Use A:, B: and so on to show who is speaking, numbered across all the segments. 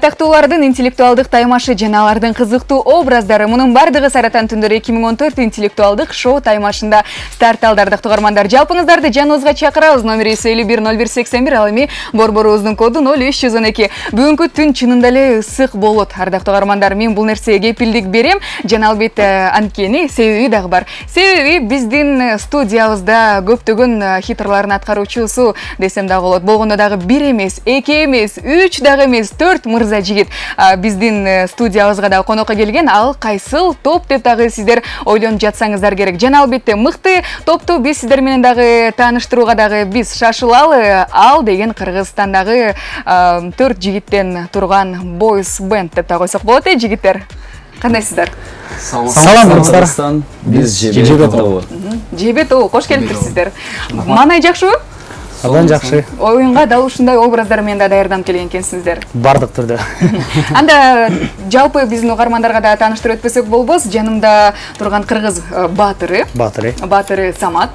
A: Атактуулардын интеллектуалдык таймашы жана алардын кызыктуу образдары мунун бардыгы Саратан түндөрү 2014 интеллектуалдык шоу таймашында старт алды. Ардактуу угармандар, жалпыңыздарды жаныбызга чакырабыз. Номери 510181, ал эми борборубуздун коду 0312. Бүгүнкү түн чынында эле ысык болот. Ардактуу угармандар, мен бул нерсеге кепилдик берем. Жана албетте анткени себеби дагы бар. Себеби биздин студиябызда көптөгөн хитрлардын аткаруучусу десем дагы болот. Болгондо дагы 1 эмес, 2 эмес, 3 дагы эмес, 4 мырза жигит биздин студиябызга да конокко келген. Ал кайсыл топ деп дагы сиздер ойлонуп жатсаңыздар керек. Жана албетте мыкты топту биз сиздер менен дагы тааныштырууга дагы биз шашылалы. Ал деген Кыргызстандагы 4 жигиттен турган бойс бенд деп да койсок болот. Жигиттер, кандайсыздар?
B: Салам, биз Жебет тобу.
A: Жебет тобу, кош келипсиздер. Маанай жакшыбы?
B: Абдан жакшы.
A: Оюнга дал ушундай образдар менен да даярданып келген экенсиңиздер.
B: Бардык түрдө.
A: Анда жалпы биздин угармандарга да тааныштырып өтпөсөк болбос. Жанымда турган кыргыз баатыры Самат.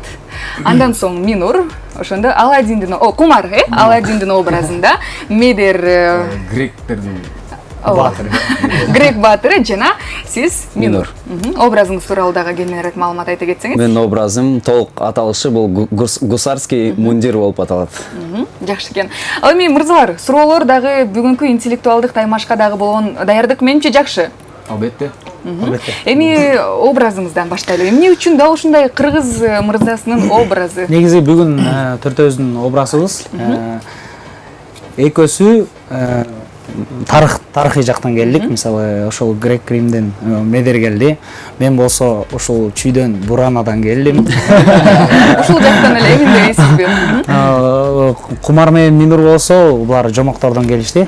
A: Андан соң Минур, ошондо Аладдиндин, Кумар, Аладдиндин образында, Медер
C: гректердин
A: Грек баатыры жана сиз Минур. Образыңыз тууралуу дагы кеңирээк маалымат айта кетсеңиз.
B: Менин образым толук аталышы бул гусарский мундир болуп аталат.
A: Жакшы экен. Ал эми мырзалар, суроолор дагы бүгүнкү интеллектуалдык таймашка дагы болгон даярдык менимче жакшы.
C: Албетте.
A: Эми образыңыздан баштайлы. Эмне үчүн дал ушундай кыргыз мырзасынын образы?
D: Негизи бүгүн төртөөбүздүн образыбыз экөөсү тарыхый жактан келдик. Мисалы, ошол Грек Римден Медер келди. Мен болсо ошол чүйдөн Буранадан келдим.
A: Ушул жактан эле эминдейсизби?
D: Кумар менен Минур болсо, булар жомоктордон келишти.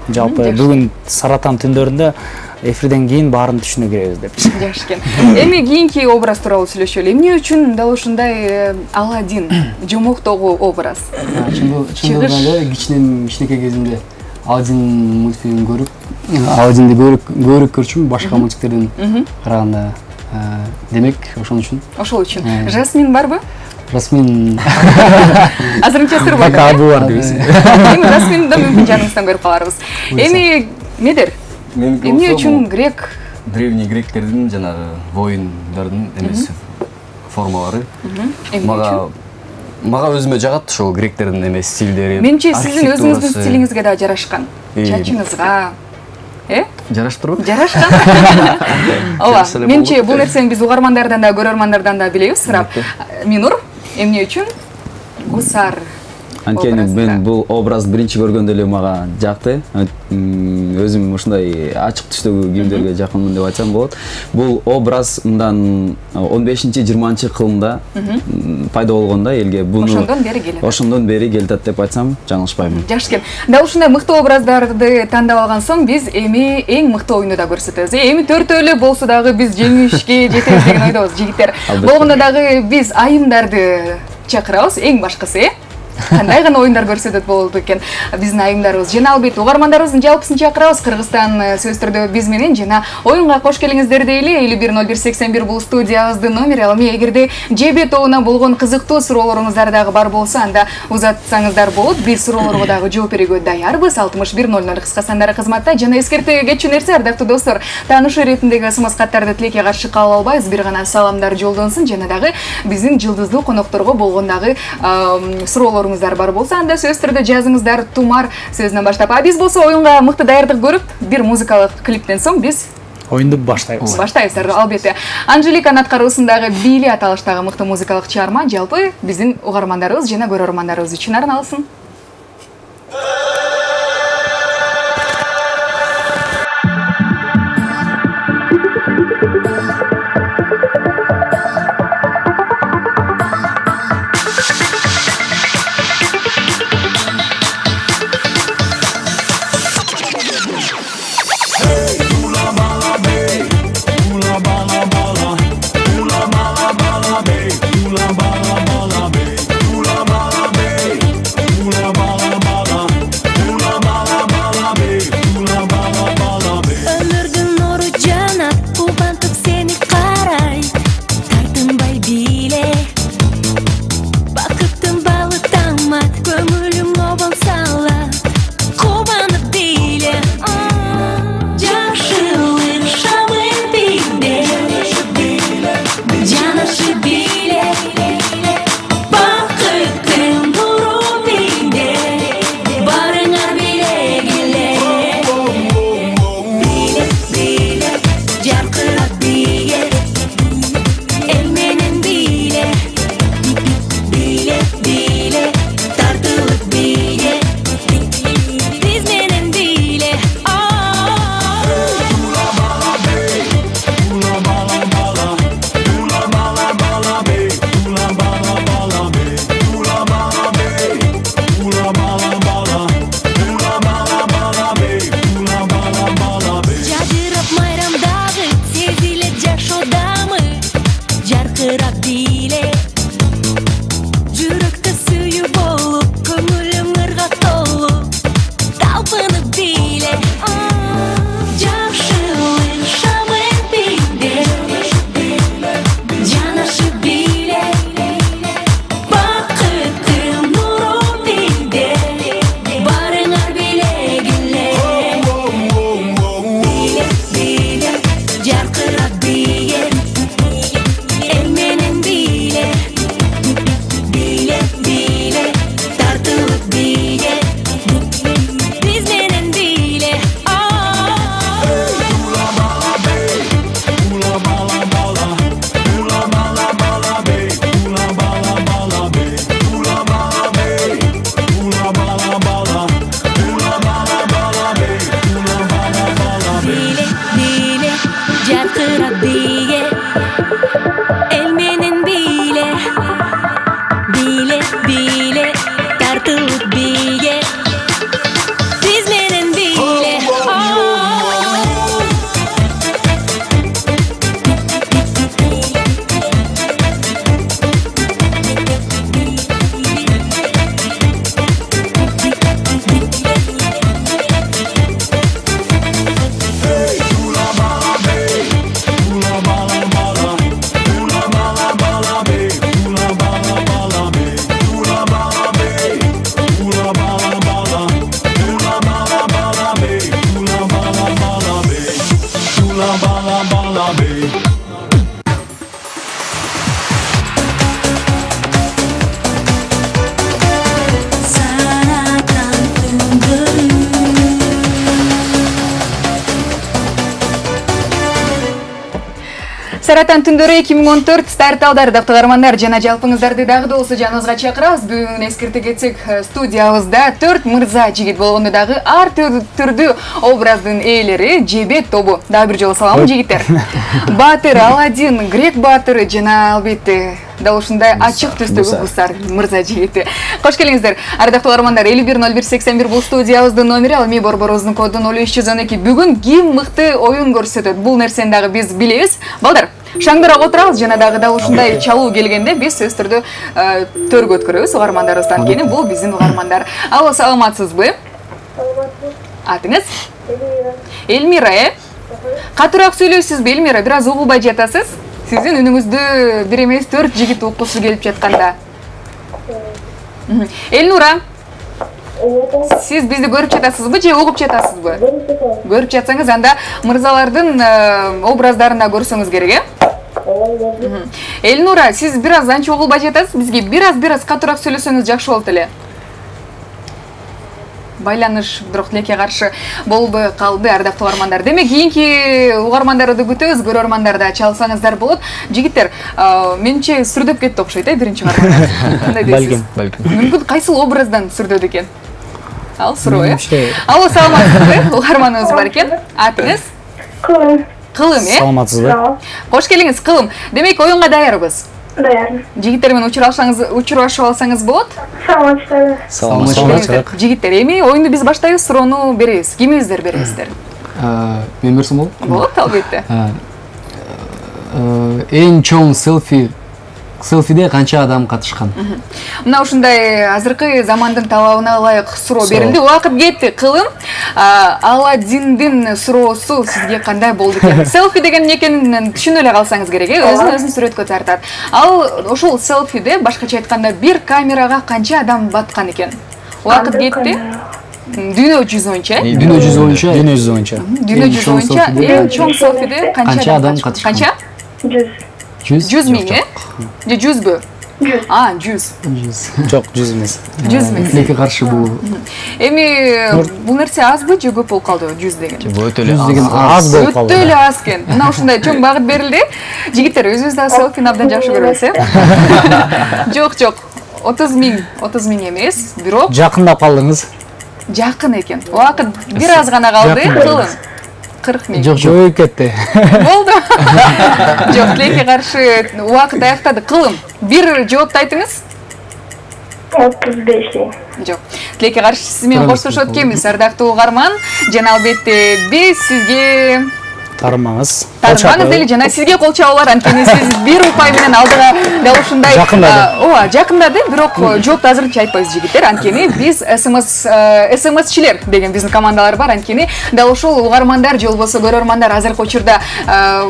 D: Жалпы бүгүн Саратан түндөрүндө эфирден кийин баарын түшүнө киребиз деп.
A: Жакшы экен. Эми кийинки образ тууралуу сүйлөшөлү. Эмне үчүн дал ушундай Аладдин жомоктогу образ?
C: Чындыгында эле кичинекей кезимде Аладдин мультфильмин көрүп, Аладдинди көбүрөөк көрчүмүн башка мультиктерден караганда. Демек, ошол үчүн.
A: Ошол үчүн. Жасмин барбы?
C: Жасмин
A: азырынча сыр бар.
D: Пока аду бар дейбиз.
A: Эми Жасминди мүмкүн жаныңыздан көрүп каларбыз. Эми Медер, эмне үчүн
C: древний гректердин жанагы воиндардын эмеси формалары мага өзүмө жагат ошол гректердин эмес стилдери.
A: Менимче сиздин өзүңүздүн стилиңизге да жарашкан. Чачыңызга,
C: жарашып турбу?
A: Жарашкан. Ооба, менимче бул нерсени биз угармандардан да, көрөрмандардан да билебиз. Минур, эмне үчүн гусар?
B: Анткени мен бул образ биринчи көргөндө эле мага жакты. Өзүм ушундай ачык түстөгү кийимдерге жакынмын деп айтсам болот. Бул образ мындан 15-20 кылымда пайда болгон да элге. Ошондон бери келет деп айтсам жаңылышпаймын.
A: Жакшы экен. Дал ушундай мыкты образдарды тандап алган соң биз эми эң мыкты оюнду да көрсөтөбүз. Эми төртөө эле болсо дагы биз жеңишке жетебиз деген ойдобуз, жигиттер. Болгондо дагы биз айымдарды чакырабыз, эң башкысы, кандай гана оюндар көрсөтөт болот экен биздин айымдарыбыз. Жана албетте угармандарыбыздын жалпысын чакырабыз. Кыргызстан сөз түрдө биз менен жана оюнга кош келиңиздер дейли. 510181 бул студиябыздын номери. Ал эми эгерде Жебет тобуна болгон кызыктуу суроолоруңуздар дагы бар болсо, анда узатсаңыздар болот. Биз суроолорго дагы жооп берүүгө даярбыз. 6100 кыска сандары кызматта. Жана эскерте кетчү нерсе, ардактуу достор, таанышуу иретиндеги СМС каттарды тилекке каршы кабыл албайбыз. Бир гана саламдар жолдонсун. Жана дагы биздин жылдыздуу конокторго болгон дагы суроолору бар болса, анда сөз түрдө жазыңыздар. Тумар сөзүнөн баштап. Биз болсо оюнга мыкты даярдык көрүп, бир музыкалык клиптен соң биз
D: оюнду баштайбыз.
A: Албетте. Анжеликанын аткаруусундагы Били аталыштагы мыкты музыкалык чыгарма жалпы биздин угармандарыбыз жана көрөрмандарыбыз үчүн арналсын. Саратан түндөрү 2014 старталдар каармандар жана жалпыңыздарды дагы да болсо жаныбызга чакырабыз. Бүгүн эскерте кетсек, студиябызда 4 мырза жигит болгондо дагы ар түрдүү образдын ээлери Жебет тобу. Дагы бир жолу салам жигиттер. Баатыр, Аладдин, Грек баатыры жана албетте дал ушундай ачык түстөгү кыздар мырза жигити. Кош келиңиздер. Ардактуу каармандар, 510181 бул студиябыздын номери, ал эми борборубуздун коду 0312. Бүгүн ким мыкты оюн көрсөтөт? Бул нерсени дагы биз билебиз. Балдар, шаңдырак отурабыз жана дагы ушундай чалуу келгенде биз сөз түрдө төргө өткөрөбүз угармандарыбыздан кийин. Бул биздин угармандар. Алло, саламатсызбы? Атыңыз? Элмира, катуураак сүйлөйсүзбү Элмира? Бир аз угулбай жатасыз? Сиздин үнүңүздү бир эмес 4 жигит уккусу келип жатканда. Элнура, сиз бизди көрүп жатасызбы же угуп жатасызбы? Көрүп жатсаңыз, анда мырзалардын образдарын да көрсөңүз керек, э? Элнура, сиз бир аз анча угулбай жатасыз, бизге бир аз катуураак сүйлөсөңүз жакшы болот эле. Байланыш бирок тилекке каршы болбой калды, ардактуу угармандар. Демек, кийинки угармандарды күтөбүз, көрөрмандар да чалсаңыздар болот. Жигиттер, менче сүрдөп кетти окшойт, биринчи угармандар. Кандай дейсиз?
C: Балким.
A: Мүмкүн кайсыл образдан сүрдөдү экен? Ал суроо, э? Алло, саламатсызбы? Угарманыбыз бар экен. Атыңыз?
E: Кылым.
A: Кылым, э?
D: Саламатсызбы?
A: Кош келиңиз, Кылым. Демек, оюнга даярбыз.
E: Даярмын.
A: Жигиттер менен учурашып алсаңыз болот?
E: Саламатсызбы.
D: Саламатсызбы.
A: Жигиттер, эми оюнду биз баштайбыз, суроону беребиз. Кимиңиздер бересиздер?
C: Мен берсем болот?
A: Болот, албетте.
C: Эң чоң селфиде канча адам катышкан?
A: Мына ушундай азыркы замандын талабына ылайык суроо берилди. Убакыт кетти. Кылым, Аладдиндин суроосу сизге кандай болду экен? Селфи деген эмне экенин түшүнө эле калсаңыз керек, өзүн сүрөткө тартат. Ал ошол селфиде башкача айтканда бир камерага канча адам баткан экен? Убакыт кетти. Дүйнө жүз боюнча, э?
C: Дүйнө жүз боюнча.
D: Дүйнө жүзү боюнча.
A: Дүйнө жүз боюнча эң чоң селфиде канча адам катышкан? Канча? 100 миң, э? Же 100бү? 100.
D: Жок, 100 эмес.
A: 100 миң.
C: Тилекке каршы бул.
A: Эми бул нерсе азбы же көп болуп калды 100 деген?
C: Өтө эле
D: Аз болуп калды.
A: Өтө эле аз экен. Мына ушундай чоң багыт берилди. Жигиттер, өзүбүз да селфини абдан жакшы көрөбүз, э? Жок, 30 миң эмес, бирок
D: Жакындап калдыңыз.
A: жакын экен. Убакыт бир аз гана калды, Кылым. 40 миң.
C: Жок,
D: Жойып кетти.
A: Болду. Жок, тилекке каршы убакыт аяктады. Кылым, бир жоопту айтыңыз.
E: 35 миң.
A: Жок. Тилекке каршы сиз менен коштошот экенбиз, ардактуу угарман. Жана албетте биз сизге
D: Тармаңыз.
A: Тармаңыз деле жана сизге кол чабуулар, анткени сиз бир упай менен алдыга дал ушундай ооба жакындады, бирок жоопту азырынча айтпайбыз жигиттер, анткени биз СМСчилер деген биздин командалар бар, анткени дал ушул угармандар же болбосо көрөрмандар азыркы учурда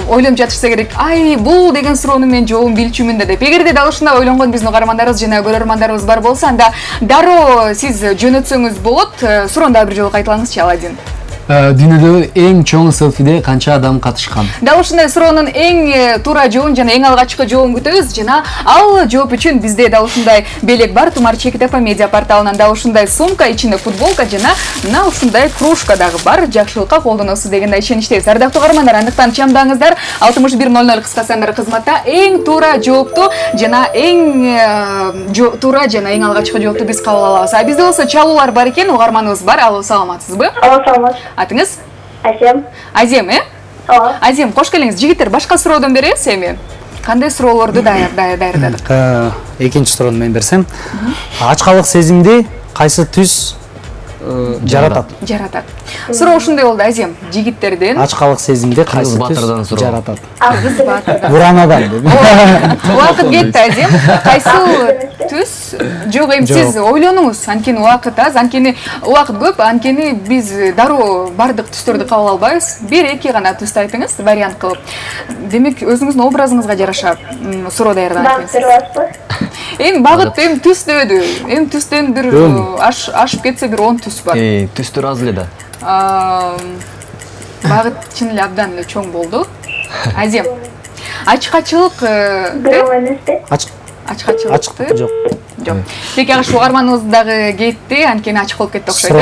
A: ойлонуп жатышса керек, ай бул деген суроону мен жообун билчүмүн да деп. Эгерде дал ушундай ойлонгон биздин угармандарыбыз жана көрөрмандарыбыз бар болсо, анда дароо сиз жөнөтсөңүз болот. Суроону дагы бир жолу кайталаңызчы, Аладдин.
C: Дүйнөдөгү эң чоң селфиде канча адам катышкан?
A: Дал ушундай суроонун эң туура жообун жана эң алгачкы жообун күтөбүз, жана ал жооп үчүн бизде дал ушундай белек бар, Тумар Чекитепа медиа порталынан дал ушундай сумка, ичинде футболка жана мына ушундай кружка дагы бар. Жакшылыкка колдоносуз дегенде ишеничтебиз. Ардактуу угармандар, андыктан чамдаңыздар 6100 кыска сандар кызматта эң туура жоопту жана эң туура жана эң алгачкы жоопту биз кабыл алабыз. А бизде болсо чалуулар бар экен, угарманыбыз бар. Алло, саламатсызбы?
E: Алло, саламат.
A: Атыңыз?
E: Азем.
A: Азем,
E: Ооба.
A: Азем, кош келиңиз. Жигиттер, башка суроодон беребиз эми. Кандай суроолорду даярдадык?
D: Экинчи суроону мен берсем. Ачкалык сезимди кайсы түс жаратат?
A: Суроо ушундай болду, Азем. Жигиттерден
D: Ачкалык сезимди кайсы түс жаратат?
E: Буранадан.
A: Убакыт кетти, Азем. Кайсы түс? Жок, эми сиз ойлонуңуз. Анткени убакыт аз, анткени убакыт көп, анткени биз дароо бардык түстөрдү кабыл албайбыз. Бир-эки гана түстү айтыңыз, вариант кылып. Демек, өзүңүздүн образыңызга жараша суроо даярдаган экенсиз. Эми багыт эми түс дебеди. Эми түстөн бир ашып кетсе бир 10 түс бар.
C: Түстөр аз эле да.
A: Багыт чын эле абдан эле чоң болду. Азем, ачкачылык
E: Бирөө эместе.
A: ачкачылыкты
D: Жок.
A: Теки агыш угарманыбыз дагы кетти, анткени ачык болуп кетти окшойт.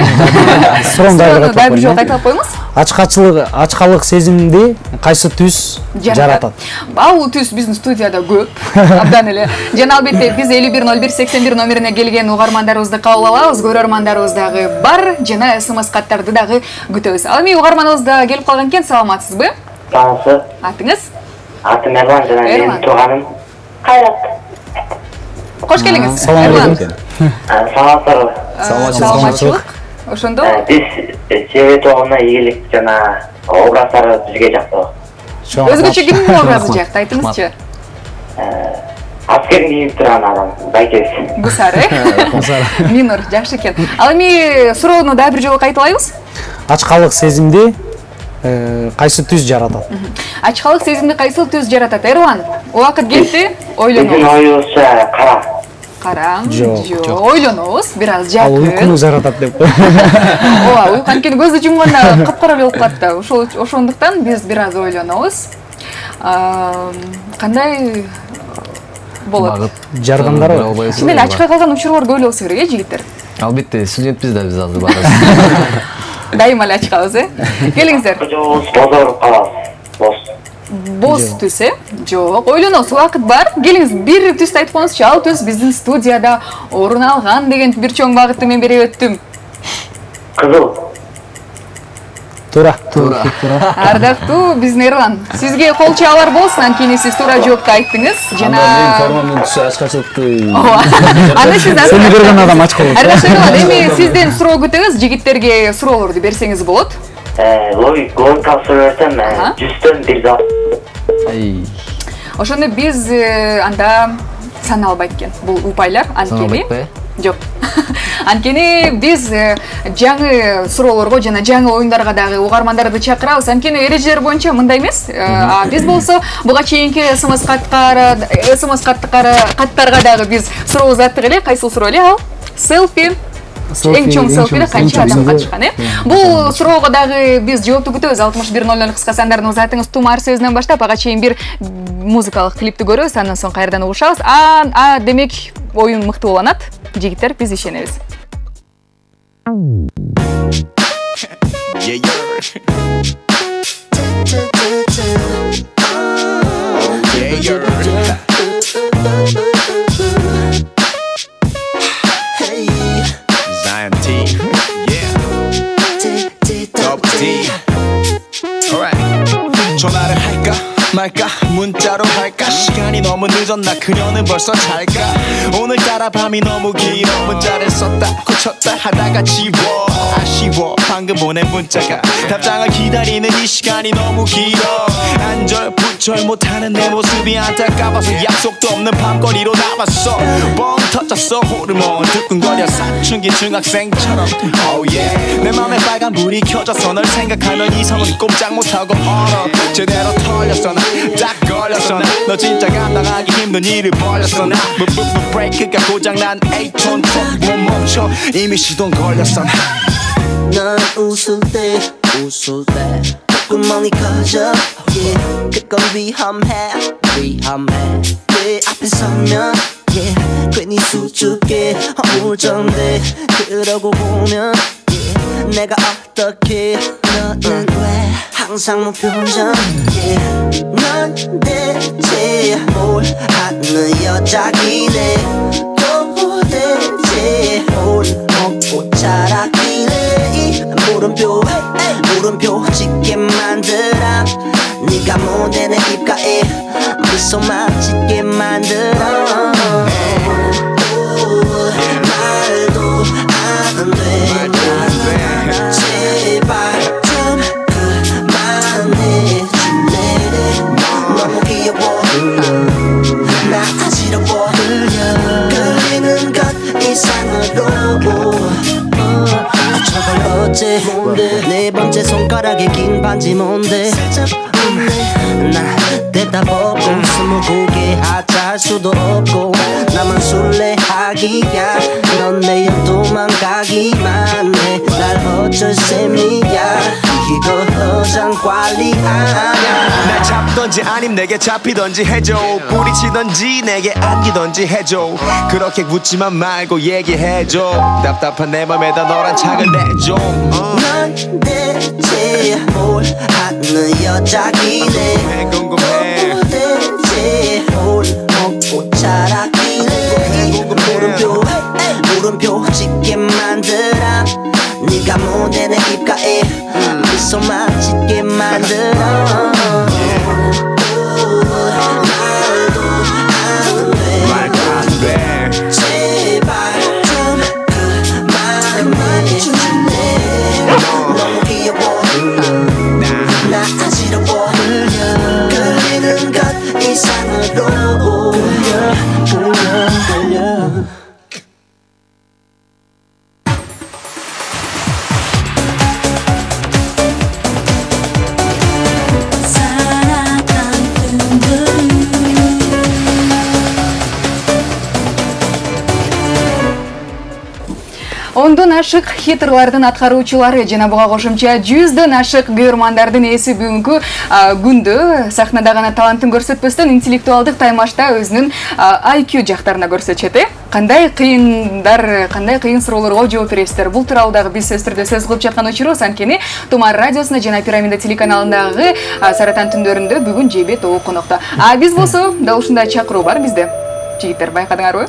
D: Суроону
A: дагы бир жолу кайталап коюңуз.
D: Ачкалык сезимди кайсы түс жаратат?
A: Бул түс биздин студияда көп, абдан эле. Жана албетте биз 510181 номерине келген угармандарыбызды кабыл алабыз, көрөрмандарыбыз дагы бар, жана СМС каттарды дагы күтөбүз. Ал эми угарманыбыз да келип калган экен, саламатсызбы?
F: Саламатсыз.
A: Атыңыз?
F: Атым Эрлан жана менин тууганым
E: Кайрат.
A: Кош келиңиз.
D: Саламатсызбы.
F: Саламатсызбы.
A: Саламатчылык. Ошондо
F: Биз жебе тобуна ийгилик жана образдары бизге жактуу.
A: өзгөчө кимдин образы жакты, айтыңызчы.
F: Аскер кийип турган адам, байкебиз.
A: Гусар, Минур, жакшы экен. Ал эми суроону дагы бир жолу кайталайбыз.
D: Ачкалык сезимди кайсы түс жаратат?
A: Ачкалык сезимди кайсы түс жаратат? Эрлан, убакыт кетти,
F: Биздин
A: ойлонобуз.
F: оюбузча кара.
A: Караң,
D: Жок.
A: ойлонобуз, бир аз
D: Ал
A: жакын.
D: уйкуну жаратат деп.
A: Ооба, уйку анткени көздү жумганда капкара болуп калат да. Ошондуктан биз бир аз ойлонобуз. Кандай болот?
D: Жардамдарбы?
A: Чын эле ачка калган учурлар көп эле болсо керек, жигиттер.
C: Албетте, студентпиз да биз азыр барабыз.
A: Дайыма эле ачкабыз, Келиңиздер.
F: Жобубуз бозоруп калабыз.
A: Боз түс, Жок, ойлонобуз, убакыт бар. Келиңиз, бир түстү айтып коюңузчу. Ал түс биздин студияда орун алган деген бир чоң багытты мен берип өттүм.
F: Кызыл.
D: Туура.
A: Ардактуу биздин Эрлан, сизге кол чабуулар болсун, анткени сиз туура жоопту айттыңыз.
B: Мен формамдын түсү ачкачылыкты.
A: Аны сиз
D: Сени көргөн адам ачка болот.
A: Ардактуу Эрлан, эми сизден суроо күтөбүз, жигиттерге суроолорду берсеңиз болот.
F: Логикалык суроо берсем, 100төн 1 зат.
A: Ошондо биз анда саналбайт экен бул упайлар, анткени жок. Анткени биз жаңы суроолорго жана жаңы оюндарга дагы угармандарды чакырабыз. Анткени эрежелер боюнча мындай эмес. Биз болсо буга чейинки СМС каттарга дагы биз суроо узаттык эле. Кайсыл суроо эле ал? Селфи. Эң чоң селфиде канча адам катышкан, Бул суроого дагы биз жоопту күтөбүз. 6100 кыска сандардын узатыңыз Тумар сөзүнөн баштап ага чейин бир музыкалык клипти көрөбүз, андан соң кайрадан угушабыз. Демек оюн мыктуу уланат. Жигиттер, биз ишенебиз.
G: 전화를 할까 말까 문자로 할까 시간이 너무 너무 늦었나 그녀는 벌써 잘가 오늘따라 밤이 너무 길어 문자를 썼다 고쳤다 하다가 지워 아쉬워 방금 보낸 문자가 답장을 기다리는 이 시간이 너무 길어 안절부절 못하는 내 모습이 안타까워서 약속도 없는 밤거리로 나왔어 뻥 터졌어 호르몬 두근거려 사춘기 중학생처럼 oh yeah 내 맘에 빨간 불이 켜져서 널 생각하면 이성은 꼼짝 못하고 얼어 제대로 털렸어 나 딱 걸렸어 나 너 진짜 감당하기 힘든 일을 벌렸어 나 브레이크가 고장난 에이톤 못 멈춰 이미 시동 걸렸어
H: 넌 웃을 때 콧구멍이 커져 yeah. 그건 위험해 내 앞에 서면 yeah. 괜히 수줍게 허물정돼 그러고 보면 yeah. 내가 어떻게 너는 왜 항상 무표정 yeah. 넌 대체 뭘 하는 여자기네 도대체 뭘 먹고 자라기래 이 물음표 짓게 만들어 네가 보내는 입가에 미소만 짓게 만들어 말도 안 돼 제발 좀 그만해 줄래 너무 귀여워 나 어지러워 끌리는 것 이상으로 저걸 어째 뭔데 네 번째 손가락에 긴 반지 뭔데 나 대답 없고 스무고개 하자 할 수도 없고 나만 술래하기야 넌 내일 도망가기만 해 날 어쩔 셈이야 이거 허장 관리 아냐
G: 날 잡던지 아님 내게 잡히던지 해줘 뿌리치던지 내게 안기던지 해줘 그렇게 묻지만 말고 얘기해줘 답답한 내 맘에다 너란 창을 내줘
H: 넌 대체 뭘 하는 여자기네
G: 궁금해
H: 도대체 뭘 먹고 자라기네 물음표 짓게 만들어 네가 보내는 입가에 미소만 짓게 만들어 말도 안돼 제발 좀 그만해 줄래 너무 귀여워 나 어지러워 끌리는 것 이상으로 끌려
A: Ондон ашык хитрлардын аткаруучулары жана буга кошумча жүздөн ашык көрөрмандардын эси бүгүнкү күндө сахнада гана талантын көрсөтпөстөн интеллектуалдык таймашта өзүнүн IQ жактарына көрсөтүшөт. Кандай кыйын суроолорго жооп бересиздер. Бул тууралуу дагы биз сөз түрдө сөз кылып жаткан учурубуз анткени Тумар радиосуна жана Пирамида телеканалындагы Саратан түндөрүндө бүгүн жебе тобу конокто. Биз болсо дал ушундай чакыруу бар бизде. Жигиттер байкадыңарбы?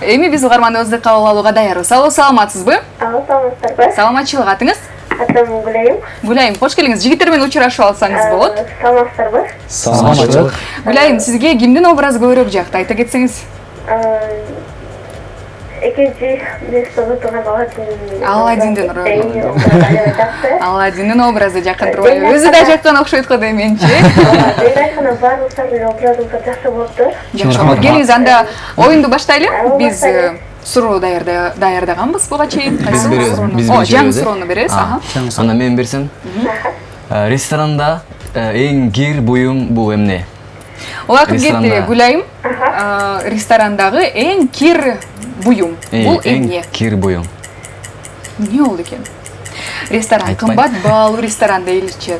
A: Эми биз угарманыбызды кабыл алууга даярбыз. Саламатсызбы?
E: Саламатсыздарбы?
A: Саламатчылык атыңыз?
E: Атым Гүлайым.
A: Гүлайым, кош келиңиз. Жигиттер менен учурашып алсаңыз болот.
E: Саламатсыздарбы?
B: Саламатчылык.
A: Гүлайым, сизге кимдин образы көбүрөөк жакты? Айта кетсеңиз.
E: Экинчи место турган
A: Аладдиндин Аладдиндин образы жакын турбайбы? Өзү да жаккан окшойт го деменчи.
E: Айрайкана баардыктардын образы жакшы болуптур.
A: Жакшы болот. Келиңиз, анда оюнду баштайлы. Биз суроо даярдаганбыз буга чейин.
C: Биз беребиз.
A: Жаңы суроону беребиз.
C: Анда мен берсем. Ресторанда эң кир буюм бул эмне?
A: Убакыт кетти, Гүлайым. Ресторандагы эң кир буюм. Бул эмне?
C: Кир буюм.
A: Эмне болду экен? Ресторан кымбат баалуу ресторан дейилчи.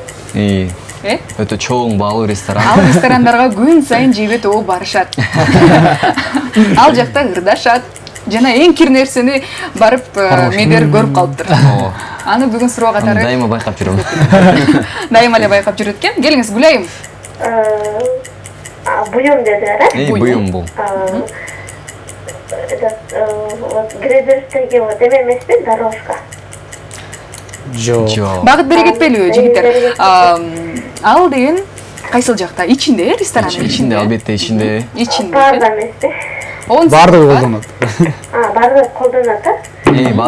C: Өтө чоң баалуу ресторан.
A: Ал ресторандарга күн сайын жебе тобу барышат. Ал жакта ырдашат. Жана эң кир нерсени барып медер көрүп калыптыр. Аны бүгүн суроо катары.
C: Дайыма байкап жүрөм.
A: Дайыма эле байкап жүрөт экен. Келиңиз, Гүлайым.
E: Буюм дедилер,
C: Буюм бул.
E: Греберстеги вот эме эмеспи, дорожка.
D: Жок.
A: Багыт бере кетпелиби, жигиттер? Ал деген Кайсыл жакта? Ичинде, ресторанның
C: Ичинде, албетте ичинде.
A: Ичинде.
E: Баарда эмеспи?
D: Бардыгы колдонот.
E: Бардыгы колдонот,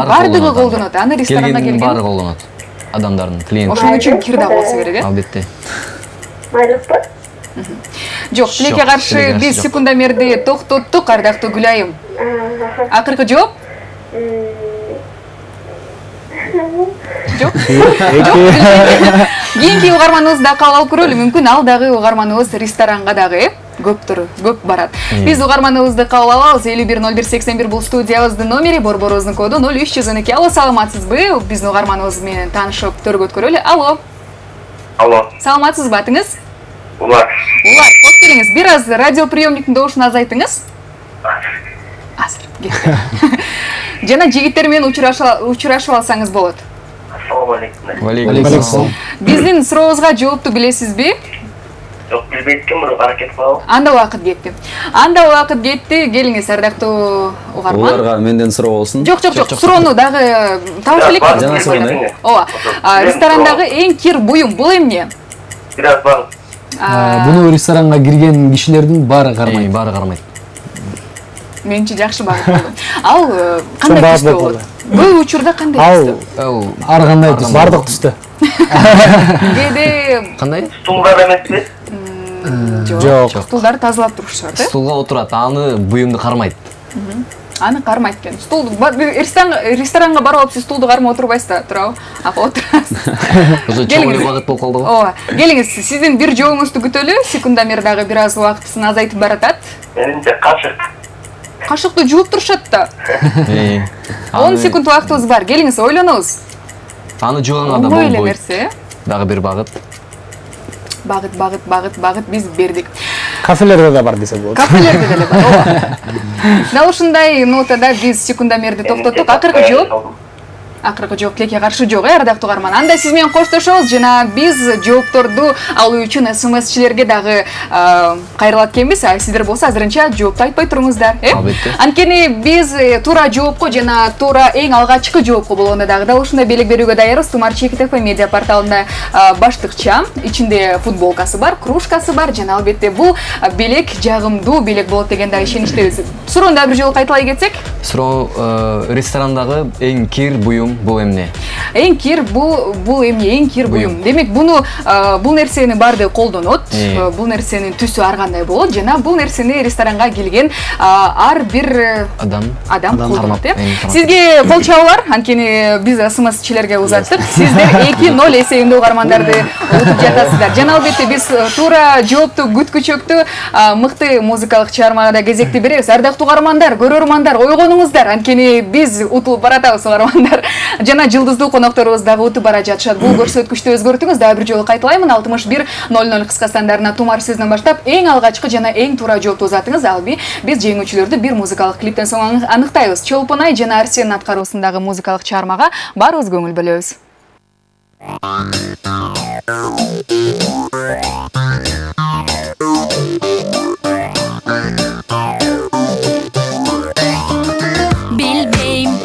A: Бардыгы колдонот. Аны ресторанга
C: келген баары
A: келген.
C: колдонот. Адамдардын клиент.
A: Ошон үчүн кир да болсо керек, э?
C: Албетте.
E: Майлыкпы?
A: Жок, тилекке каршы
C: тилекке
A: биз
C: каршы
A: секундомерди токтоттук, ардактуу Гүлайым. Акыркы жооп? Жок. Кийинки угарманыбызды да кабыл алып көрөлү. Мүмкүн ал дагы угарманыбыз ресторанга дагы көп барат. Биз угарманыбызды кабыл алабыз. 510181 бул студиябыздын номери, борборубуздун коду 0312. Алло, саламатсызбы? Биздин угарманыбыз менен таанышып төргөт көрөлү. Алло.
F: Алло,
A: Саламатсызбы, атыңыз?
F: Улар.
A: Улар, кош келиңиз. Бир аз радиоприемниктин добушун азайтыңыз. Азыр. Жана жигиттер менен учурашып алсаңыз болот.
F: Ассаламу алейкум.
C: Валейкум ассалам.
A: Биздин сурообузга жоопту билесизби?
F: Жок, билбейт ким, бирок аракет кылабыз.
A: Анда убакыт кетти. Келиңиз, ардактуу угарман.
B: Уларга менден суроо болсун.
A: Жок. Суроону дагы табыш элек.
B: Жана суроону.
A: Ооба. Ресторандагы эң кир буюм бул эмне?
F: Бир аз бар.
I: Буну ресторанга кирген кишилердин баары кармайт.
C: Баары кармайт.
A: Менчи жакшы багыт болду. Ал кандай түстө болот? Бул учурда кандай түстө?
C: Ал
I: Ар кандай түс? Бардык түстө.
A: Кээде
C: кандай?
F: Стулдар эмеспи?
A: жок. Стулдарды тазалап турушат, э?
C: Стулга отурат, аны буюмду кармайт.
A: Аны кармайт экен. Стулду ресторанга барып алып, сиз стулду кармай отурбайсыз да, туурабы? Апа отурасыз.
C: Ошо чоңой багыт болуп калды го.
A: Ооба. Келиңиз, сиздин бир жообуңузду күтөлү. Секундомер дагы бир аз убактысын азайтып баратат.
F: Менимче кашык.
A: Кашыкты жууп турушат да. 10 секунд убактыбыз бар. Келиңиз, ойлонобуз.
C: Аны жууганда
A: Оңой эле
C: болбойт.
A: нерсе.
C: Дагы бир багыт.
A: Багыт биз бердик.
D: Кафелерде да бар десе болот.
A: Кафелерде деле бар. Ооба. Дал ушундай нотада биз секундомерди токтоттук. Акыркы жооп. Акыркы жооп тилекке каршы жок, ардактуу угарман. Анда сиз менен коштошобуз жана биз жоопторду алуу үчүн СМСчилерге дагы кайрылат экенбиз. Сиздер болсо азырынча жоопту айтпай туруңуздар, э? Анткени биз туура жоопко жана туура эң алгачкы жоопко болгондо дагы дал ушундай белек берүүгө даярбыз. Тумар ЧКТФ медиа порталында баштыкча, ичинде футболкасы бар, кружкасы бар жана албетте бул белек жагымдуу белек болот деген дагы ишеничтебиз. Суроону да бир жолу кайталай кетсек?
C: Суроо ресторандагы эң кир буюм бул эмне?
A: Эң кир бул эмне? Эң кир буюм. Демек бул нерсени баардыгы колдонот. Бул нерсенин түсү ар кандай болот жана бул нерсени ресторанга келген ар бир адам колдонот, э? Сизге кол чабуулар, анткени биз СМСчилерге узаттык. Сиздер 2-0 эсебинде угармандарды утуп жатасыздар. Жана албетте биз туура жоопту күткүчөктү мыкты музыкалык чыгармага да кезекти беребиз. Ардактуу угармандар, көрөрмандар, ойгонуңуздар, анткени биз утулуп баратабыз угармандар. Жана жылдыздуу конокторубуз дагы утуп бара жатышат. Бул көрсөткүчтү өзгөртүңүз. Дагы бир жолу кайталаймын. 6100 кыска сандарына Тумар сөзүнөн баштап эң алгачкы жана эң туура жоопту узатыңыз. Алби биз жеңүүчүлөрдү бир музыкалык клиптен соң аныктайбыз. Чолпонай жана Арсенин аткаруусундагы музыкалык чыгармага баарыбыз көңүл бөлөбүз.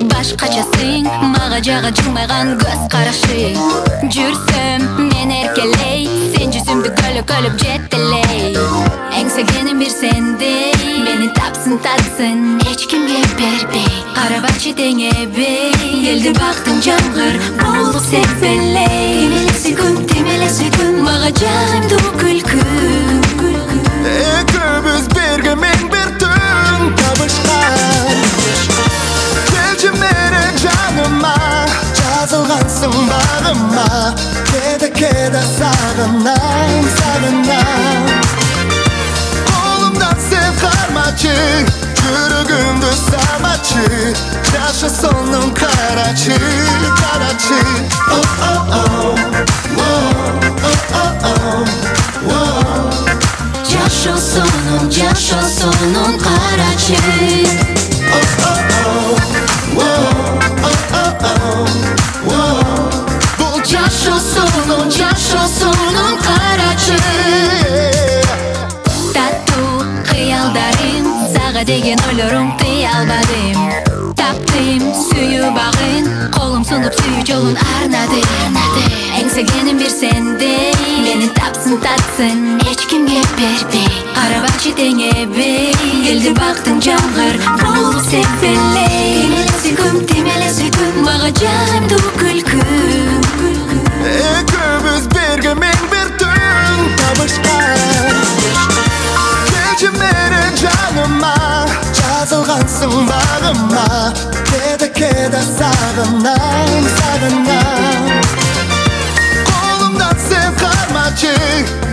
J: Башкачасың, мага жага жылмайган көз карашың. Жүрсөм мен эркелей, сен жүзүмдү көлөп жеттелей. Эңсегеним бир сендей, мени тапсын татсын, эч кимге бербей. Карабачы теңебей, элди бактың жамгыр, болуп сепелей. Темеле секунд, мага жагымдуу күлкү.
G: Экөөбүз берге мен бир түн табышкан. Менен жаныма жазылгансың багыма, кеде сагынам. Колумдан сен кармачы, жүрөгүмдү самачы, жаша сонун карачы. Жаша сонун карачы. Бул жашоо сонун карачы.
J: Таттуу кыялдарым, сага деген ойлорум тыя албадым. Таптым сүйүү багын, колум сунуп сүйүү жолун арнадым. Эңсегеним бир сендей, мени тапсын Алтын татсын эч кимге бербей, карабакчы теңебей, келди бактың жамгыр болуп сепелей. Темеле сөйкүм мага жагымдуу күлкү.
G: Экөөбүз берге мен бир түн табышка. Келчи менен жаныма, жазылгансың багыма. Кеде сагынам, сагынам. Колумдан сен кармачы,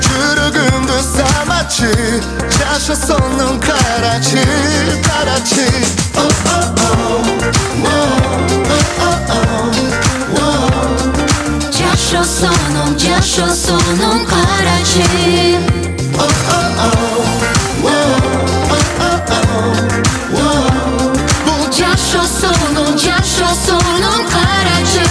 G: жүрөгүмдү самачы. Жаша сонун карачы, карачы. Жашо сонун карачы. Бул жашо сонун карачы.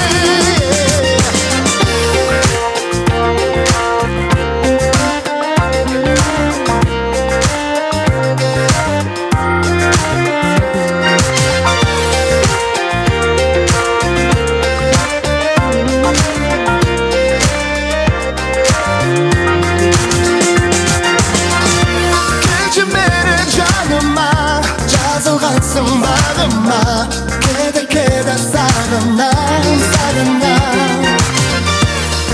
G: Кеде сагынам, сагынам.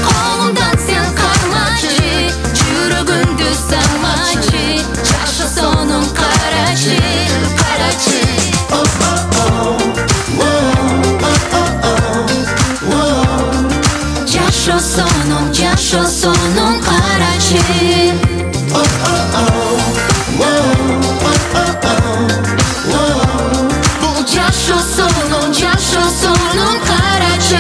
G: Колумдан сен кармачы, жүрөгүмдү самачы. Жаша сонун карачы, карачы. Жашо сонун карачы. Жашо сонун карачы.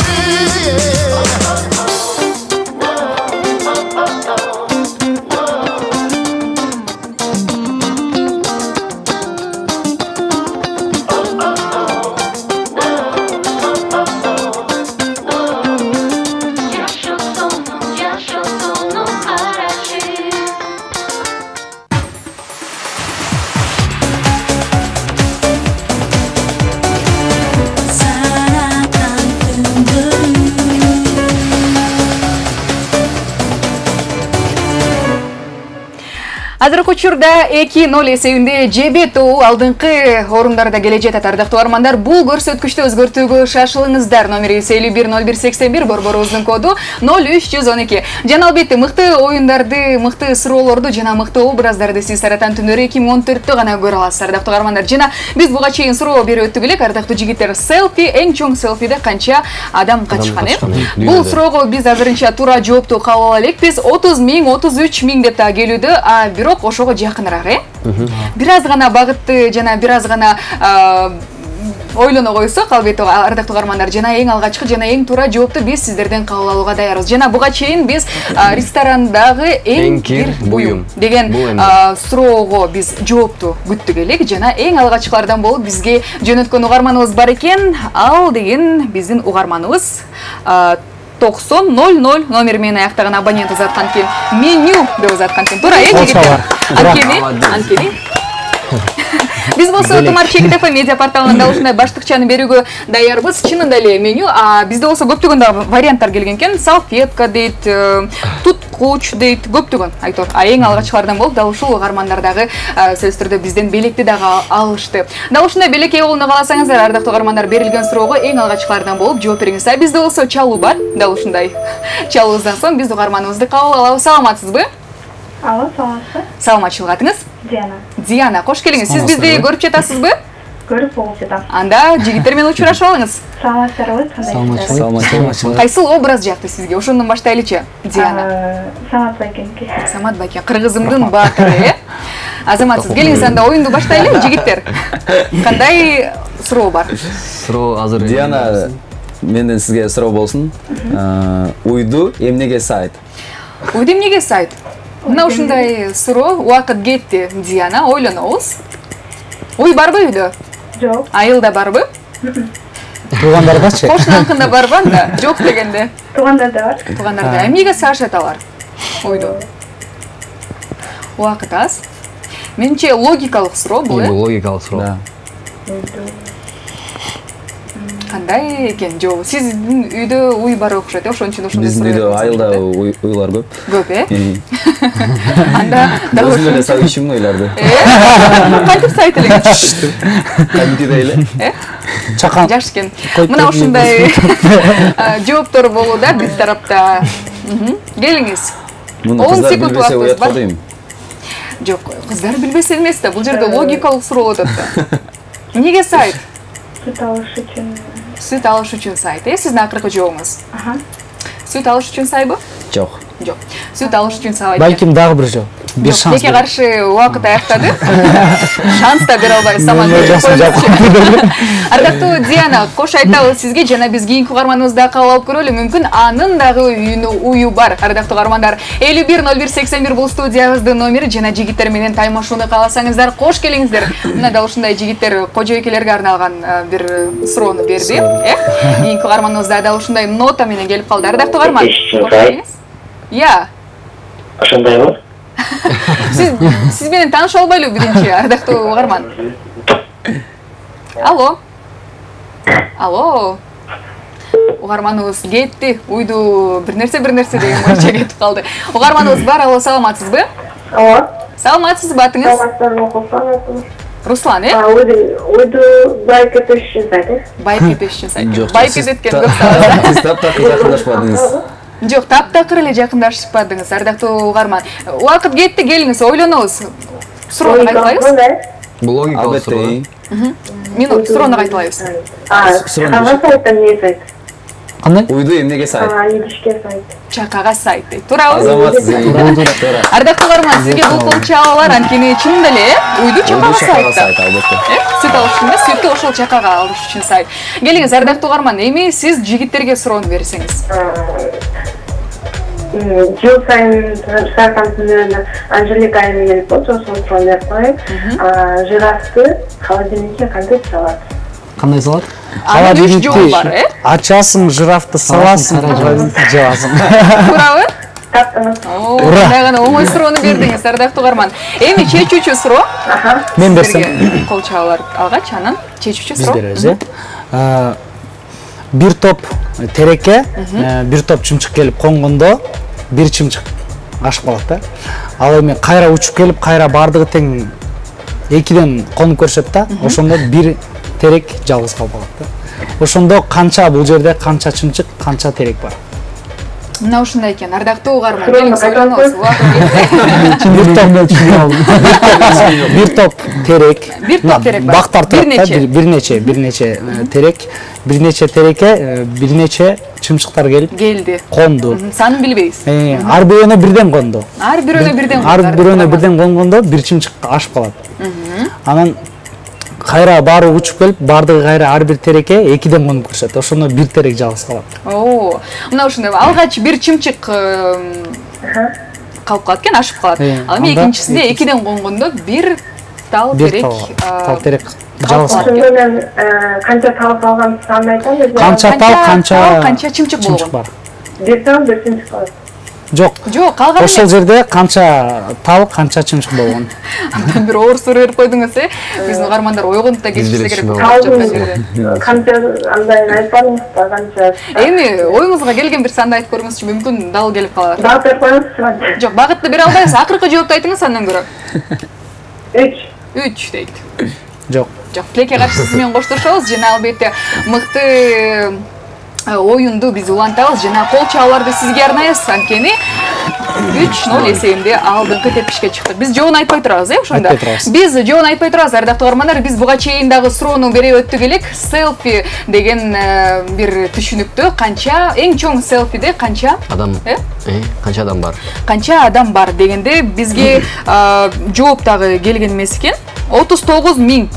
A: Азыркы учурда 2-0 эсебинде ЖБТО алдыңкы орундарда келе жатат. Ардактуу армандар, бул көрсөткүчтү өзгөртүүгө шашылыңыздар. Номери 510181, борборубуздун коду 0312. Жана албетте мыкты оюндарды, мыкты суроолорду жана мыкты образдарды сиз Саратан түнөрү 2014-тө гана көрө аласыз. Ардактуу армандар, жана биз буга чейин суроо берип өттүк элек. Ардактуу жигиттер, селфи, эң чоң селфиде канча адам катышкан э? Бул суроого биз азырынча туура жоопту кабыл ала элекпиз. 30 000, 33 000 деп та келүүдө, а бирок ошого жакыныраак э? Бир аз гана багытты жана бир аз гана ойлоно койсок, албетте ардактуу армандар, жана эң алгачкы жана эң туура жоопту биз сиздерден кабыл алууга даярбыз. Жана буга чейин биз ресторандагы эң кир буюм деген суроого биз жоопту күттүк элек. Жана эң алгачкылардан болуп бизге жөнөткөн угарманыбыз бар экен. Ал деген биздин угарманыбыз 9000 номер менен аяктаган абонент узаткан экен. Меню деп узаткан экен. Туура жигиттер. Анткени биз болсо Тумар Чекитов медиа порталынан да ушундай баштыкчаны берүүгө даярбыз. Чынында эле меню, бизде болсо көптөгөн да варианттар келген экен. Салфетка дейт, туткуч дейт, көптөгөн айтор. Эң алгачкылардан болуп дал ушул угармандардагы сөзсүз түрдө бизден белекти дагы алышты. Дал ушундай белек ээ болууну кааласаңыздар, ардактуу угармандар, берилген суроого эң алгачкылардан болуп жооп бериңиз. Бизде болсо чалуу бар. Дал ушундай чалуубуздан соң биз угарманыбызды кабыл алабыз. Саламатсызбы?
E: Алло, саламатсызбы?
A: Саламатчылык, атыңыз?
E: Диана.
A: Диана, кош келиңиз. Сиз бизди көрүп жатасызбы?
E: Көрүп болуп жатам.
A: Анда жигиттер менен учурашып алыңыз.
E: Саламатсыздарбы?
I: Саламатчылык.
A: Кайсыл образ жакты сизге? Ошондон баштайлычы, Диана.
E: Самат Байкенке.
A: Самат Байкен, кыргызымдын баатыры, э? Азаматсыз, келиңиз анда оюнду баштайлы, жигиттер. Кандай суроо бар?
C: Суроо азыр.
B: Диана, менден сизге суроо болсун. Уйду эмнеге сайт?
A: Уйду эмнеге сайт? Мына ушундай суроо, убакыт кетти, Диана, ойлонобуз. Уй барбы үйдө?
E: Жок.
A: Айылда барбы?
D: Туугандардачы?
A: Кошунаныкында барбы анда? Жок дегенде.
E: Туугандарда бар.
A: Туугандарда. Эмнеге саашат алар? Уйду. Убакыт аз. Менимче логикалык суроо бул, э?
C: Логикалык суроо.
A: кандай экен? Жок, сиздин үйдө уй бар окшойт, ошон үчүн ошондой
B: Биздин үйдө айылда уйлар көп.
A: Көп, Анда
B: дагы өзүм эле сагышым ойларды.
A: Кантип сайт элеңиз?
B: Кантип эле?
D: Чакан.
A: Жакшы экен. Мына ушундай жооптор болууда биз тарапта. Келиңиз.
B: Муну кыздар билбесе уят кодойм.
A: Жок, кыздар билбесе эмес да, бул жерде логикалык суроо болот да. Эмнеге сайт?
E: Süt alış için.
A: Süt alış үчүн сайт. Сиздин акыркы жообуңуз. Süt alış үчүн сайбы?
B: Жок.
A: Жок. Süt alış үчүн сабайт.
D: Балким дагы бир жол. Бир шанс.
A: Беке каршы убакыт аяктады. Шанс да бере албайбыз, саман. Ардактуу Диана, кош айтабыз сизге, жана биз кийинки угарманыбызда кабыл алып көрөлү. Мүмкүн анын дагы уyu бар. Ардактуу угармандар, 510181 бул студиябыздын номери, жана жигиттер менен таймашууну кааласаңыздар, кош келиңиздер. Мына да ушундай жигиттер кожойкелерге арналган бир суроону берди. Кийинки угарманыбызда да ушундай нота менен келип калды. Ардактуу угарман, кош келиңиз. Я.
F: Ошондойбу?
A: Сиз менен тааныша албайлы биринчи, ардактуу угарман. Алло. Алло. Угарманыбыз кетти. Уйду бир нерсе деген боюнча кетип калды. Угарманыбыз бар, алло, саламатсызбы?
E: Алло.
A: Саламатсызбы, атыңыз?
E: Саламатсызбы.
A: Руслан,
E: Уйду байк этиш үчүн сайт.
A: Байк этиш үчүн сайт.
B: Байк
A: эткен көп сабыз.
B: Сиз таптакыр жакындашпадыңыз.
A: Жок, таптакыр эле жакындашпадыңыз, ардактуу угарман. Убакыт кетти, келиңиз, ойлонобуз. Суроону кайталайбыз.
C: Бул логикалык суроо.
A: Минут, суроону кайталайбыз.
E: Чакага сайттан эмне сайт?
D: Кандай?
B: Уйду эмнеге сайт?
E: Идишке сайт.
A: Чакага сайт. Туурабы?
B: Азамат,
A: ардактуу угарман, сизге бул кол чабалар анткени чынында эле уйду чакага сайт. Сүт алыш үчүн, сүттү ошол чакага алыш үчүн сайт. Келиңиз, ардактуу угарман, эми сиз жигиттерге суроону берсеңиз.
E: Жыл сайын саатан түнүнө Анжелика айым келип болчу, ошол суроону берип коеюн. Жирафты холодильникке кантип салат?
I: Кандай салат?
A: Анын 3 жолу бар,
D: Ачасың, жирафты саласың, жабасың.
A: Туурабы?
E: Таптыңыз.
A: Мындай гана оңой суроону бердиңиз, ардактуу угарман. Эми чечүүчү суроо.
D: Мен берсем.
A: Кол чабалар алгач, анан чечүүчү
D: Биз
A: суроо.
D: беребиз, бир топ терекке, бир топ чымчык келип конгондо, бир чымчык ашып калат да. Ал эми кайра учуп келип, кайра бардыгы тең экиден конуп көрсөт да. Ошондо бир терек жалгыз калып калат да. Ошондо канча бул жерде канча чымчык, канча терек бар?
A: Мына ушундай экен, ардактуу угарман, келиңиз ойлонобуз.
D: Бир топ терек.
A: Бир топ терек бар.
D: Бактар турат да, бир нече терек, бир нече терекке, бир нече чымчыктар
A: келди.
D: Конду.
A: Санын билбейбиз.
D: Ар бирөөнө бирден конду.
A: Ар бирөөнө бирден конду.
D: Ар бирөөнө бирден конгондо бир чымчык ашып калат. Анан кайра баары учуп келип, бардыгы кайра ар бир терекке экиден конуп көрсөт. Ошондо бир терек жалгыз калат.
A: Мына ушундай. Алгач бир чымчык калып калат экен, ашып калат. Ал эми экинчисинде экиден конгондо бир тал терек
D: жалгыз калат.
E: Ошондо мен канча тал калган санын айтам.
A: Канча чымчык болгон
D: бар?
E: Бир тал, бир чымчык бар.
D: Жок.
A: Жок, калган.
D: Ошол жерде канча тал, канча чымчык болгон.
A: Андан бир оор суроо берип койдуңуз, биздин угармандар ойгонуп да кетишсе керек.
E: Канча андай айтпадыңыз ба, канча?
A: Эми оюңузга келген бир санды айтып көрүңүзчү, мүмкүн дал келип калар.
E: Багыт берип коюңузчу.
A: Жок, багытты бере албайбыз. Акыркы жоопту айтыңыз андан көрө. 3 дейт.
D: Жок.
A: Жок, тилекке каршы сиз менен коштошобуз. Жана албетте мыкты оюнду биз улантабыз. Жана кол чабууларды сизге арнайбыз. Анткени 3-0 эсебинде алдыңкы тепкичке чыктык. Биз жоон айтпай турабыз, ошондо. Биз жоон айтпай турабыз, ардактуу угармандар. Биз буга чейин дагы суроону бере өттүк элек. Селфи деген бир түшүнүктө канча эң чоң селфиде канча
C: адам канча адам бар?
A: Канча адам бар дегенде бизге жооп дагы келген эмес экен. 39.000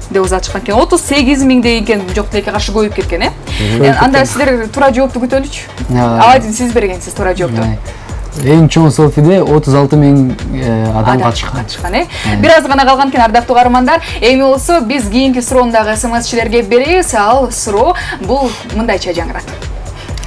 A: деп узатышкан экен. 38.000 деген экен, жок тилекке каршы көбөйүп кеткен, Анда сиздер туура жоопту күтөлүчү. Абадин сиз бергенсиз туура жоопту.
I: Эң чоң селфиде 36.000 адам катышкан.
A: Бир аз гана калган экен, ардактуу угармандар. Эми болсо биз кийинки суроону дагы СМСчилерге беребиз. Ал суроо бул мындайча жаңырат.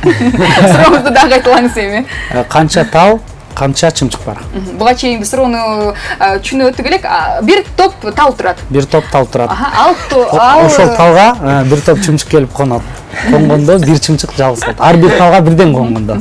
A: Сурообузду дагы айтылаңыз эми.
D: Канча тал, канча чымчык бар?
A: Буга чейин биз суроону түшүнүп өттүк элек. Бир топ тал турат.
D: Бир топ тал турат.
A: Ал
D: ошол талга бир топ чымчык келип конот. конгондо бир чымчык жалгыз калат. Ар бир талга бирден конгондо.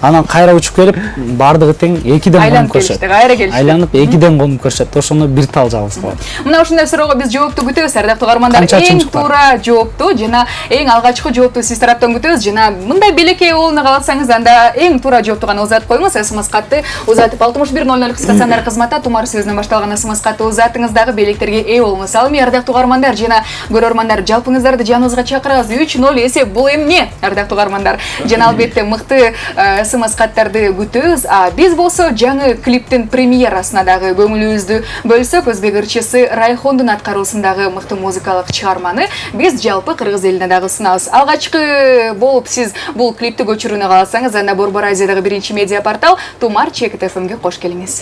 D: Анан кайра учуп келип бардыгы тең экиден конуп көрүшөт.
A: Кайра келишти.
D: Айланып экиден конуп көрүшөт. Ошондо бир тал жалгыз калат.
A: Мына ушундай суроого биз жоопту күтөбүз, ардактуу каармандар. Эң туура жоопту жана эң алгачкы жоопту сиз тараптан күтөбүз. Жана мындай белекей болууну кааласаңыз, анда эң туура жоопту гана узатып коюңуз. СМС катты узатып 6100 стационар кызматта Тумар сөзүнөн башталган СМС катты узатыңыз дагы белектерге ээ болуңуз. Ал эми ардактуу каармандар жана көрөрмандар, жалпыңыздарды жаныбызга чакырабыз. 3-0 эсеп бул эмне, ардактуу каармандар? Жана албетте мыкты СМС каттарды күтөбүз. Биз болсо жаңы клиптин премьерасына дагы көңүлүбүздү бөлсөк, өзбек ырчысы Райхондун аткаруусундагы мыкты музыкалык чыгарманы биз жалпы кыргыз элине дагы сунабыз. Алгачкы болуп сиз бул клипти көчүрүүнү кааласаңыз, анда Борбор Азиядагы биринчи медиа портал Тумар Чекит ФМге кош келиңиз.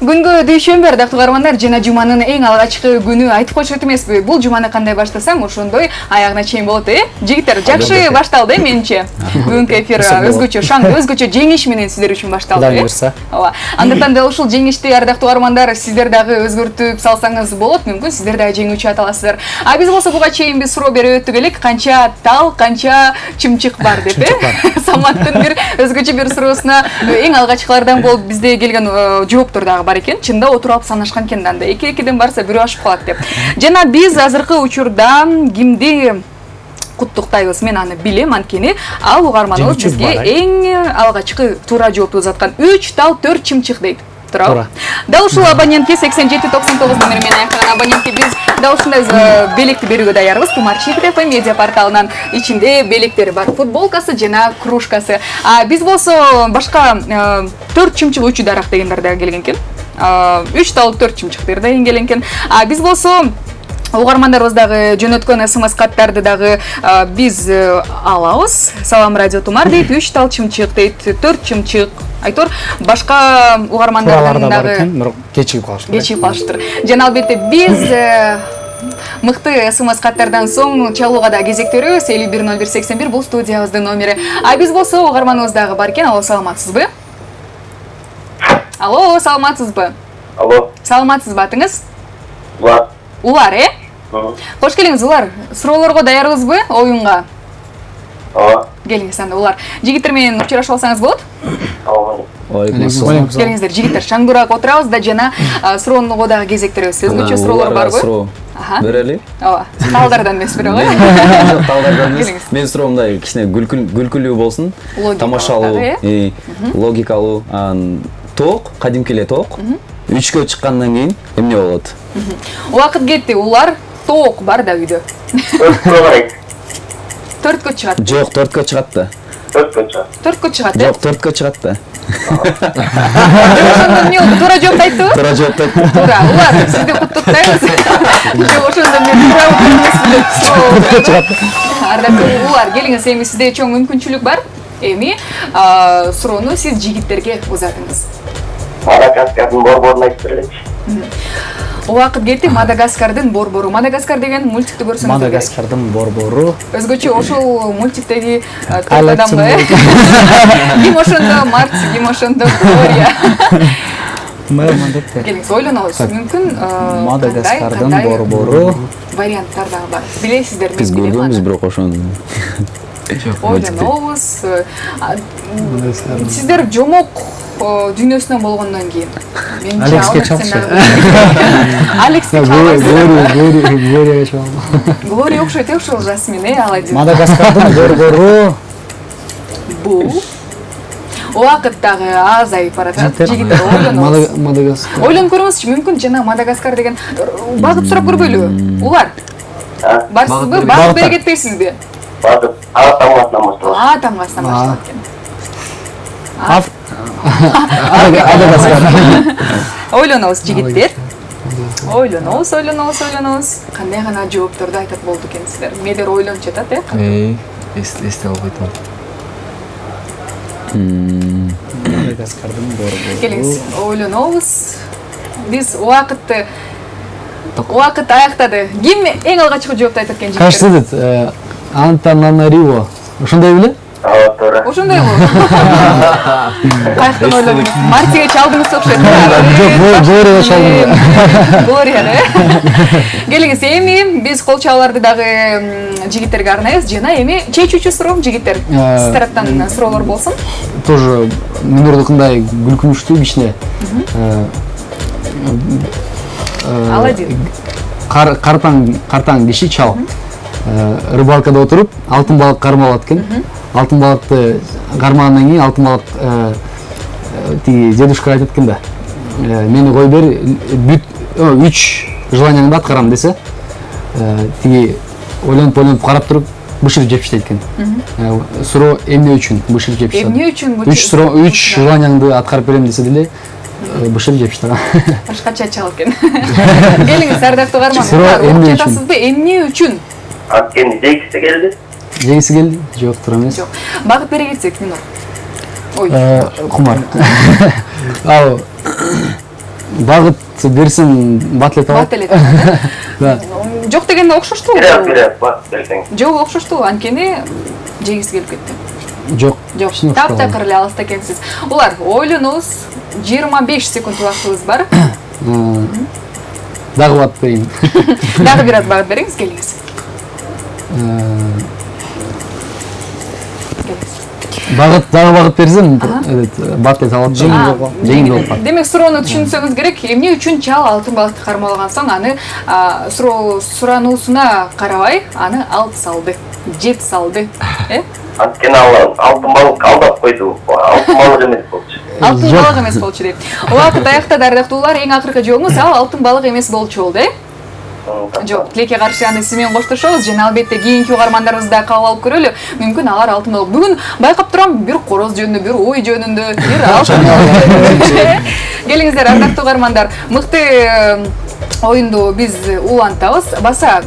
A: Күнгө дүйшөмбү, ардактуу каармандар, жана жуманын эң алгачкы күнү айтып коюшат эмеспи? Бул жуманы кандай баштасаң, ошондой аягына чейин болот, Жигиттер, жакшы башталды менимче. Бүгүнкү эфир өзгөчө шаңды, өзгөчө жеңиш менен сиздер үчүн башталды.
D: Кудай буйрса.
A: Ооба. Андыктан да ушул жеңишти ардактуу каармандар сиздер дагы өзгөртүп салсаңыз болот, мүмкүн сиздер дагы жеңүүчү ата аласыздар. Биз болсо буга чейин биз суроо берип өттүк элек, канча тал, канча чымчык бар деп, Саматтын бир өзгөчө бир суроосуна эң алгачкылардан болуп бизде келген жооптор дагы бар экен. Чында отуруп алып санашкан экен анда. Эки-экиден барса бирөө ашып калат деп. Жана биз азыркы учурда кимди куттуктайбыз? Мен аны билем, анткени ал угарманыбыз бизге эң алгачкы туура жоопту узаткан 3 тал 4 чымчык дейт. Туура. Дал ушул абонентке 8799 номери менен аяктаган абонентке биз дал ушундай белекти берүүгө даярбыз. Тумар Чекит ФМ медиа порталынан ичинде белектери бар, футболкасы жана кружкасы. Биз болсо башка 4 чымчык учу дарак дегендер дагы келген экен. 3 тал 4 чымчыктар да келген экен. Биз болсо угармандарыбыз дагы жөнөткөн СМС каттарды дагы биз алабыз. Салам радио Тумар дейт, 3 тал чымчык дейт, 4 чымчык. Айтор башка угармандардын дагы
D: кечигип
A: калыштыр. Жана албетте биз мыкты СМС каттардан соң чалууга да кезек беребиз. 510181 бул студиябыздын номери. Биз болсо угарманыбыз дагы бар экен. Алло, саламатсызбы? Алло, саламатсызбы?
F: Алло.
A: Саламатсызбы, атыңыз?
F: Улар.
A: Улар, Кош келиңиз, Улар. Суроолорго даярбызбы оюнга?
F: Ооба.
A: Келиңиз анда, Улар. Жигиттер менен учурашып алсаңыз болот?
F: Ооба.
A: Келиңиздер, жигиттер, шаңдуураак отурабыз да жана суроого дагы кезек беребиз. Өзгөчө суроолор барбы?
B: Суроо берели?
A: Ооба. Талдардан эмес бирок,
B: Талдардан эмес. Мен суроомдай кичине күлкүлүү болсун. Тамашалуу, логикалуу, тоок, кадимки эле тоок. 3кө чыккандан кийин эмне болот?
A: Убакыт кетти, Улар. Тоок бар да үйдө. 4кө чыгат.
B: Жок, 4кө чыгат да.
A: 4кө чыгат.
B: Жок, 4кө чыгат да.
A: Ошондо эмне болду? Туура жооп айттыбы?
B: Туура жооп айттым.
A: Туура, Улар, сизди куттуктайбыз. Жок, ошондо мен туура чыгат. Ардактуу Улар, келиңиз, эми сизде чоң мүмкүнчүлүк бар. Эми суроону сиз жигиттерге узатыңыз.
F: Мадагаскардын борборун айтып бергенчи.
A: Убакыт кетти, Мадагаскардын борбору. Мадагаскар деген мультикти көрсөңүз.
D: Мадагаскардын борбору.
A: Өзгөчө ошол мультиктеги төрт адамга. Ким ошондо Марс, ким ошондо Глория. Келиңиз, ойлонобуз. Мүмкүн
D: Мадагаскардын борбору
A: варианттар дагы бар. Билесиздер,
B: биз көргөнбүз, бирок ошону
A: ойлонобуз. Сиздер жомок дүйнөсүнөн болгондон кийин
D: Алекске чалчы.
A: Алекске чалчы.
D: Глория чалчы.
A: Глория окшойт ошол Жасмин, Аладдин.
D: Мадагаскардын борбору
A: бул убакыт дагы азайып баратат. Жигиттер ойлонобуз.
D: Мадагаскар.
A: Ойлонуп көрүңүзчү, мүмкүн жана Мадагаскар деген багып сурап көрбөйлүбү? Улар. Барсызбы? Багып бере кетпейсизби?
F: Багып.
A: Тамгасынан башталат экен. Ойлонобуз, жигиттер. Ойлонобуз. Кандай гана жоопторду айтат болду экенсиздер. Медер ойлонуп жатат,
C: эсте албайт.
D: Мадагаскардын борбору.
A: Келиңиз, ойлонобуз. Биз убакыт аяктады. Ким эң алгачкы жоопту айтат экен жигиттер?
I: Кажется, Антананариво. Ошондой беле?
F: Ооба, туура.
A: Ошондой болду. Кайктан ойлодуңуз? Мартиге чалдыңыз окшойт.
I: Жок, Глорияга чалдым.
A: Глорияга. Келиңиз, эми биз кол чабууларды дагы жигиттерге арнайбыз. Жана эми чечүүчү суроо жигиттер. Сиз тараптан суроолор болсун.
I: Тоже Минурдукундай күлкүнүчтүү кичине.
A: Аладдин.
I: Картаң киши чал. Рыбалкада отуруп, алтын балык кармап экен. Алтын балыкты кармагандан кийин алтын балык тиги дедушка айтат экен да. Мени кой бер, 3 желанияңды аткарам десе, тиги ойлонуп карап туруп бышырып жеп дейт экен. Суроо эмне үчүн бышырып жеп?
A: Эмне үчүн?
I: 3 желанияңды аткарып берем десе деле бышырып жеп штаган.
A: Башкача чал экен. Келиңиз, ардактуу карман. Жатасызбы? Эмне үчүн?
F: Анткени жегиси келди.
I: Жегиси келди? Жок, туура эмес.
A: Жок. Багыт бере кетсек, Минур. Ой.
I: Кумар. Ал багыт берсем батлет алат.
A: Батлет. Да. Жок дегенде окшоштуу.
F: Керек, багыт берсең.
A: Жок, окшоштуу. Анткени жегиси келип кетти.
I: Жок.
A: Жок. Таптакыр эле алыста экенсиз. Улар, ойлонуңуз. 25 секунд убактыбыз бар.
I: Дагы багыт берейин.
A: Дагы бир аз багыт бериңиз, келиңиз.
I: Дагы багыт берсем, батлет алат. Жеңил болот.
A: Демек, суроону түшүнсөңүз керек. Эмне үчүн чал алтын балыкты кармалаган соң аны сурануусуна карабай, аны алып салды, жеп салды.
F: Анткени алтын балык алдап койду. Алтын балык эмес болчу.
A: Алтын балык эмес болчу дейт. Убакыт аяктады, ардактуулар. Эң акыркы жообуңуз ал алтын балык эмес болчу болду, Жок, тилекке каршы аны сиз менен коштошобуз. Жана албетте кийинки угармандарыбызды да кабыл алып көрөлү. Мүмкүн алар алтын балык. Бүгүн байкап турам, бир короз жөнүндө, бир ой жөнүндө, бир алтын балык. Келиңиздер, ардактуу угармандар. Мыкты оюнду биз улантабыз. Баса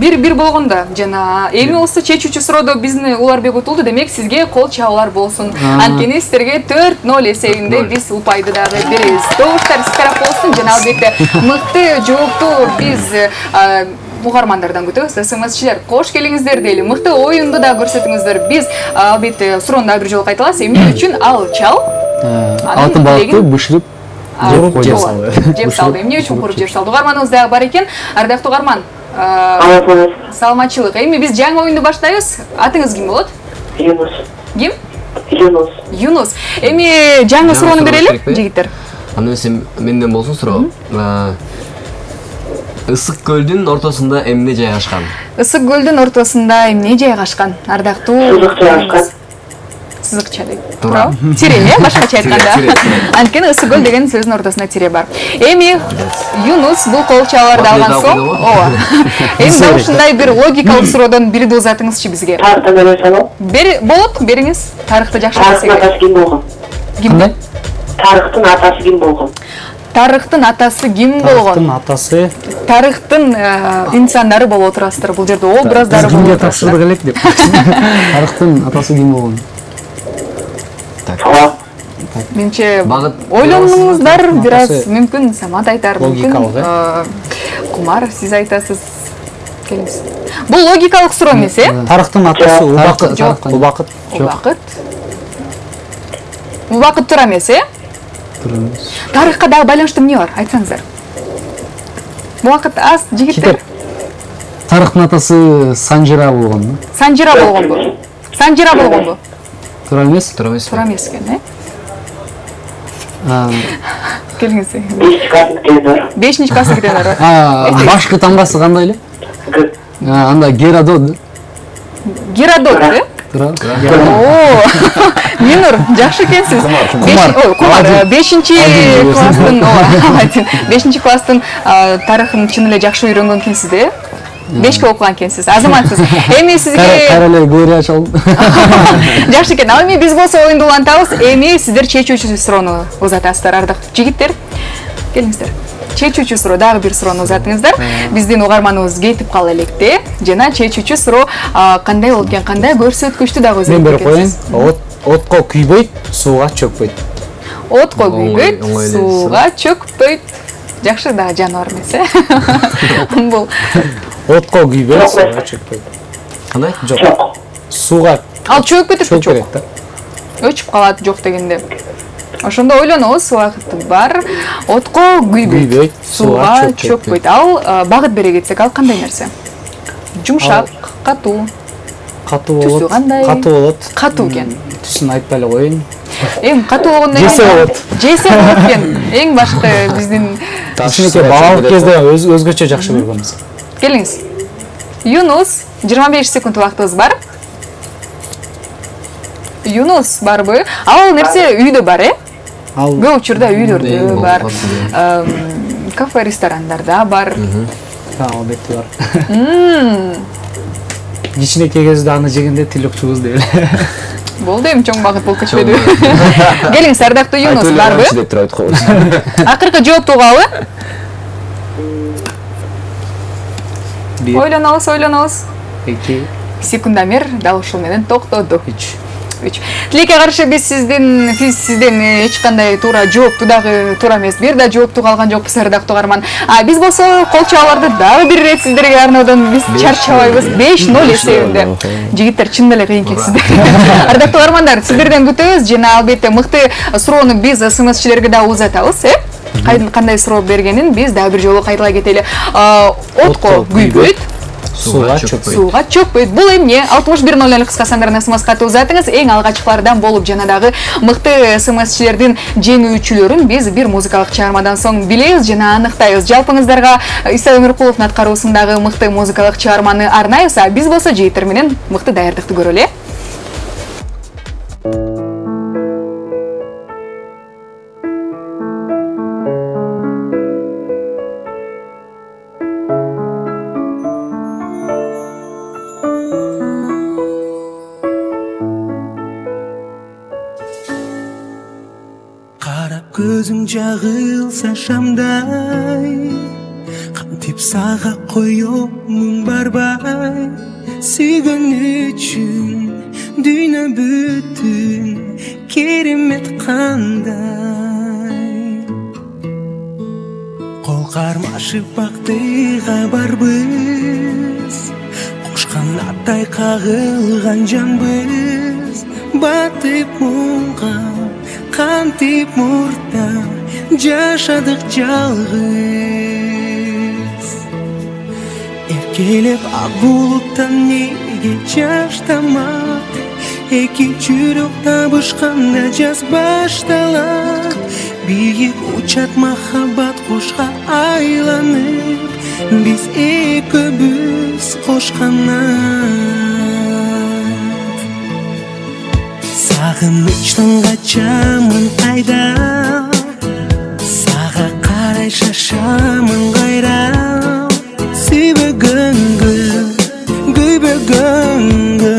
A: бир болгондо жана эми осы чечүүчү суроодо биздин Уларбек утулду. Демек, сизге кол чабуулар болсун. Анткени сиздерге 4-0 эсебинде биз упайды дагы беребиз. Добуштар сиз тарап болсун. Жана албетте мыкты жоопту биз угармандардан күтөбүз. СМСчилер, кош келиңиздер дейли. Мыкты оюнду да көрсөтүңүздөр. Биз албетте суроону да бир жолу кайталабыз. Эмне үчүн ал чал
I: алтын балыкты бышырып жеп салды.
A: Жеп салды. Эмне үчүн куруп жеп салды? Угарманыбыз дагы бар экен. Ардактуу угарман, саламатчылык. Эми биз жаңы оюнду баштайбыз. Атыңыз ким болот?
E: Юнус.
A: Ким?
E: Юнус.
A: Эми жаңы суроону берели, жигиттер.
C: Аны менден болсун суроо. Ысык көлдүн ортосунда эмне жайгашкан?
A: Ысык көлдүн ортосунда эмне жайгашкан? Ардактуу.
E: Сызык жайгашкан.
A: Сызыкча дейт. Туура. Тире, башкача айтканда. Анткени ысык көл деген сөздүн ортосунда тире бар. Эми Юнус бул кол чабууларды алган соң, ооба. Эми дал ушундай бир логикалык суроодон бирди узатыңызчы бизге.
E: Тарыхтан берсем
A: болот, бериңиз. Тарыхты жакшы
E: Тарыхтын атасы ким болгон?
A: Кимдей?
E: Тарыхтын атасы ким болгон?
A: Тарыхтын атасы ким болгон?
D: Тарыхтын атасы.
A: Тарыхтын инсандары болуп отурасыздар. Бул жерде образдары болуп
D: Кимге
A: отурасыздар.
D: тапшырдык элек деп.
I: Тарыхтын атасы ким болгон?
A: Менче ойлонуңуздар, бир аз мүмкүн Самат айтар, мүмкүн Кумар сиз айтасыз. Келиңиз. Бул логикалык суроо эмес,
D: Тарыхтын атасы Убакыт.
A: Убакыт туура эмес,
I: Туура эмес.
A: Тарыхка дагы байланыштуу эмне бар? Айтсаңыздар. Убакыт аз, жигиттер.
I: Тарыхтын атасы Санжира болгон.
A: Санжира болгонбу? Санжира болгонбу?
I: Туура эмес?
C: Туура эмес.
A: Туура эмес экен, Келиңиз. 5-чи класс кетелер.
I: Башкы тамгасы кандай эле? Анда Геродот.
A: Геродот,
I: Туура.
A: Минур, жакшы экенсиз. Кумар, 5-чи класстын, 5-чи класстын тарыхын чын эле жакшы үйрөнгөн экенсиз да? 5 окуган экенсиз, азаматсыз. Эми сизге
I: Кайрале Глория чалды.
A: жакшы экен. Ал эми биз болсо оюнду улантабыз. Эми сиздер чечүүчү суроону узатасыздар, ардактуу жигиттер. Келиңиздер. Чечүүчү суроо, дагы бир суроону узатыңыздар. Биздин угарманыбыз кетип кала электе. Жана чечүүчү суроо кандай болот экен, кандай көрсөткүчтү дагы өзү.
D: Мен берип коеюн. Отко күйбөйт, сууга чөкпөйт.
A: Отко күйбөйт, сууга чөкпөйт. Жакшы да жаныбар эмес, Бул
D: Отко күйбөйт, сууга чөкпөйт.
C: Кандай?
D: Жок. сууга
A: Ал чөгүп кетет
D: чөгүп
A: жок.
D: кетет да.
A: Өчүп калат жок дегенде. Ошондо ойлонобуз, убакыт бар. Отко күйбөйт, сууга чөкпөйт. Ал багыт бере кетсек, ал кандай нерсе? Жумшак, катуу.
D: Катуу
A: Түсү
D: болот.
A: кандай?
D: Катуу болот.
A: Катуу экен.
D: Түсүн айтпай эле коеюн.
A: Эң катуу болгондон кийин
D: Жесе болот.
A: Жесе болот экен. Эң башкы биздин
D: Кичинекей балалык кезде өзгөчө жакшы көргөнбүз.
A: келиңиз. Юнус, 25 секунд убактыбыз бар. Юнус барбы? Ал нерсе үйдө бар,
D: Ал
A: Көп учурда үйлөрдө бар. Кафе, ресторандарда бар.
D: албетте бар. Кичинекей кезде аны жегенде тилөкчүбүз деп эле.
A: Болду, эми чоң багыт болуп кетпеди. Келиңиз, ардактуу Юнус барбы?
B: деп турат коебуз.
A: Акыркы жоопту угабы? Ойлонобуз, ойлонобуз.
D: 2
A: Секундомер дал ушул менен токтоду.
D: 3
A: Тилекке каршы биз сизден эч кандай туура жоопту дагы туура эмес, бир да жоопту калган жокпуз ардактуу каарман. Биз болсо кол чабууларды дагы бир ирет сиздерге арноодон биз чарчабайбыз. 5-0 эсебинде. Жигиттер чын эле кыйын сиздер. Ардактуу каармандар, сиздерден күтөбүз жана албетте мыкты суроону биз СМСчилерге да узатабыз, кандай суроо бергенин биз дагы бир жолу кайталай кетели. Отко күйбөйт,
D: сууга чөкпөйт.
A: Сууга чөкпөйт. Бул эмне? 6100 кыска сандарына СМС катып узатыңыз. Эң алгачкылардан болуп жана дагы мыкты СМСчилердин жеңүүчүлөрүн биз бир музыкалык чыгармадан соң билебиз жана аныктайбыз. Жалпыңыздарга Иса Өмүркуловдун аткаруусундагы мыкты музыкалык чыгарманы арнайбыз. Биз болсо жигиттер менен мыкты даярдыкты көрөлү.
G: Көзің жағылса шамдай, кантип сага коюмун барбай, сүйгөн үчүн дүйнө бүтүн керемет кандай. Кол кармашып бактыга барбыз, кошкан аттай кагылган жанбыз, батып муңга кантип мурда жашадык жалгыз. Эркелеп ак булуттан неге жаш тамат, эки жүрөк табышканда жаз башталат. Бийик учат махаббат кушка айланып, биз экөөбүз кошканат. Сагынычтан качамын кайда, сага карай шашамын кайра. Сүйбөгөнгө, күйбөгөнгө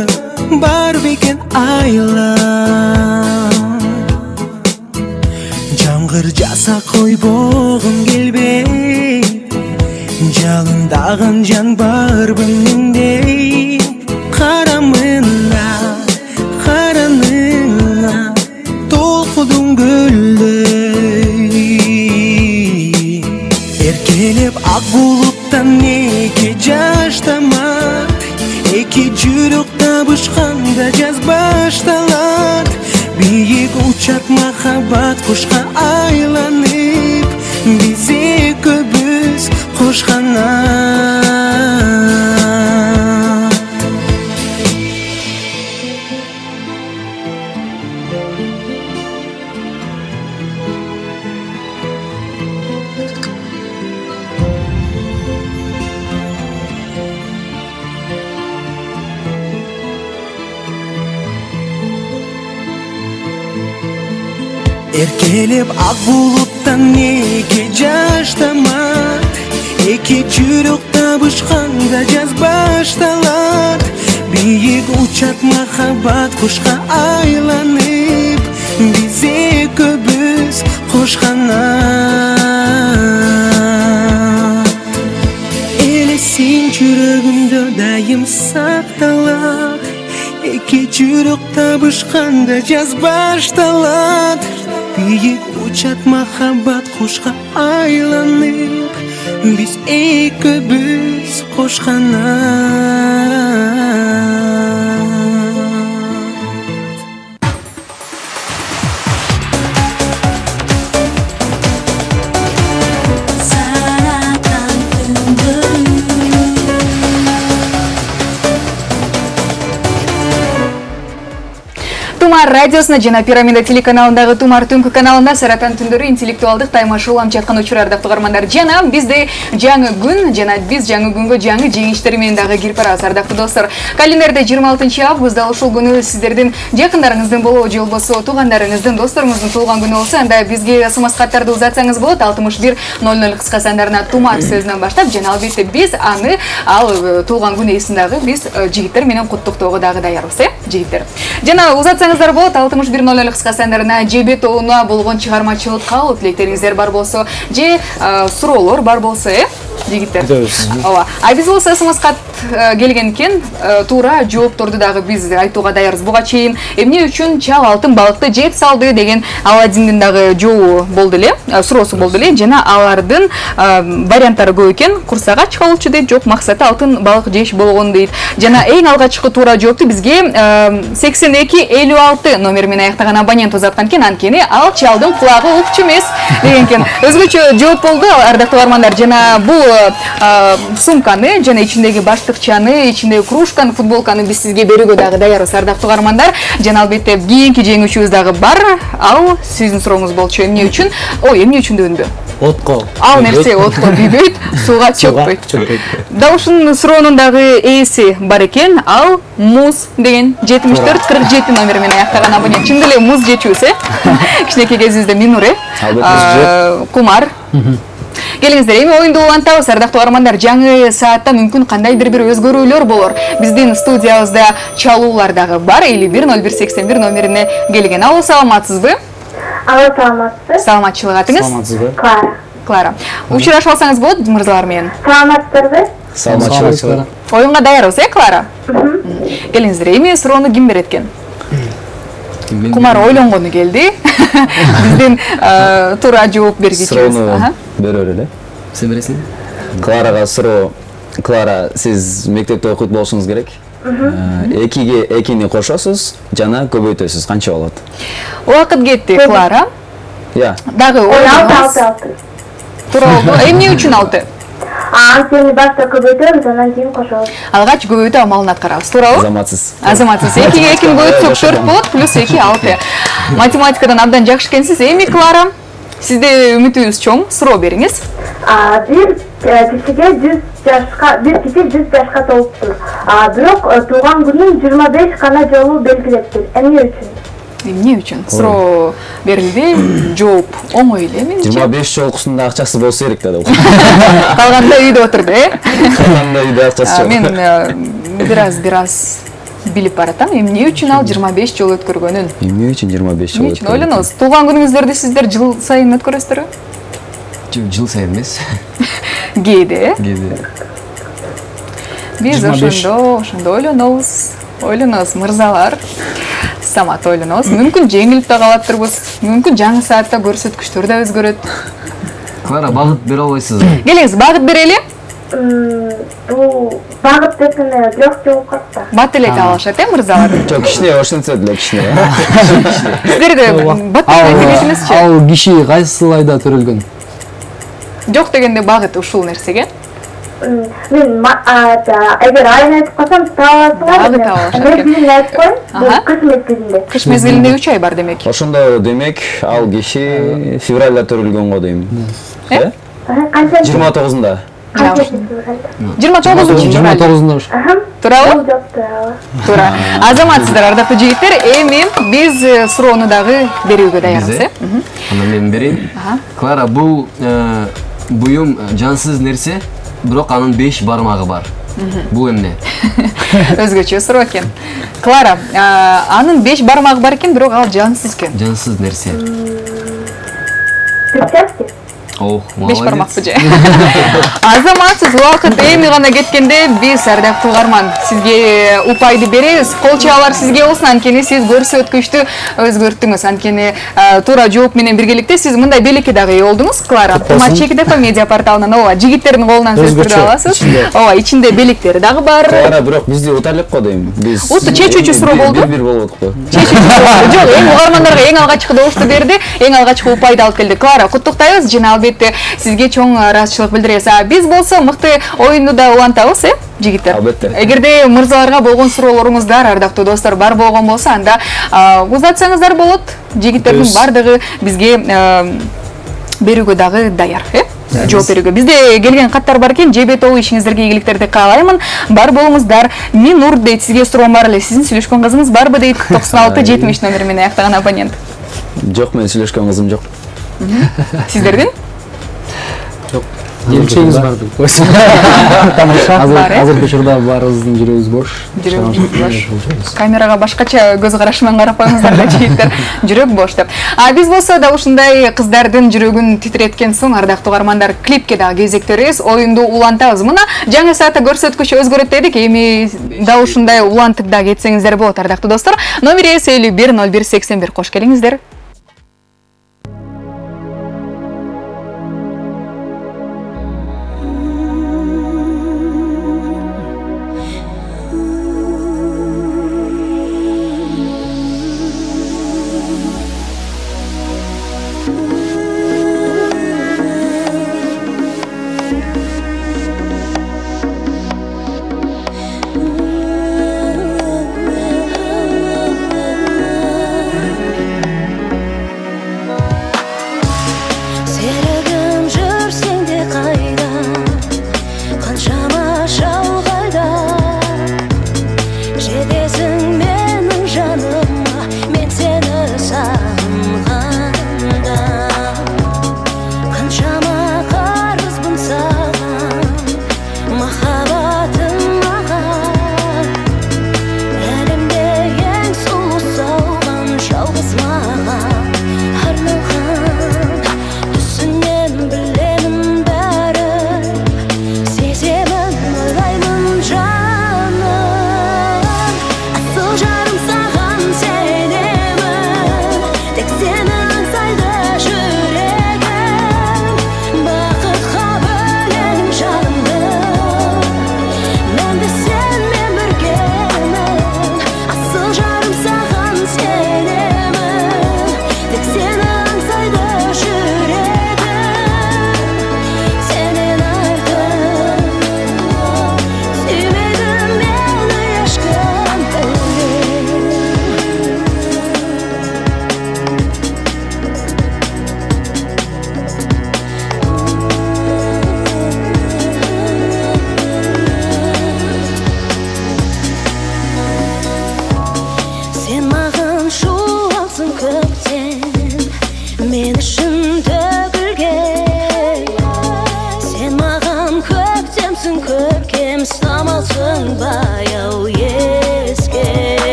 G: бар бекен айла. Жамгыр жаса койбогум келбей, жалындаган жан барбы мендей. Карамына толкудум гүлдөй. Эркелеп ак булуттан неге жаш тамат, эки жүрөк табышканда жаз башталат. Бийик учат махаббат кушка айланып, биз экөөбүз кошканат. Эркелеп ак булуттан неге жаш тамат, эки жүрөк табышканда жаз башталат. Бийик учат махаббат кушка айланып, биз экөөбүз кошканат. Элесиң жүрөгүмдө дайым сакталат, эки жүрөк табышканда жаз башталат. Бийик учат махаббат кушка айланып, биз экөөбүз кошканат.
A: Тумар радиосуна жана Пирамида телеканалындагы Тумар түнкү каналында Саратан түндөрү интеллектуалдык таймашыл амчаткан учур ардактуу жана бизде жаңы күн жана биз жаңы күнгө жаңы жеңиштер менен дагы кирип барабыз ардактуу достор. Календарда 26 августда ушул күнү сиздердин жакындарыңыздын болобу же болбосо туугандарыңыздын досторуңуздун туулган күнү болсо анда бизге СМС каттарды узатсаңыз болот 6100 кыска сандарына Тумар сөзүнөн баштап жана албетте биз аны туулган күнү эсин дагы биз жигиттер менен куттуктоого дагы даярбыз жигиттер. Жана узатсаңыздар болот 6100 кыска сандарына жебе тобуна болгон чыгармачылыкка тилектериңиздер бар болсо же суроолор бар болсо жигиттер. Ооба. А биз болсо СМС кат келген экен, туура жоопторду дагы биз айтууга даярбыз. Буга чейин эмне үчүн чал алтын балыкты жеп салды деген Аладдиндин дагы жообу болду эле, суроосу болду эле жана алардын варианттары көп экен. Курсага чыгылчу дейт, жок максаты алтын балык жеш болгон дейт. Жана эң алгачкы туура жоопту бизге 8256 номер менен аяктаган абонент узаткан экен. Анткени ал чалдын кулагы укчу эмес деген экен. Өзгөчө жооп болду ардактуу армандар. Жана бул сумканы жана ичиндеги баштыкчаны, ичиндеги кружканы, футболканы биз сизге берүүгө дагы даярбыз ардактуу армандар. Жана албетте кийинки жеңүүчүбүз дагы бар. Ал сиздин сурооңуз болчу. Эмне үчүн? Эмне үчүн дебенби?
D: Отко.
A: Ал нерсе отко күйбөйт, сууга чөкпөйт. Да ушунун суроонун дагы ээси бар экен. Ал муз деген 7447 номер менен аяктаган абонент. Чын эле муз жечүүбүз, кичинекей кезибизде Минур, Кумар. Келиңиздер, эми оюнду улантабыз ардактуу армандар. Жаңы саатта мүмкүн кандайдыр бир өзгөрүүлөр болор. Биздин студиябызда чалуулар дагы бар. 510181 номерине келген. Ал саламатсызбы?
E: Алла саламатсыз.
A: Саламатчылык атыңыз?
D: Саламатсызбы?
E: Клара.
A: Учурашып алсаңыз болот мырзалар менен.
E: Саламатсызбы?
B: Саламатчылык.
A: Оюнга даярбыз, Клара? Келиңиздер, эми суроону ким берет экен? Кумар ойлонгону келди. Биздин туура жооп бергичибиз.
B: Суроону берер эле.
C: Сен бересиң?
B: Кларага суроо. Клара, сиз мектепте окуйт болушуңуз керек. Экиге экини кошосуз жана көбөйтөсүз. Канча болот?
A: Убакыт кетти, Клара. Дагы
E: алты.
A: Туура болду. Эмне үчүн 6?
E: Анткени башта көбөйтөбүз, анан кийин кошобуз.
A: Алгач көбөйтүү амалын аткарабыз, туурабы?
B: Азаматсыз.
A: Азаматсыз. Экиге экини көбөйтсөк 4 болот, плюс 2 6. Математикадан абдан жакшы экенсиз. Эми Клара, сизде үмүтүбүз чоң. Суроо бериңиз.
E: Бир кишиге 100 жашка, бир киши 100 жашка толуптур. Бирок туулган күнүн 25 гана жолу белгилептир. Эмне үчүн?
A: Эмне үчүн? Суроо берилди, жооп оңой эле менчи.
B: 25 жолкусунда акчасы болсо керек да.
A: Калганда үйдө отурду,
B: Калганда үйдө акчасы жок.
A: Мен бираз билип баратам. Эмне үчүн ал 25 жол өткөргөнүн?
B: Эмне үчүн 25 жол өткөргөнүн?
A: Ойлонуңуз. Туулган күнүңүздөрдү сиздер жыл сайын өткөрөсүздөрбү?
C: Жыл сайын эмес.
A: Кээде,
C: Кээде.
A: Биз ошондо ойлонобуз, мырзалар. Самат ойлонобуз. Мүмкүн жеңилип да калаттырбыз. Мүмкүн жаңы саатта көрсөткүчтөр да өзгөрөт.
C: Клара, багыт бере албайсызбы?
A: Келиңиз, багыт берели?
E: Бул багыт десене бирок жол катта.
A: Бат эле алышат, мырзалар?
B: Жок, кичине ошентсе деле кичине.
A: Сиздерде бат эмесчи?
I: Ал киши кайсыл айда төрөлгөн?
A: Жок дегенде багыт ушул нерсеге.
E: Мен эгер айын айтып калсам табасыңар. Мезгилин айтып коеюн. Бул кыш мезгилинде.
A: Кыш мезгилинде 3 ай бар демек.
B: Ошондо демек ал киши февралда төрөлгөн го дейм.
E: Канча?
B: 29-да.
A: 29-да. Туурабы? Туура. Азаматсыздар, ардактуу жигиттер. Эми биз суроону дагы берүүгө даярбыз,
C: Анда мен берейин. Клара, бул буюм жансыз нерсе, бирок анын 5 бармагы бар. Бул эмне?
A: Өзгөчө суроо экен. Клара, анын 5 бармагы бар экен, бирок ал жансыз экен.
C: Жансыз нерсе.
E: Перчатки?
C: Ох,
A: 5 бармакпы же. Азаматсыз убакыт эми гана кеткенде биз ардактуу угарман сизге упайды беребиз. Кол чабалар сизге болсун, анткени сиз көрсөткүчтү өзгөрттүңүз. Анткени туура жооп менен биргеликте сиз мындай белекке дагы ээ болдуңуз, Клара. Матчекиде медиа порталынан, жигиттердин колунан сөздөрдү аласыз. Ичинде белектери дагы бар.
B: Клара, бирок бизди уталып го дейм. Биз
A: чечүүчү суроо болду.
B: Бир болуп атпы.
A: Чечүүчү. Жок, эми угармандарга эң алгачкы добушту берди, эң алгачкы упайды алып келди. Клара, куттуктайбыз. Жана албетте сизге чоң ыраазычылык билдиребиз. Биз болсо мыкты оюнду да улантабыз, жигиттер.
B: Албетте.
A: Эгерде мырзаларга болгон суроолоруңуздар, ардактуу достор, бар болгон болсо, анда узатсаңыздар болот. Жигиттердин бардыгы бизге берүүгө дагы даяр, жооп берүүгө. Бизде келген каттар бар экен, жебе тобу ишиңиздерге ийгиликтерди каалаймын. Бар болуңуздар. Минур дейт, сизге суроом бар эле. Сиздин сүйлөшкөн кызыңыз барбы дейт, 9670 номер менен аяктаган абонент.
B: Жок, мен сүйлөшкөн кызым жок.
A: Сиздердин?
D: Жок. Келчегиз бар деп койсун. Тамаша. Азыр учурда баарыбыздын жүрөгүбүз бош.
A: Жүрөгүбүз бош. Камерага башкача көз караш менен карап коюңуздар да жигиттер. Жүрөк бош деп. Биз болсо да ушундай кыздардын жүрөгүн титреткен соң, ардактуу каармандар, клипке дагы кезектерибиз. Оюнду улантабыз. Мына жаңы саатта көрсөткүч өзгөрөт дедик. Эми да ушундай улантып да кетсеңиздер болот, ардактуу достор. Номерибиз 510181. Кош келиңиздер.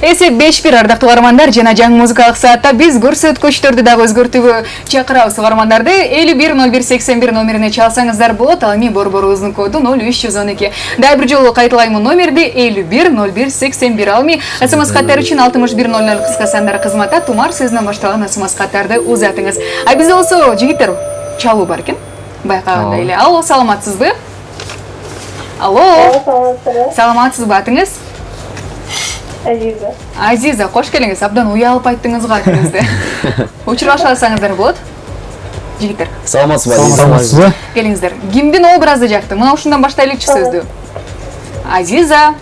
A: Эсеп 5-1 ардактуу угармандар жана жаңы музыкалык саатта биз көрсөткүчтөрдү дагы өзгөртүүгө чакырабыз угармандарды. 510181 номерине чалсаңыздар болот. Ал эми борборубуздун коду 0312. Дагы бир жолу кайталайм номерди 510181. Ал эми СМС каттар үчүн 6100 кыска сандар кызматта тумар сөзүнөн башталган СМС каттарды узатыңыз. А бизде болсо жигиттер чалуу бар экен. Байкагандай эле. Алло, саламатсызбы? Алло. Саламатсызбы, атыңыз? Азиза, кош келиңиз. Абдан уялып айттыңыз го атыңызды. Учурашасаңыздар болот. Жигиттер.
B: Саламатсызбы?
A: Келиңиздер. Кимдин образы жакты? Мына ушундан баштайлычы сөздү. Азиза.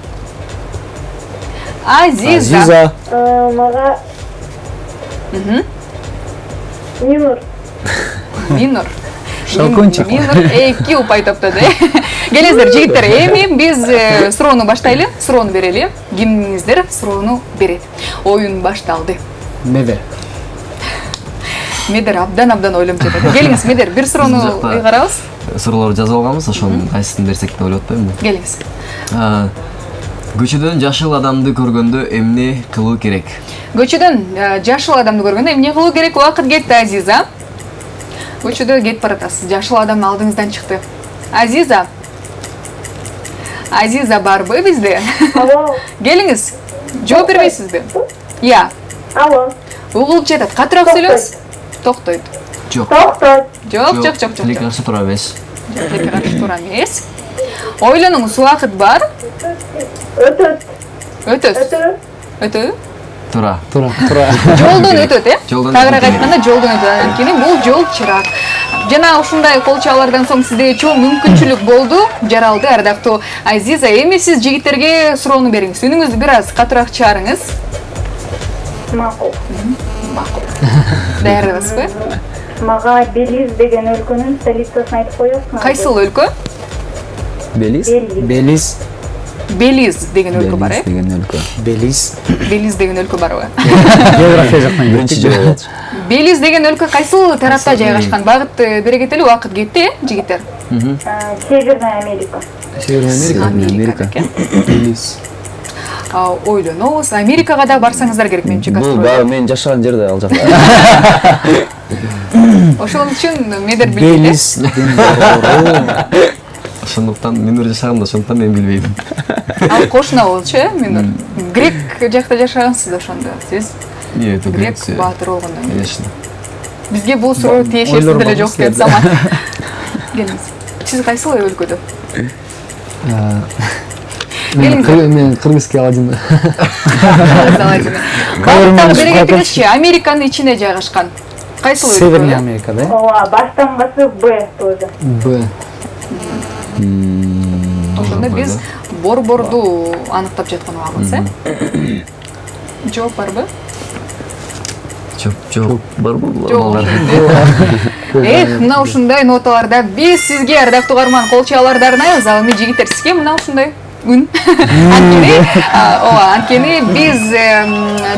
E: Мага Минур.
B: Шалкончик.
A: Минур 2 упай топтоду. Келиңиздер жигиттер, эми биз суроону баштайлы, суроону берели. Кимиңиздер суроону берет. Оюн башталды.
D: Медер
A: абдан ойлонуп жатат. Келиңиз, Медер, бир суроону карабыз.
C: Суроолорду жазып алганбыз, ошонун кайсысын берсек деп ойлоп атпаймынбы?
A: Келиңиз.
C: Көчөдөн жашыл адамды көргөндө эмне кылуу керек?
A: Көчөдөн жашыл адамды көргөндө эмне кылуу керек? Убакыт кетти, Азиза. Көчөдө кетип баратасыз. Жашыл адам алдыңыздан чыкты. Азиза барбы бизде?
E: Алло.
A: Келиңиз. Жооп бербейсизби? Я.
E: Алло.
A: Угулуп жатат. Катыраак сүйлөңүз. Токтойт.
C: Жок.
A: Жок.
C: Тилекке каршы туура эмес.
A: Тилекке каршы туура эмес. Ойлонуңуз, убакыт бар. Өтөбү?
C: Туура.
A: Жолдон өтөт, Тагыраак айтканда жолдон өтөт. Анткени бул жол чырак. Жана ушундай кол чабуулардан соң сизде чоң мүмкүнчүлүк болду, жаралды ардактуу Азиза. Эми сиз жигиттерге суроону бериңиз. Үнүңүздү бир аз катыраак чыгарыңыз.
E: Макул.
A: Даярдасызбы?
E: Мага Белиз деген өлкөнүн столицасын айтып коесузбу?
A: Кайсыл өлкө?
B: Белиз
A: деген өлкө бар,
D: Белиз
A: деген өлкө барбы?
D: География жактан
B: биринчи жолу.
A: Белиз деген өлкө кайсыл тарапта жайгашкан? Багыт бере кетели, убакыт кетти, жигиттер.
E: Северная Америка.
B: Америка.
D: Белиз.
A: Ойлонобуз. Америкага да барсаңыздар керек менимче.
B: Бул баягы мен жашаган жерде ал жакта.
A: Ошол үчүн Медер
D: Белиз.
C: Ошондуктан Минур жашаганда, ошондуктан мен билбейм.
A: Ал кошуна болчу, Минур. Грек жакта жашагансыз да ошондо. Сиз грек баатыр болгондон кийин.
C: Конечно.
A: Бизге бул суроо тиешеси деле жок деп Самат. Келиңиз. Сиз кайсыл өлкөдө?
I: Мен кыргызский Аладдин.
A: Багыттагы бере кетиңизчи, Американын ичине жайгашкан. Кайсыл өлкө?
D: Северная Америка, да?
E: Ооба, баштангысы Б тоже.
I: Б.
A: Ошондо биз борборду аныктап жаткан убагыбыз, Жооп барбы?
C: Жок. Барбы?
A: Мына ушундай ноталарда биз сизге ардактуу угарман кол чабуулардарынабыз. Ал эми жигиттер, сизге мына ушундай үн. Анткени биз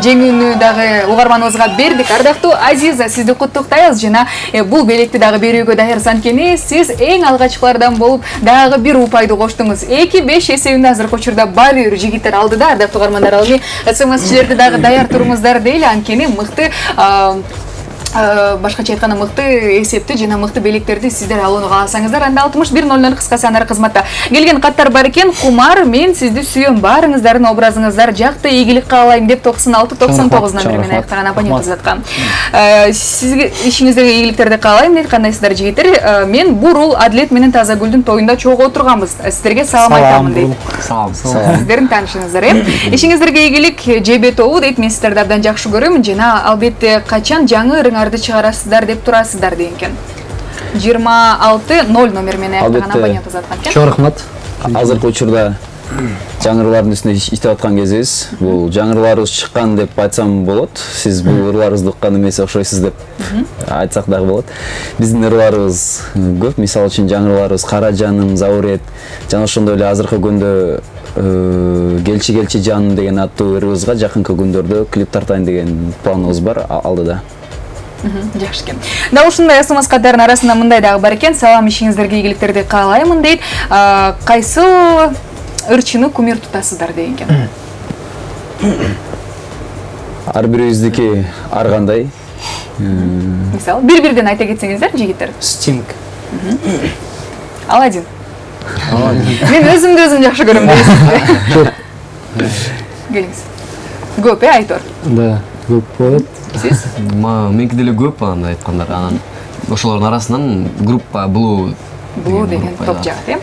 A: жеңүүнү дагы угарманыбызга бердик. Ардактуу Азиза, сизди куттуктайбыз жана бул белекти дагы берүүгө даярсыз. Анткени сиз эң алгачкылардан болуп дагы бир упайды коштуңуз. 2-5 эсебинде азыркы учурда баары бир жигиттер алдыда. Ардактуу угармандар, ал эми СМСчилерди дагы даяр туруңуздар дейли. Анткени мыкты башкача айтканда мыкты эсепти жана мыкты белектерди сиздер алууну кааласаңыздар, анда 6100 кыска сандар кызматта келген каттар бар экен. Кумар, мен сизди сүйөм, баарыңыздардын образыңыздар жакты, ийгилик каалайм деп 96-99 номери менен айткан абонент жазаткан. Сизге ишиңиздеги ийгиликтерди каалайм дейт. Кандайсыздар жигиттер? Мен Бурул Адилет менен Тазагүлдүн тоюнда чогуу отурганбыз. Сиздерге салам айтамын дейт.
C: Салам.
A: Сиздердин таанышыңыздар, ишиңиздерге ийгилик, жебе тобу дейт. Мен сиздерди абдан жакшы көрөм жана албетте качан жаңы ырыңарды чыгарасыздар деп турасыздар деген экен. 26-0 номер менен айткан абонент жазаткан экен.
I: Чоң рахмат.
B: Азыркы учурда жаңырлардын үстүнө иштеп аткан кезибиз. Бул жаңырларыбыз чыккан деп айтсам болот. Сиз бул ырларыбызды уккан эмес окшойсуз деп айтсак дагы болот. Биздин ырларыбыз көп. Мисалы үчүн жаңырларыбыз Кара жаным, Заурет жана ошондой эле азыркы күндө келчи жаным деген аттуу ырыбызга жакынкы күндөрдө клип тартайын деген планыбыз бар алдыда.
A: Жакшы экен. Да ушундай СМС каттардын арасында мындай дагы бар экен. Салам, ишиңиздерге ийгиликтерди каалаймын дейт. Кайсыл ырчыны кумир тутасыздар деген экен.
B: ар бирибиздики ар кандай.
A: Мисалы, бир-бирден айта кетсеңиздер, жигиттер.
D: Стинг.
A: Аладдин. Мен өзүм жакшы көрөм дейсизби? Келиңиз. Көп, Айтор?
I: Да, көп болот.
A: Сиз?
C: Меники деле көп анда айткандар. Анан ошолордун арасынан группа Blue
A: деген топ жагат, э?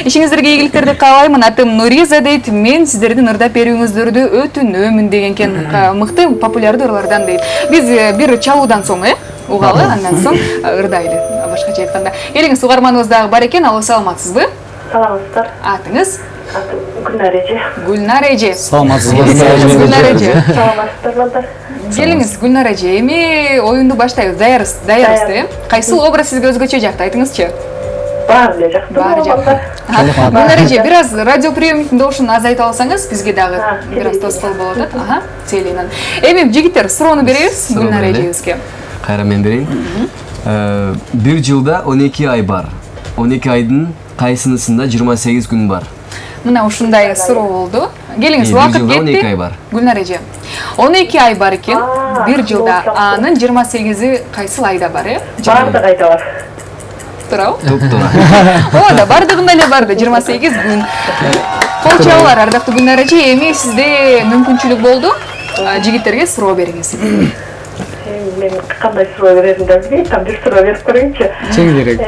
A: Ишиңиздерге ийгиликтерди каалаймын. Атым Нуриза дейт. Мен сиздердин ырдап берүүңүздөрдү өтүнөмүн деген кен. Мыкты популярдуу ырлардан дейт. Биз бир чалуудан соң, угалы, андан соң ырдайлы. Башкача айтканда. Элиңиз угарманыбыз дагы бар экен. Алып саламатсызбы?
E: Саламатсыздар.
A: Атыңыз?
E: Атым Гүлнар эже.
A: Гүлнар эже.
D: Саламатсызбы?
A: Гүлнар эже.
E: Саламатсыздар балдар.
A: Келиңиз, Гүлнар эже. Эми оюнду баштайбыз. Даярбыз, э? Кайсы образ сизге өзгөчө жакты? Айтыңызчы.
E: Баары эле жакты.
A: Баары жакты. Гүлнар эже, бир аз радиоприемниктин добушун азайта алсаңыз, бизге дагы бир аз тоскоол болот. Тейлинен. Эми жигиттер, суроону беребиз Гүлнар эжебизге.
C: Кайра мен берейин. Бир жылда 12 ай бар. 12 айдын кайсынысында 28 күн бар?
A: Мына ушундай суроо болду. Келиңиз, убакыт кетти.
C: 12 ай бар.
A: Гүлнар эже. 12 ай бар экен. Бир жылда анын 28-и кайсыл айда бар, э?
E: Бардык айда бар.
A: Туурабы?
C: Топ-туура.
A: Ооба, бардыгында эле барды, 28 күн. Кол чабуулар, ардактуу Гүлнар эже, эми сизде мүмкүнчүлүк болду. Жигиттерге суроо бериңиз.
E: Мен кандай суроо берерин да билбейм, там бир суроо берип көрөйүнчү.
C: Жеңилирээк.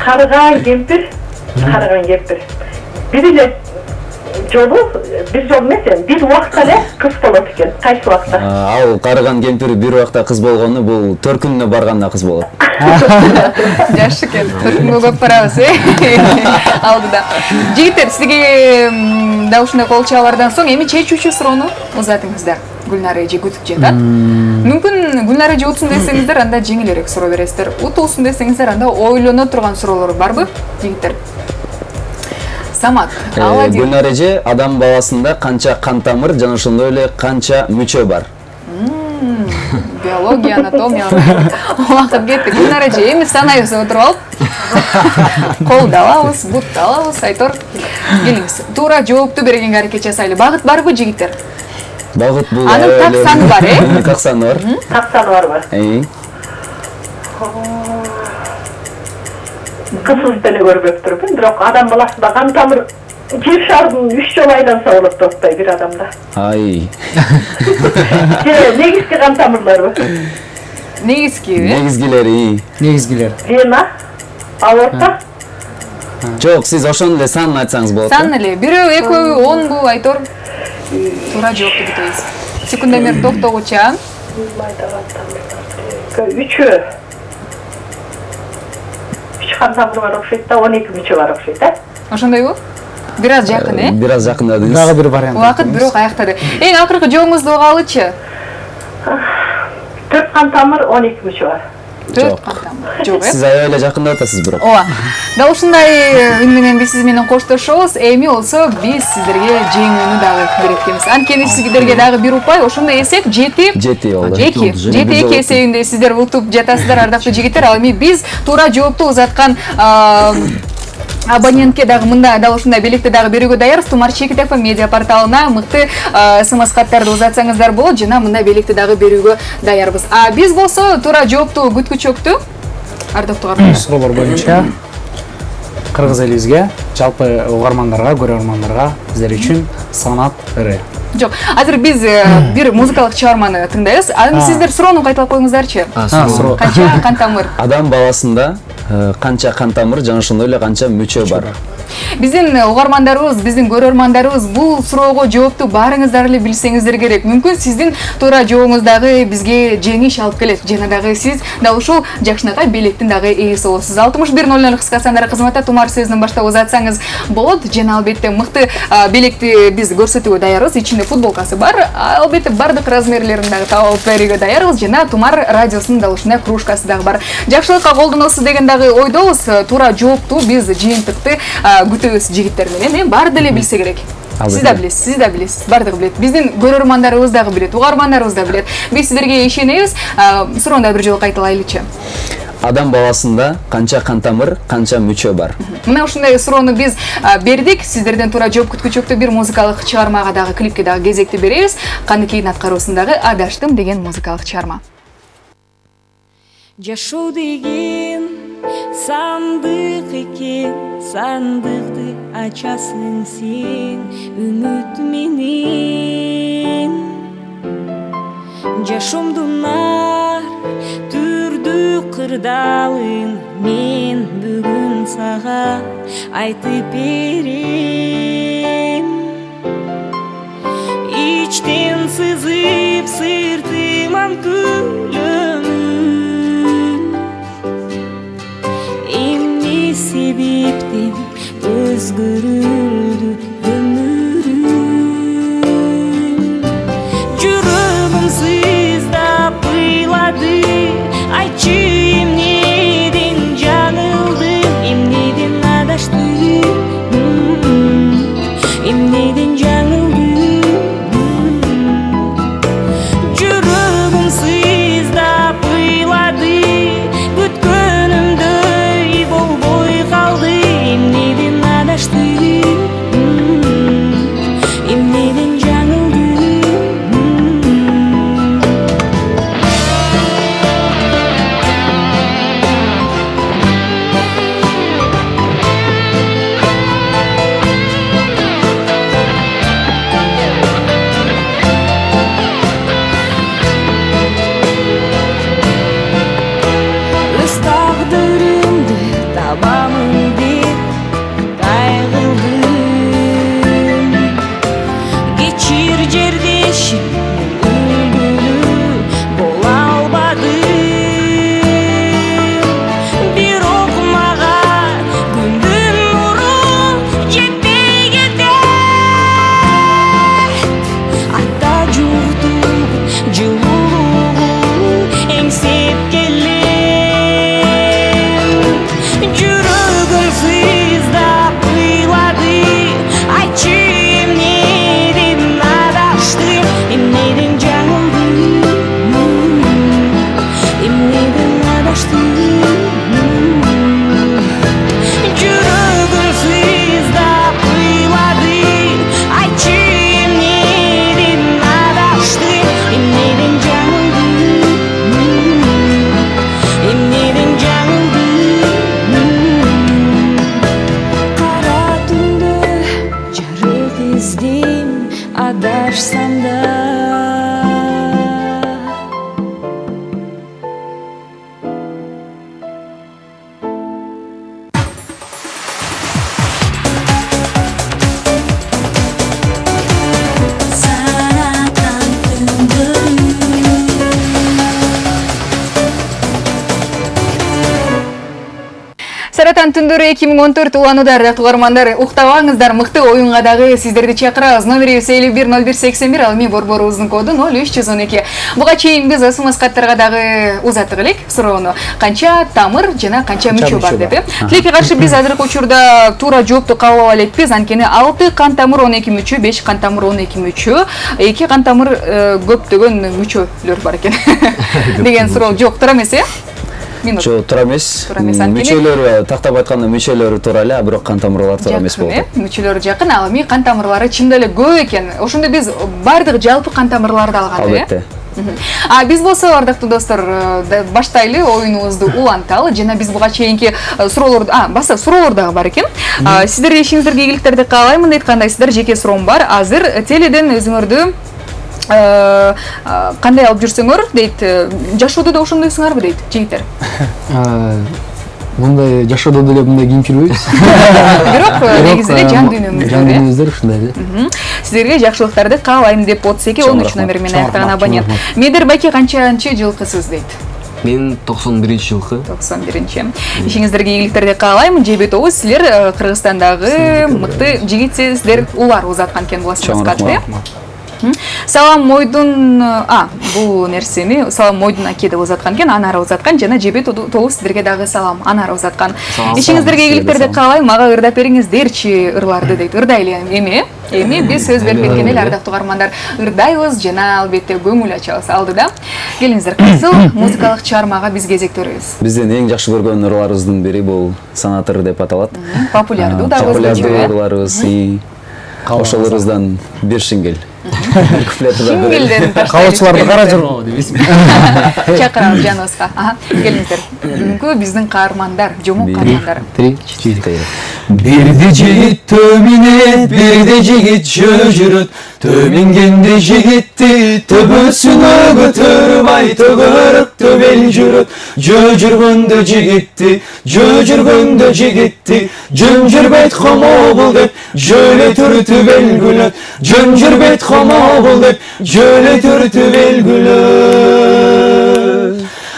E: Карыган кемпир. Бир эле жолу, бир жол эмес, бир убакта эле кыз болот экен. Кайсы убакта?
B: Ал карыган кемпир бир убакта кыз болгону бул 4 күнүнө барганда кыз болот.
A: Жакшы экен. 4 күнгө көп барабыз, алдыда. Жигиттер, сизге да ушундай кол чабуулардан соң эми чечүүчү суроону узатыңыздар. Гүлнар эже күтүп жатат. Мүмкүн Гүлнар эже утсын десеңиздер, анда жеңилирээк суроо бересиздер. Утулсын десеңиздер, анда ойлоно турган суроолор барбы, жигиттер? Самат, Аладдин.
B: Гүлнар эже, адам баласында канча кан тамыр жана ошондой эле канча мүчө бар?
A: Биология, анатомия. Убакыт кетти. Гүлнар эже, эми санайбыз отуруп алып. Колду алабыз, бутты алабыз, Айтор. Келиңиз, туура жоопту бергенге аракет жасайлы. Багыт барбы, жигиттер?
B: Багыт бул
A: анын так саны бар,
B: Так саны бар.
E: Так саны барбы? Кызсыз деле көрбөптүрмүн, бирок адам баласында кан тамыр жер шарынын 3 жол айланса болот деп атпайбы бир адамда.
B: Ай.
E: Негизги кан тамырларбы?
B: Негизгилери.
A: Вена,
E: аорта.
B: Жок, сиз ошону эле санын айтсаңыз болот.
A: Сан эле, бирөө, экөө, 10бу, Айтор? Туура жоопту күтөбүз. Секундомер токтогуча.
E: 3 кан тамыры бар окшойт да, 12 мүчө бар окшойт,
A: Ошондойбу? Бир аз жакын,
B: Бир аз жакындадыңыз.
D: Дагы бир вариант.
A: Убакыт бирок аяктады. Эң акыркы жообуңузду угалы,чы?
E: 4 кан тамыр, 12 мүчө бар.
A: 4 кан тамыр. Жок,
B: Сиз аябай эле жакындап атасыз бирок.
A: Ооба. Да ушундай үн менен биз сиз менен коштошобуз. Эми болсо биз сиздерге жеңүүнү дагы берип кетебиз. Анткени сиздерге дагы бир упай, ошондо эсеп 7 болду. 7-2 эсебинде сиздер утуп жатасыздар, ардактуу жигиттер. Ал эми биз туура жоопту узаткан абонентке дагы мында дал ушундай белекти дагы берүүгө даярбыз. Тумар Чекит ФМ медиа порталына мыкты СМС каттарды узатсаңыздар болот, жана мында белекти дагы берүүгө даярбыз. Биз болсо туура жоопту күткүчөктү ардактуу каармандар.
D: Суроолор боюнча кыргыз элибизге, жалпы угармандарга, көрөрмандарга сиздер үчүн санат ыры.
A: Жок, азыр биз бир музыкалык чыгарманы тыңдайбыз. Аны сиздер суроону кайталап коюңуздарчы. Канча кан тамыр?
B: Адам баласында канча кан тамыр жана ошондой эле канча мүчө бар?
A: Биздин угармандарыбыз, биздин көрөрмандарыбыз бул суроого жоопту баарыңыздар эле билсеңиздер керек. Мүмкүн сиздин туура жообуңуз дагы бизге жеңиш алып келет. Жана дагы сиз дал ушул жакшынакай белектин дагы ээси болосуз. 6100 кыска сандары кызматта Тумар сөзүнөн баштап узатсаңыз болот. Жана албетте мыкты белекти биз көрсөтүүгө даярбыз. Ичинде футболкасы бар. Албетте бардык размерлерин дагы таап алып берүүгө даярбыз. Жана Тумар радиосунун дал ушундай кружкасы дагы бар. Жакшылыкка колдоносуз деген дагы ойдобуз. Туура жоопту биз жыйынтыкты күтөбүз жигиттер менен. Баары деле билсе керек. Сиз да билесиз, бардыгы билет. Биздин көрөрмандарыбыз дагы билет, угармандарыбыз да билет. Биз сиздерге ишенебиз. Суроону да бир жолу кайталайлычы.
B: адам баласында канча кан тамыр, канча мүчө бар?
A: Мына ушундай суроону биз бердик. Сиздерден туура жооп күткүчөктө бир музыкалык чыгармага дагы клипке дагы кезекти беребиз. Каныкейдин аткаруусундагы Адаштым деген музыкалык чыгарма.
K: Жашоо деген сандык экен, сандыкты ачасың сен үмүт менен. Жашоомдун ар түрдүү кырдаалын мен бүгүн сага айтып берем. Ичтен сызып сыртыман күлөмүн, эмне себептен өзгөрүлдү өмүрүм. Жүрөгүм сыздап ыйлады, айтчы эмнеден жаңылдым, эмнеден адаштым, эмнеден жаңылдым. Жүрөгүм сыздап ыйлады, күткөнүмдөй болбой калды, эмнеден адаштым, эмнеден жаңылдым. Өз тагдырымды табамын деп кайгылдым. Кечир жердешим, үлгүлүү бола албадым. Бирок мага күндүн нуру жетпей кетет. Ата журттун жылуулугун эңсеп келем. Жүрөгүм сыздап ыйлады, айтчы эмнеден адаштым, эмнеден жаңылдым, эмнеден адаштым. Жүрөгүм сыздап ыйлады, айтчы эмнеден адаштым, эмнеден жаңылдым, эмнеден жаңылдым. Кара түндө жарык издейм, адашсам да. Сарatan түндөрү.
A: Саратан түндөрү 2014 уланууда угармандар, уктабаңыздар, мыкты оюнга дагы сиздерди чакырабыз. Номерибиз 510181, ал эми борборубуздун коду 0312. Буга чейин биз СМС каттарга дагы узаттык элек суроону. Канча тамыр жана канча мүчө бар деп. Тилекке каршы биз азыркы учурда туура жоопту кабыл ала элекпиз. Анткени 6 кан тамыр 12 мүчө, 5 кан тамыр 12 мүчө, 2 кан тамыр көптөгөн мүчөлөр бар экен деген суроо жок, туура эмес э?
B: Жо, туура эмес. Мүчөлөр тактап айтканда мүчөлөрү туура эле, бирок кан тамырлар туура эмес болот.
A: Мүчөлөрү жакын, ал эми кан тамырлары чында эле көп экен. Ошондо биз бардык жалпы кан тамырларды алганда,
B: Албетте.
A: Биз болсо, ардактуу достор, баштайлы оюнубузду уланталы. Жана биз буга чейинки суроолорду, суроолор дагы бар экен. Сиздерге ишиңиздерге ийгиликтерди каалайм. Айткандай, жеке суроом бар. Азыр теледен өзүңөрдү кандай алып жүрсөңөр дейт, жашоодо да ошондойсуңарбы дейт жигиттер.
I: Мындай жашоодо деле мындай кийинип жүрбөйбүз.
A: Бирок негизи эле жан дүйнөмүздө
I: ушундай эле.
A: Сиздерге жакшылыктарды каалайм деп 3213 номер менен аяктаган абонент. Медер байке канчанчы жылкысыз дейт?
C: Мен 91-жылкы.
A: 91-чи. Ишиңиздерге ийгиликтерди каалайм. Жебет Оуз, силер Кыргызстандагы мыкты жигитсиздер, улар узаткан экен буласыңыз катты. Салам Мойдун, бул нерсени Салам Мойдун аке деп узаткан экен, Анара узаткан жана жебе толу сиздерге дагы салам, Анара узаткан. Ишиңиздерге ийгиликтерди каалайм, мага ырдап бериңиздерчи ырларды дейт. Ырдайлы эми биз сөз берип кеткен эле ардактуу угармандар, ырдайбыз жана албетте көңүл ачабыз алдыда. Келиңиздер, кайсыл музыкалык чыгармага биз кезектөбүз?
B: Биздин эң жакшы көргөн ырларыбыздын бири бул Санатыр деп аталат.
A: Популярдуу да
B: ырларыбыз, ошолорубуздан бир шиңгел.
A: Шиңгелден
D: калоочуларды кара жол
A: чакырабыз жаныбызга. Келиңиздер. Бүгүнкү биздин каармандар, жомок каармандар.
I: 3, 4.
C: Birde jigit tömine, birde jigit jöjürüt. Tömingende jigitti, töbüsüne götürüp ay tögörüp töbel jürüt. Jöjürgönde jigitti, jöjürgönde jigitti. Jönjürbet homo bul dep, jöle türtü belgülöt. Jönjürbet homo bul dep, jöle türtü belgülöt.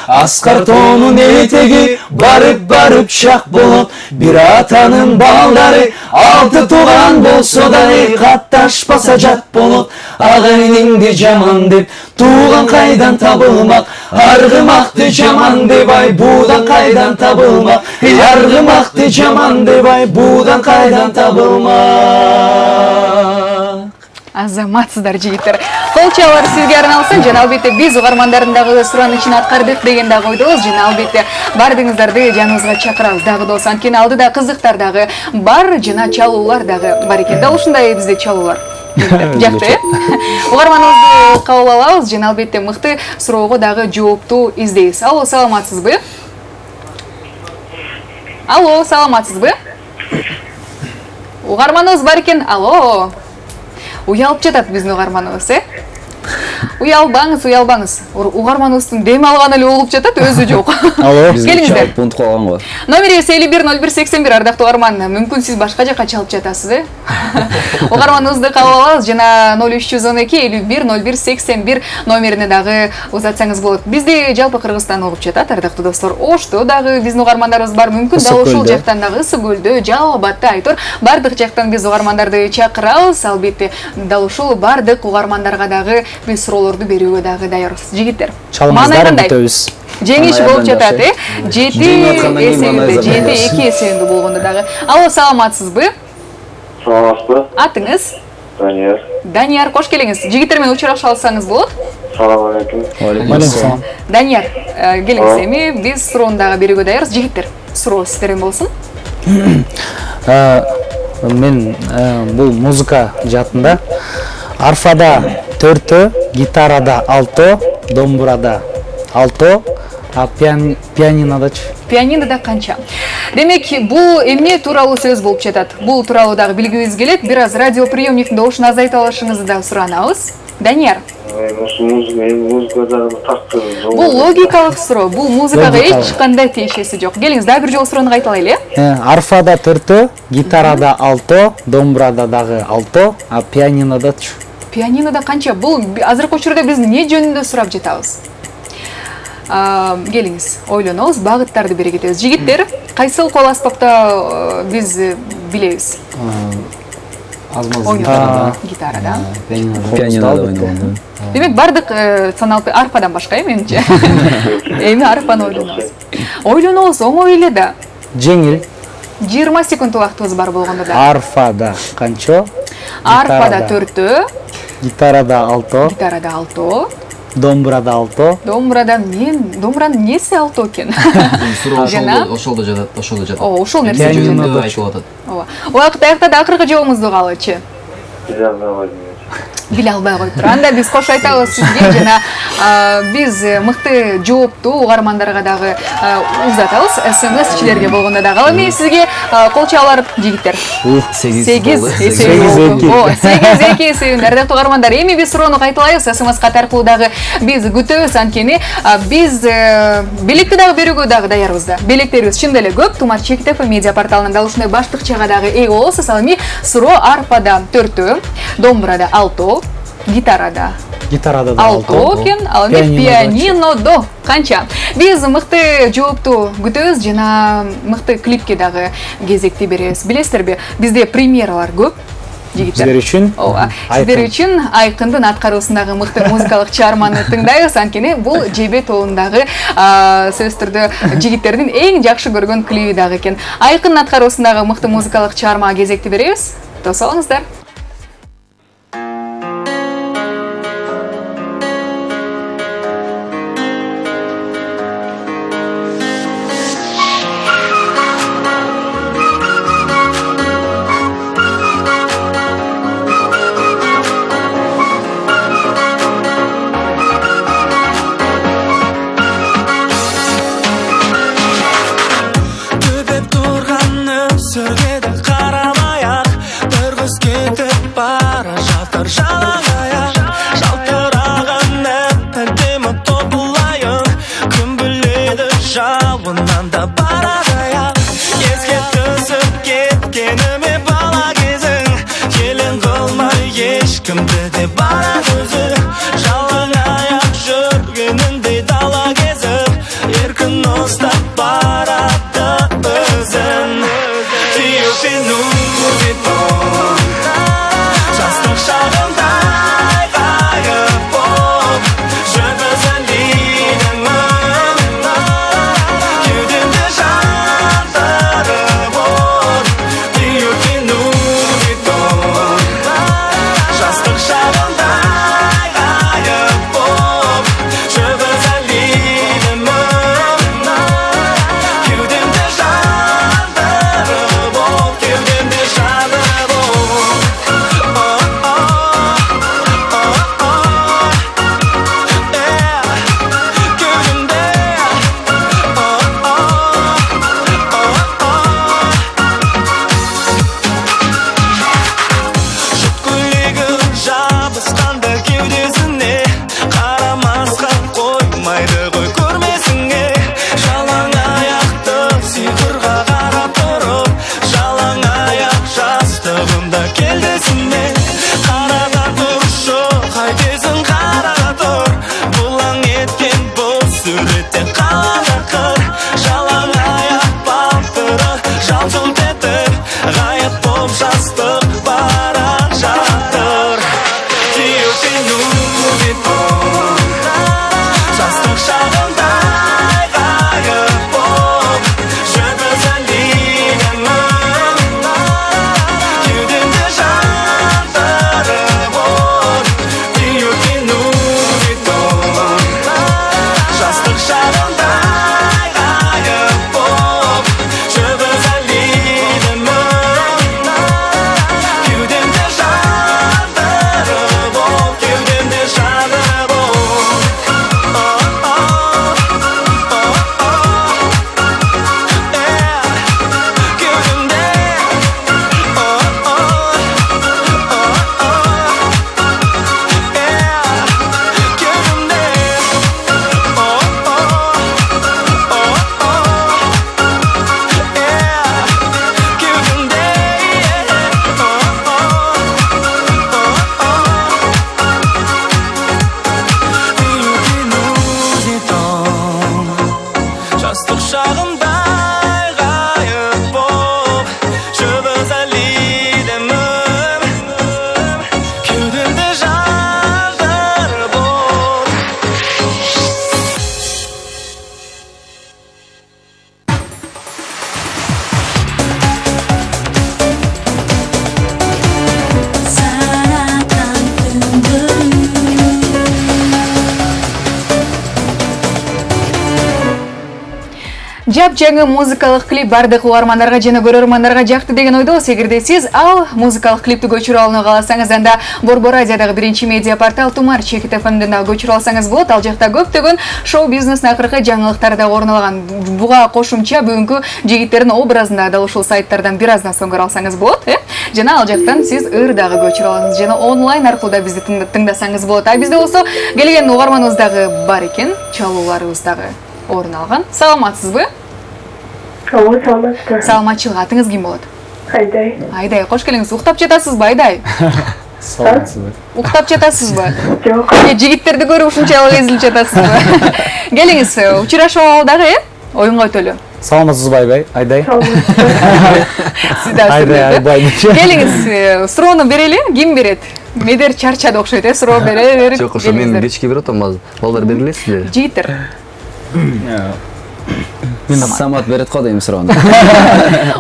C: Asqar tonun etegi barıp şak bolot. Bir atanın balları altı tuğan bolsa da kattaşpasa jat bolot. Ağayningdi jaman dep tuğan kaydan tabılmak. Argımaktı jaman dep ay budan kaydan tabılmak. Argımaktı jaman dep ay budan kaydan tabılmak.
A: Азаматсыздар жигиттер. Кол чабар сизге арналсын, жана албетте биз угармандардагы суранычын аткардык деген дагы ойдобуз. Жана албетте бардыгыңыздарды жаныбызга чакырабыз дагы болсо. Анткени алдыда кызыктар дагы бар, жана чалуулар дагы бар экен. Дал ушундай бизде чалуулар. Жакты. Угарманыбызды кабыл алабыз, жана албетте мыкты суроого дагы жоопту издейбиз. Алло, саламатсызбы? Алло, саламатсызбы? Угарманыбыз бар экен. Алло. Уялып жатат биздин угарманыбыз, Уялбаңыз. Угарманыбыздын дем алганы эле болуп жатат, өзү жок.
B: Алло,
A: келиңиздер.
B: Пункт калган го.
A: Номерибиз 510181, ардактуу угарман. Мүмкүн сиз башка жакка чалып жатасыз, Угарманыбызды кабыл алабыз, жана 0312-510181 номерине дагы узатсаңыз болот. Бизди жалпы Кыргызстан угуп жатат, ардактуу достор. Ошто дагы биздин угармандарыбыз бар. Мүмкүн дал ушул жактан дагы Ысык көлдө, Жалал Абадта, Айтор, бардык жактан биз угармандарды чакырабыз. Албетте дал ушул бардык угармандарга дагы биз суроолорду берүүгө дагы даярбыз. Жигиттер,
D: чалыңыздар бүтөбүз.
A: Жеңиш болуп жатат, 7-2 эсебинде болгондо дагы. Алло, саламатсызбы?
F: Саламатсызбы?
A: Атыңыз?
F: Данияр.
A: Данияр, кош келиңиз. Жигиттер менен учурашып алсаңыз болот?
F: Салам алейкум.
D: Алейкум.
A: Данияр, келиңиз, эми биз суроону дагы берүүгө даярбыз. Жигиттер, суроо сиздерден болсун.
D: Мен бул музыка жаатында арфада 4, гитарада 6, домбурада 6, а пианинодочу?
A: Пианинода канча? Демек, бул эмне тууралуу сөз болуп жатат? Бул тууралуу дагы билгибиз келет. Бир аз радиоприемниктин добушун азайта алышыңызды да суранабыз. Данияр. Бул логикалык суроо. Бул музыкага эч кандай тиешеси жок. Келиңиз, дагы бир жолу суроону кайталайлы.
D: Арфада 4, гитарада 6, домбурада дагы 6, а пианинодочу?
A: Пианинода канча? Бул азыркы учурда биз эмне жөнүндө сурап жатабыз? Келиңиз, ойлонобуз, багыттарды бере кетебиз. Жигиттер, кайсыл кол аспапта биз билебиз?
I: Гитарада.
B: Пианинода ойногондо.
A: Демек, бардык саналгы арфадан башка, менимче. Эми арфаны ойлонобуз. Ойлонобуз, оңой эле да.
D: Жеңил.
A: 20 секунд убактыбыз бар болгондо да.
D: Арфада канчо?
A: Арфада 4,
D: гитарада 6,
A: гитарада 6,
D: домбурада 6.
A: Домбуранын несі 6 экен?
C: Ошолдо жатат.
A: Ошол нерсе
C: жөнүндө айтып атат.
A: Убакыт аяктады, акыркы жообуңузду калычы. Биле албай коюптур. Анда биз кош айтабыз сизге, жана биз мыкты жоопту угармандарга дагы узатабыз. СМС-чилерге болгондо дагы. Ал эми сизге кол чабалар жигиттер. 8-2 эсебинде. Ардактуу угармандар, эми биз суроону кайталайбыз. СМС кат аркылуу дагы биз күтөбүз, анткени биз белекти дагы берүүгө дагы даярбыз да. Белектерибиз чын деле көп. Тумар Чекитов медиа порталынан дал ушундай баштыкчага дагы ээ болосуз. Ал эми суроо арфада 4, домбурада 6, гитарада 6 экен, ал эми пианинодо канча? Биз мыкты жоопту күтөбүз, жана мыкты клипке дагы кезекти беребиз. Билесиздерби, бизде премьералар көп. жигиттер.
D: Сиздер үчүн.
A: Ооба. Сиздер үчүн Айкындын аткаруусундагы мыкты музыкалык чыгарманы тыңдайбыз. Анткени бул Жебе тобундагы сөзсүз түрдө жигиттердин эң жакшы көргөн клиби дагы экен. Айкындын аткаруусундагы мыкты музыкалык чыгармага кезекти беребиз. Тосо алыңыздар. Жап жаңы музыкалык клип бардык угармандарга жана көрөрмандарга жакты деген ойдобуз. Эгерде сиз ал музыкалык клипти көчүрүп алууну кааласаңыз, анда Борбор Азиядагы биринчи медиа портал Тумар Чекит ФМден көчүрүп алсаңыз болот. Ал жакта көптөгөн шоу-бизнестин акыркы жаңылыктары да орун алган. Буга кошумча бүгүнкү жигиттердин образында да ушул сайттардан бир аздан соң көрө алсаңыз болот. Жана ал жактан сиз ыр дагы көчүрүп алыңыз жана онлайн аркылуу да бизди тыңдасаңыз болот. А бизде болсо келген угарманыбыз дагы бар экен, чалууларыбыз дагы орун алган. Саламатсызбы?
E: Ооба, саламатсызбы.
A: Саламатчылык, атыңыз ким болот?
E: Айдай.
A: Айдай, кош келиңиз. Уктап жатасызбы, Айдай?
I: Саламатсызбы.
A: Уктап жатасызбы?
E: Жок.
A: Жигиттерди көрүп ушунчалык эзилип жатасызбы? Келиңиз, учурашып алалы дагы, оюнга өтөлү.
D: Саламатсызбы Айдай?
A: Сиз да
D: Айдай.
A: Келиңиз, суроону берели, ким берет? Медер чарчады окшойт, суроо бере.
L: Жок, ошо мен кечке берет атам, балдар бергилесиздер.
A: Жигиттер.
B: Самат берет го дейм суроону.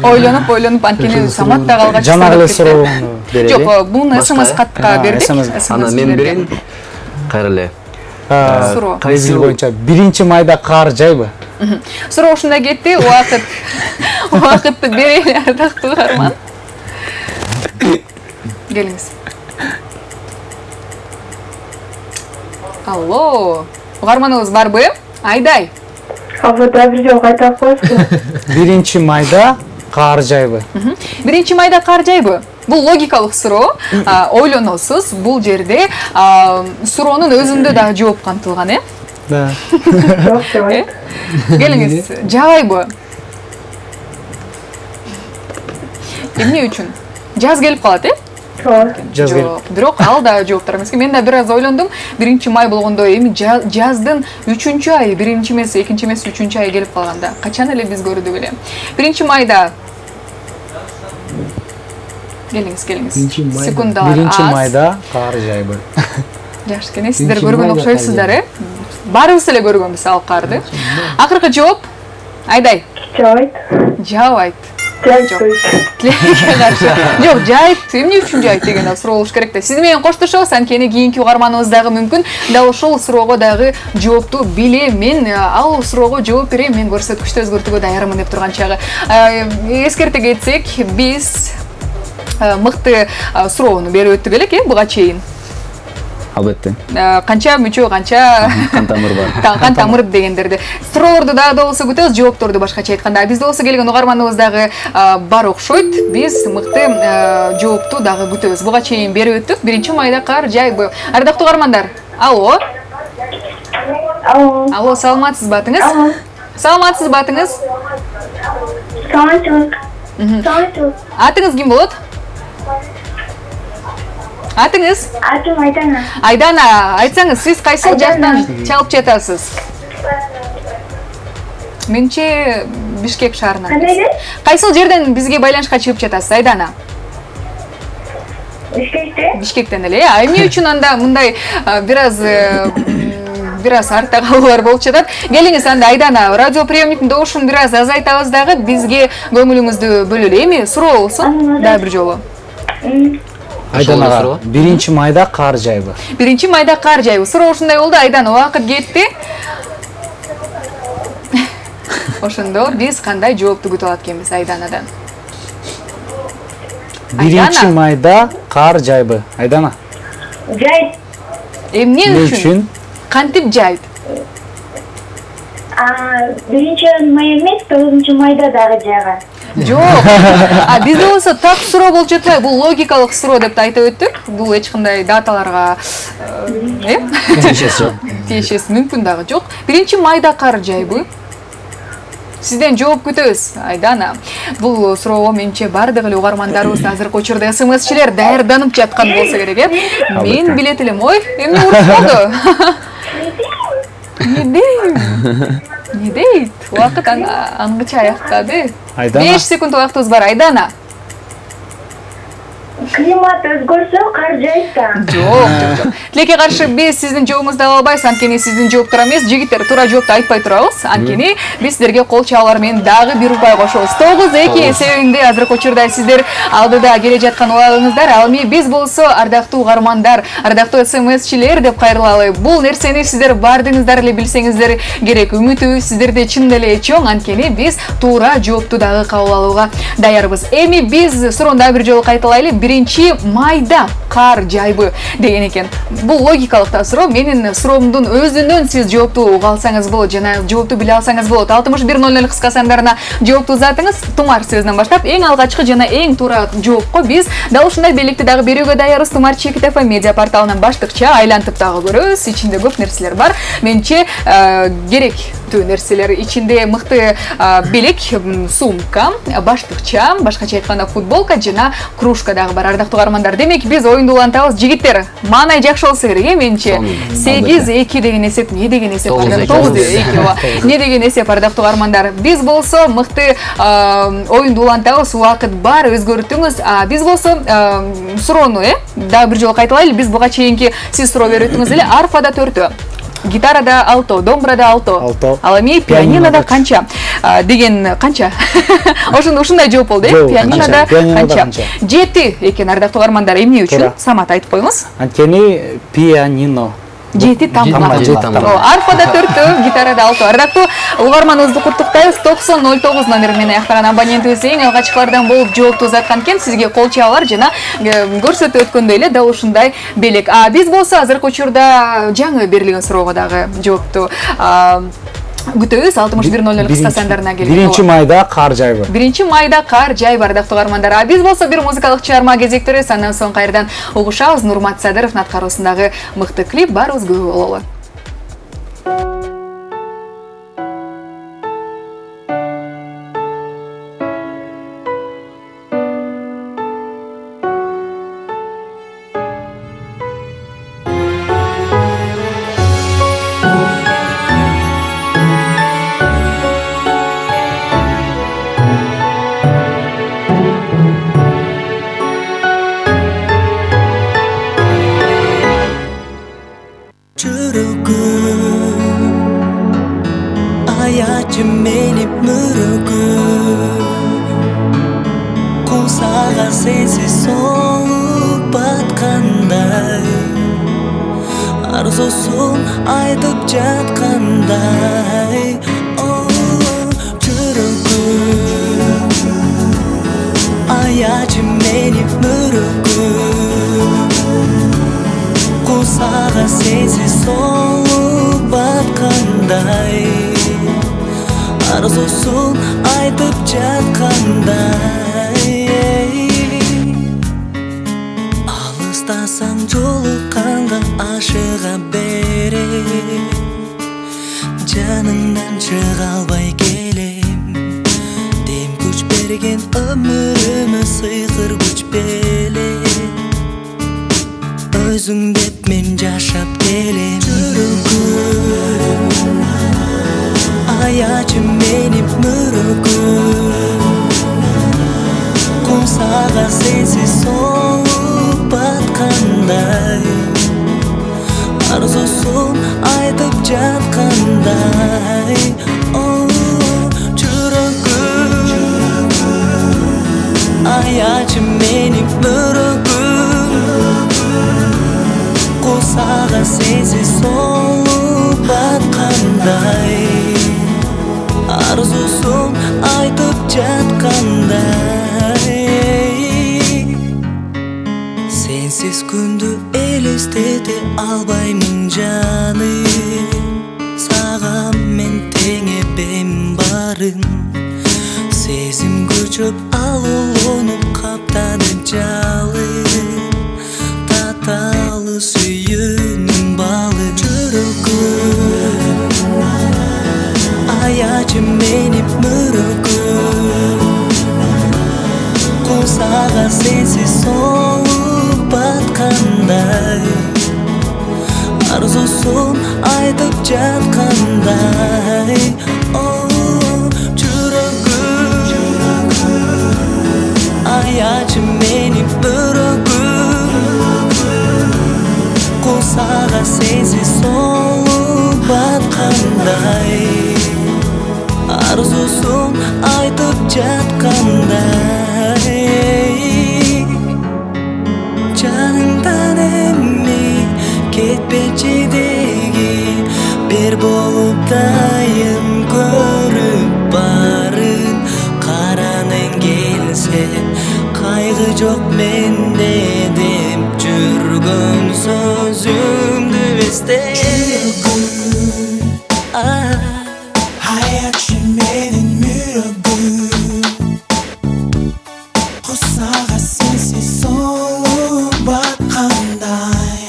A: Ойлонуп анткени Самат да калгач.
D: Жанагы эле суроону берели.
A: Жок, буну СМС катка бердик.
L: Ана мен берейин. Кайра эле.
A: Суроо.
D: Мезгил боюнча 1-майда кар жайбы?
A: Суроо ушундай кетти, убакытты берели, ардактуу угарман. Келиңиз. Алло, угарманыбыз барбы? Айдай.
E: Абада бир жолу кайта коесузбу?
D: 1-майда кар жайбы?
A: 1-майда кар жайбы? Бул логикалык суроо. Ойлоносуз, бул жерде суроонун өзүндө да жооп камтылган, э?
D: Да.
E: Жок, жабайт.
A: Келиңиz, жабайбы? Эмне үчүн? Жаз келип калат, э?
D: Жаз келип.
A: Бирок ал да жооптор эмес. Мен да бир аз ойлондум. 1-май болгондо эми жаздын 3-айы, 1 эмес, 2 эмес, 3-айы келип калганда качан эле биз көрдүк эле. 1-майда келиңиз. Секундалар.
D: 1-майда кар жайбы.
A: Жакшы экен, сиздер көргөн окшойсуздар, э? Барыбыз эле көргөнбүз ал карды. Акыркы жооп Айдай.
E: Жабайт.
A: Жабайт. Жок, жайт. Эмне үчүн жайт деген суроо болуш керек да. Сиз менен коштошобуз, анткени кийинки угарманыбыз дагы мүмкүн дал ошол суроого дагы жоопту билем. Мен ал суроого жооп берем, мен көрсөткүчтү өзгөртүүгө даярмын деп турган чагы. Эскерте кетсек, биз мыкты суроону берип өттүк элек, буга чейин.
B: Албетте.
A: Канча мүчө, канча
B: кан тамыр бар.
A: Кан тамыр дегендерди. Суроолорду да болсо күтөбүз, жоопторду башкача айтканда. Бизде болсо келген угарманыбыз дагы бар окшойт. Биз мыкты жоопту дагы күтөбүз. Буга чейин берип өттүк. 1-майда кар жайбы? Ардактуу угармандар. Алло. Алло, саламатсызбы атыңыз? Саламатсызбы атыңыз?
E: Саламатсызбы.
A: Атыңыз ким болот? Атыңыз?
E: Атым Айдана.
A: Айдана, айтсаңыз, сиз кайсыл жактан чалып жатасыз? Менче Бишкек шаарынан.
E: Кандай?
A: Кайсыл жерден бизге байланышка чыгып жатасыз, Айдана?
E: Бишкектен.
A: Бишкектен эле. Эмне үчүн анда мындай бир аз артта калуулар болуп жатат? Келиңиз анда Айдана, радиоприемниктин добушун бир аз азайтабыз дагы, бизге көңүлүңүздү бөлөлү. Эми суроо болсун, да бир жолу.
D: Айданага 1-майда кар жайбы?
A: 1-майда кар жайбы. Суроо ушундай болду, Айдана, убакыт кетти. Ошондо биз кандай жоопту күтүп алат экенбиз Айданадан?
D: 1-майда кар жайбы? Айдана?
E: Жайт.
A: Эмне үчүн? Кантип жайт?
E: 1-май эмес, 9-майда дагы жайган.
A: Жок. Бизде болсо так суроо болуп жатпайбы? Бул логикалык суроо деп айтып өттүк. Бул эч кандай даталарга тиешеси мүмкүн дагы жок. 1-майда кар жайбы? Сизден жооп күтөбүз, Айдана. Бул суроого менче бардык эле угармандарыбыз азыркы учурда СМСчилер даярданып жаткан болсо керек, э? Мен билет элем, ой, эмне урушподу? Не дейт? Убакыт аңгыча аяктады. 5 секунд убактыбыз бар, Айдана.
E: Климат өзгөрсө кар жайт да.
A: Жок. Тилекке каршы биз сиздин жообуңузду ала албайбыз, анткени сиздин жооптор эмес, жигиттер туура жоопту айтпай турабыз. Анткени биз сиздерге кол чабуулар менен дагы бир упай кошобуз. 9-2 эсебинде азыркы учурда сиздер алдыда келе жаткан убагыңыздар. Ал эми биз болсо ардактуу угармандар, ардактуу СМСчилер деп кайрылалы. Бул нерсени сиздер бардыгыңыздар эле билсеңиздер керек. Үмүтүбүз сиздерде чын эле чоң, анткени биз туура жоопту дагы кабыл алууга даярбыз. Эми биз суроону бир жолу кайталайлы. 1-майда кар жайбы деген экен. Бул логикалык да суроо. Менин суроомдун өзүнөн сиз жоопту уга алсаңыз болот, жана жоопту биле алсаңыз болот. 6100 кыска сандарына жоопту узатыңыз. Тумар сөзүнөн баштап эң алгачкы жана эң туура жоопко биз дал ушундай белекти дагы берүүгө даярбыз. Тумар Чекит FM медиа порталынан баштыкча айлантып дагы көрөбүз. Ичинде көп нерселер бар. Менче керек керектүү нерселер. Ичинде мыкты белек, сумка, баштыкча, башкача айтканда футболка жана кружка дагы бар. Ардактуу угармандар, демек биз оюнду улантабыз. Жигиттер, маанай жакшы болсо керек, менчи. 8-2 деген эсеп, не деген эсеп? 9-2. Не деген эсеп, ардактуу угармандар? Биз болсо мыкты оюнду улантабыз, убакыт бар, өзгөртүңүз. Биз болсо суроону, дагы бир жолу кайталайлы. Биз буга чейинки сиз суроо берип өттүңүз эле, арфада 4, гитарада 6, домбурада 6, ал эми пианинода канча деген канча? Ушундай жооп болду, пианинода канча? 7 экен, ардактуу угармандар. Эмне үчүн? Самат айтып коюңуз.
D: Анткени пианино
A: 7 тамга. Арфада 4, гитарада 6. Ардактуу угарманыбызды куттуктайбыз. 9009 номери менен аяктаган абонентибиз эң алгачкылардан болуп жоопту узаткан экен. Сизге кол чабалар жана көрсөтүп өткөндөй эле дал ушундай белек. Биз болсо азыркы учурда жаңы берилген суроого дагы жоопту күтөбүз. 6100 кыска сандарына келген.
D: 1 майда кар жайбы.
A: 1 майда кар жайбы, ардактуу угармандар. Биз болсо бир музыкалык чыгарма кезектебиз. Андан соң кайрадан угушабыз. Нурмат Садыровдун аткаруусундагы мыкты клип баарыбыз күбө бололу.
H: Arzusun aytıp jatkanday, жүрөгүм аячы менип мөрөгүм кусага сенсиз солуп баткандай, арзусун айтып жаткандай. Алыстасаң жолукканга ашыга берем, жаныңдан чыга албай келем. Дем күч берген өмүрүмө сыйкыр күч белем, өзүң деп мен жашап келем. Жүрөгүм аячы менип мөрөгүм кумсага сенсиз солуп баткандай, арзусун айтып жаткандай. Жүрөгүм аячы менип мөрөгүм кусага сенсиз солуп баткандай, арзусун айтып жаткандай. Сенсиз күндү элестете албаймын жаным, сага мен тең эбем барын. Сезим көчөп алуулонуп каптады жалын, таталы сүйүүнүн балы. Жүрөгүм аячы менип мөрөгүм кумсага сенсиз солуп баткандай, арзусун айтып жаткандай. Жүрөгүм аячы менип мөрөгүм кумсага сенсиз солуп баткандай, арзусун айтып жаткандай. Жаныңдан эми кетпечи деги, бир болуп дайым көрүп барын. Караның келсе кайгы жок менде деп жүргөн сөзүмдү эстеп. Аячы менин мөрөгүм кусага сенсиз солуп баткандай,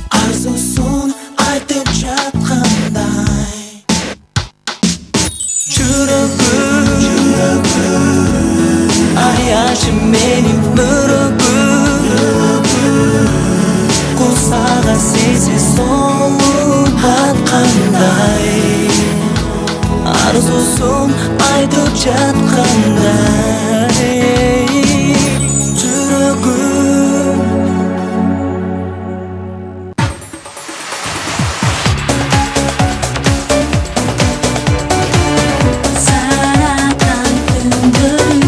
H: арзусун айтып жаткандай, жатқандай жүрегім
K: санатан түндерім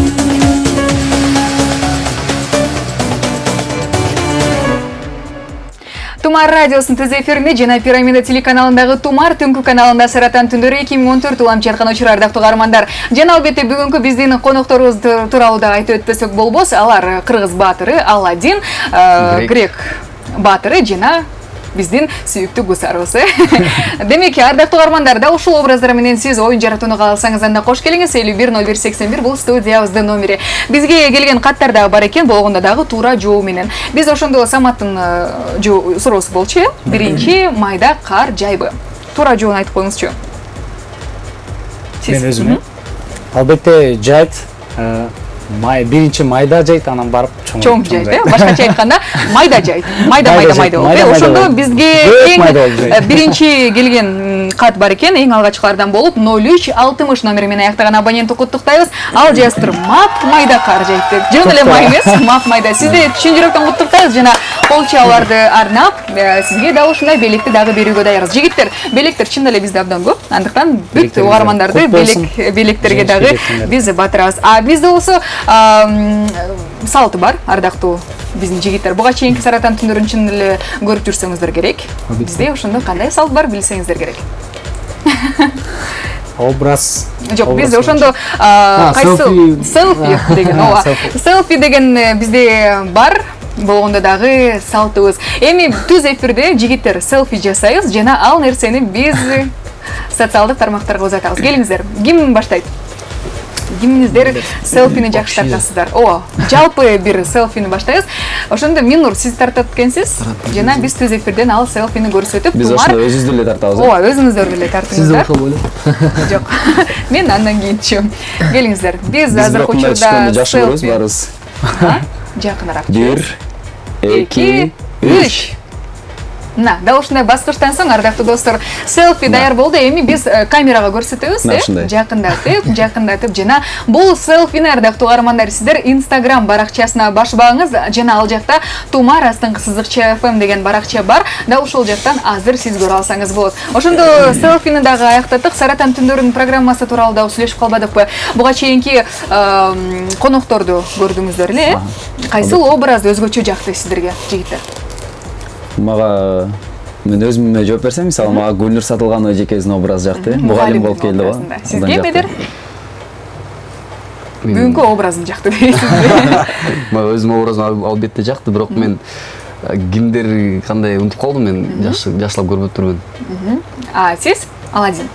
A: Тумар радиосының тіз эфирінде жана Пирамида телеканалындағы Тумар түнкү каналында Саратан түндөрү 2014 улам жаткан учур ардактуу каармандар. Жана албетте бүгүнкү биздин конокторубуз тууралуу да айтып өтпөсөк болбос. Алар кыргыз баатыры Аладдин, грек баатыры жана биздин сүйүктүү гусарыбыз. Демек, ардактуу каармандар, да ушул образдар менен сиз оюн жаратууну кааласаңыз анда кош келиңиз. 510181 бул студиябыздын номери. Бизге келген каттар дагы бар экен, болгондо дагы туура жооп менен. Биз ошондо Саматтын суроосу болчу. Биринчи майда кар жайбы. Туура жообун айтып коюңузчу.
D: Мен өзүм. Албетте жайт. Биринчи майда жайт, анан барып
A: чоң жайт. Башкача айтканда майда жайт. Майда болду. Ошондо бизге эң биринчи келген кат бар экен, эң алгачкылардан болуп 0360 номери менен аяктаган абонентти куттуктайбыз. Ал жазыптыр: "Мап майда кар жайт" деп. Жөн эле май эмес, мап майда. Сизди чын жүрөктөн куттуктайбыз жана кол чабууларды арнап, сизге дагы ушундай белекти дагы берүүгө даярбыз. Жигиттер, белектер чын эле бизде абдан көп. Андыктан бүт угармандарды белектерге дагы биз батырабыз. А бизде болсо салты бар, ардактуу биздин жигиттер. Буга чейинки Саратан түндөрүн чын эле көрүп жүрсөңүздөр керек. Бизде ошондо кандай салт бар билсеңиздер керек.
D: Образ.
A: Жок, бизде ошондо кайсы селфи деген, ооба. Селфи деген бизде бар. Болгондо дагы салтыбыз. Эми түз эфирде жигиттер селфи жасайбыз жана ал нерсени биз социалдык тармактарга узатабыз. Келиңиздер. Ким баштайт? Кимиңиздер селфини жакшы тартасыздар? Ооба, жалпы бир селфини баштайбыз. Ошондо Минур, сиз тартат экенсиз жана биз түз эфирден ал селфини көрсөтүп,
B: биз ошондо өзүбүздү эле тартабыз.
A: Ооба, өзүңүздөр эле тартыңыздар.
I: Сиз да ошол беле?
A: Жок. Мен андан кийинчү. Келиңиздер. Биз азыр учурда
B: жакшы көрөбүз барыбыз.
A: Жакыныраак.
B: 1 2 3
A: На, да ушундай баскычтан соң ардактуу достор, селфи даяр болду. Эми биз камерага көрсөтөбүз, жакындатып жана бул селфини ардактуу каармандар сиздер Instagram баракчасына башбаңыз жана ал жакта Тумар астыңкы сызыкча FM деген баракча бар. Да ушул жактан азыр сиз көрө алсаңыз болот. Ошондо селфини дагы аяктаттык. Саратан түндөрүнүн программасы тууралуу да сүйлөшүп калбадыкпы? Буга чейинки конокторду көрдүңүздөр эле. Кайсыл образ өзгөчө жакты сиздерге, жигиттер?
B: Мага мен өзүмө жооп берсем, мисалы мага Гүлнур Сатылганова эжекебиздин образы жакты. Мугалим болуп келди го.
A: Сизге Бедер? Бүгүнкү образын жакты дейсизби?
L: Мага өзүм образым албетте жакты, бирок мен кимдер кандай унутуп калдым, мен жакшылап көрбөп турмун.
A: А сиз Аладдин?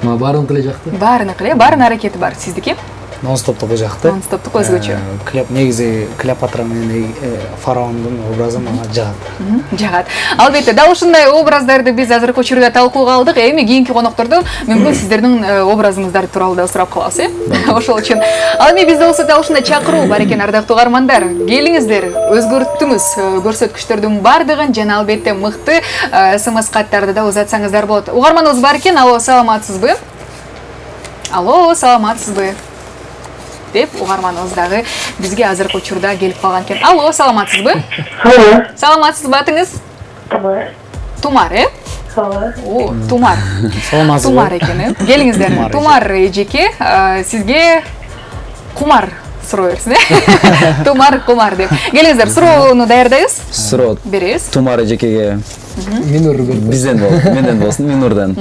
I: Мага баарыныкы эле жакты.
A: Баарыныкы эле, баарынын аракети бар. Сиздики?
D: Нон-стоптук жакты.
A: Нон-стоптук өзгөчө.
D: Негизи Клеопатра менен фараондун образы мага жагат.
A: Жагат. Албетте, дал ушундай образдарды биз азыркы учурда талкууга алдык. Эми кийинки коноктордон мүмкүн сиздердин образыңыздар тууралуу да сурап калабыз, ошол үчүн. Ал эми бизде болсо дал ушундай чакыруу бар экен, ардактуу каармандар. Келиңиздер, өзгөрттүңүз көрсөткүчтөрдүн бардыгын жана албетте мыкты СМС каттарды да узатсаңыздар болот. Угарманыбыз бар экен. Алло, саламатсызбы? Алло, саламатсызбы? Деп угарманыбыз дагы бизге азыркы учурда келип калган экен. Алло, саламатсызбы?
E: Алло.
A: Саламатсызбы, атыңыз?
E: Тумар.
A: Тумар,
E: Ооба.
A: О, Тумар.
D: Саламатсызбы?
A: Тумар экен, Келиңиздер. Тумар эжеке, сизге кумар суроо берсин, Тумар, кумар деп. Келиңиздер, суроону даярдайбыз.
B: Суроо
A: беребиз.
B: Тумар эжекеге
I: Минур
B: бизден менден болсун, Минурдан.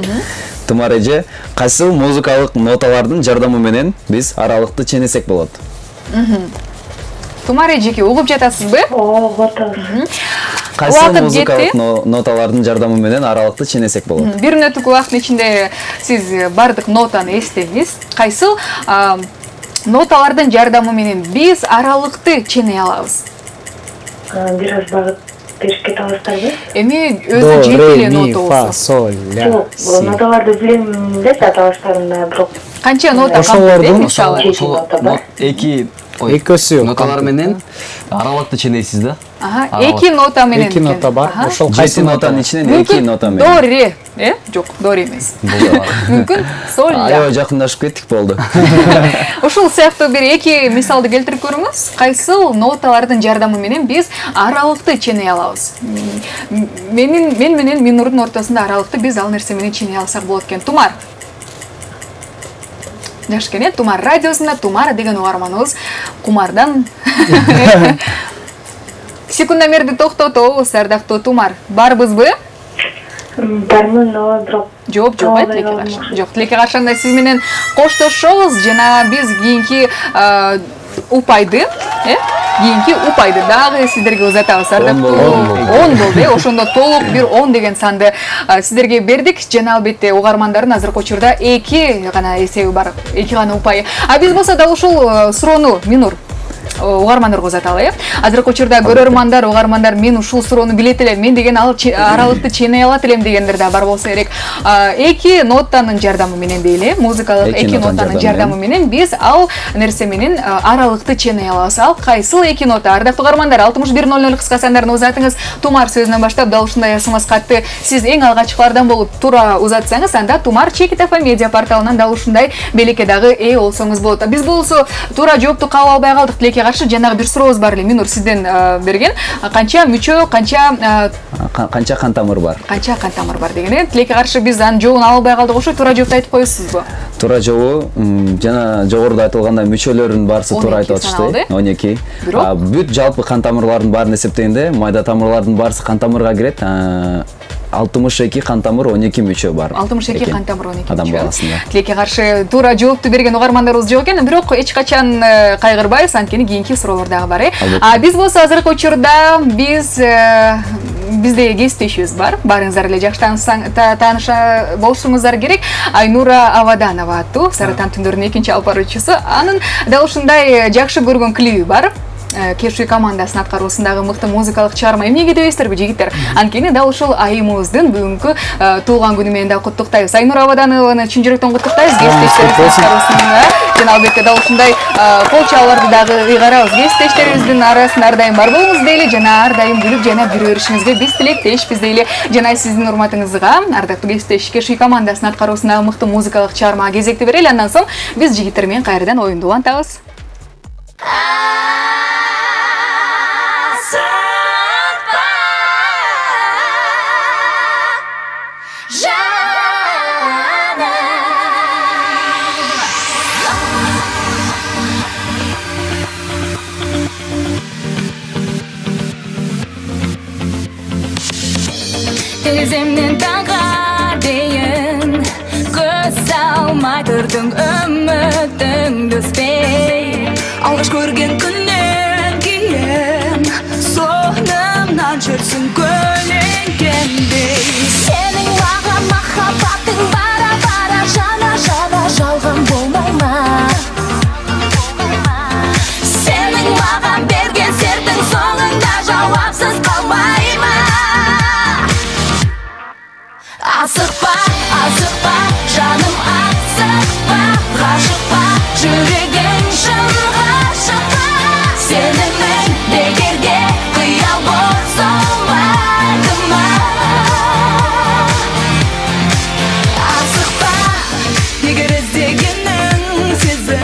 B: Тумар эже, кайсыл музыкалык ноталардын жардамы менен биз аралыкты ченесек болот?
A: Тумар эжеке, угуп жатасызбы?
E: Ооба,
B: Кайсыл музыкалык ноталардын жардамы менен аралыкты ченесек болот?
A: Бир мүнөттүк убакыттын ичинде сиз бардык нотаны эстеңиз. Кайсыл ноталардын жардамы менен биз аралыкты чене алабыз?
E: Бир аз багыт беришке талаштайбы?
A: Эми өзү жетеле нота болсо.
D: Фа, соль, ля, си.
E: Ноталарды билем да, талаштарымда, бирок
A: канча нота
D: ошолордун
A: мисалы?
L: Эки
D: экөөсү
L: ноталар менен аралыкты ченейсиз да?
A: Эки нота менен.
D: Эки нота бар. Ошол
B: Кайсы нотанын ичинен эки нота менен.
A: До ре, жок, до ре эмес. Мүмкүн соль ля.
B: Аябай жакындашып кеттик болду.
A: Ушул сыяктуу бир эки мисалды келтирип көрүңүз. Кайсыл ноталардын жардамы менен биз аралыкты ченей алабыз. Мен менен Минурдун ортосунда аралыкты биз ал нерсе менен ченей алсак болот экен. Тумар. Жакшы экен, Тумар радиосунда Тумара деген угарманыбыз Кумардан. Секундомерди токтотобуз, ардактуу Тумар. Барбызбы?
E: Бармын, но бирок
A: Жок, тилекке каршы. Жок, тилекке каршында сиз менен коштошобуз. Жана биз кийинки упайды, кийинки упайды дагы сиздерге узатабыз. Ардактуу 10 болду, ошондо толук бир 10 деген санды сиздерге бердик. Жана албетте угармандардын азыркы учурда 2 гана эсеби бар, 2 гана упайы. Биз болсо да ушул суроону Минур угармандарга узаталы. Азыркы учурда көрөрмандар, угармандар мен ушул суроону билет элем, мен деген ал аралыкты ченей алат элем дегендер да бар болсо керек. Эки нотанын жардамы менен дейли, музыкалык эки нотанын жардамы менен биз ал нерсе менен аралыкты ченей алабыз. Ал кайсыл эки нота? Ардактуу угармандар, 6100 кыска сандарын узатыңыз. Тумар сөзүнөн баштап дал ушундай СМС катты сиз эң алгачкылардан болуп туура узатсаңыз, анда Тумар Чекит ФМ медиа порталынан дал ушундай белекке дагы ээ болсоңуз болот. Биз болсо туура жоопту кабыл албай калдык. Тилекке каршы жанагы бир сурообуз бар эле, Минур сизден берген. Канча мүчө,
B: канча кан тамыр бар?
A: Канча кан тамыр бар деген. Тилекке каршы биз анын жообун ала албай калдык. Ошо туура жоопту айтып коесузбу?
B: Туура жообу жана жогоруда айтылгандай мүчөлөрүнүн баарысы туура айтып атышты. 12. Бүт жалпы кан тамырлардын баарын эсептегенде майда тамырлардын баарысы кан тамырга кирет. 62 кан тамыр, 12 мүчө бар.
A: 62 кан тамыр, 12 мүчө.
B: Адам баласында.
A: Тилекке каршы туура жоопту берген угармандарыбыз жок экен, бирок эч качан кайгырбайбыз, анткени кийинки суроолор дагы бар. Биз болсо азыркы учурда бизде кесиптешибиз бар. Барыңыздар эле жакшы тааныша болушуңуздар керек. Айнура Аваданова аттуу Сарытан түндөрүнүн экинчи алып баруучусу. Анын дал ушундай жакшы көргөн клиби бар. Кешүй командасынын аткаруусундагы мыкты музыкалык чыгарма. Эмне кетебизтерби жигиттер? Анткени дал ушул айымыбыздын бүгүнкү туулган күнү менен да куттуктайбыз. Айнура Аваданованы чын жүрөктөн куттуктайбыз. Кесиптештерибиздин аткаруусунда жана албетте дал ушундай кол чалууларды дагы ыйгарабыз. Кесиптештерибиздин арасында ар дайым бар болуңуз дейли, жана ар дайым күлүп жана жүрө беришиңизге биз тилектешпиз дейли. Жана сиздин урматыңызга ардактуу кесиптеш Кешүй командасынын аткаруусундагы мыкты музыкалык чыгармага кезекти берели. Андан соң биз жигиттер менен кайрадан оюнду улантабыз.
J: Теземнен таңға дейін көз салмай тұрдың үмітіңді үзбей. Алғаш көрген күннен кейін соңымнан жүрсің көлеңкемдей. Сенің маған махаббатың бара-бара жана-жана жалған болмай ма? Сенің маған берген сертің соңында жауапсыз қалмай ма? Асықпа, жаным асықпа, ғашықпа, жүрегің шын ғашықпа. Сенімен бекерге қиял болсамайды ма? Асықпа, егер іздегенің сезім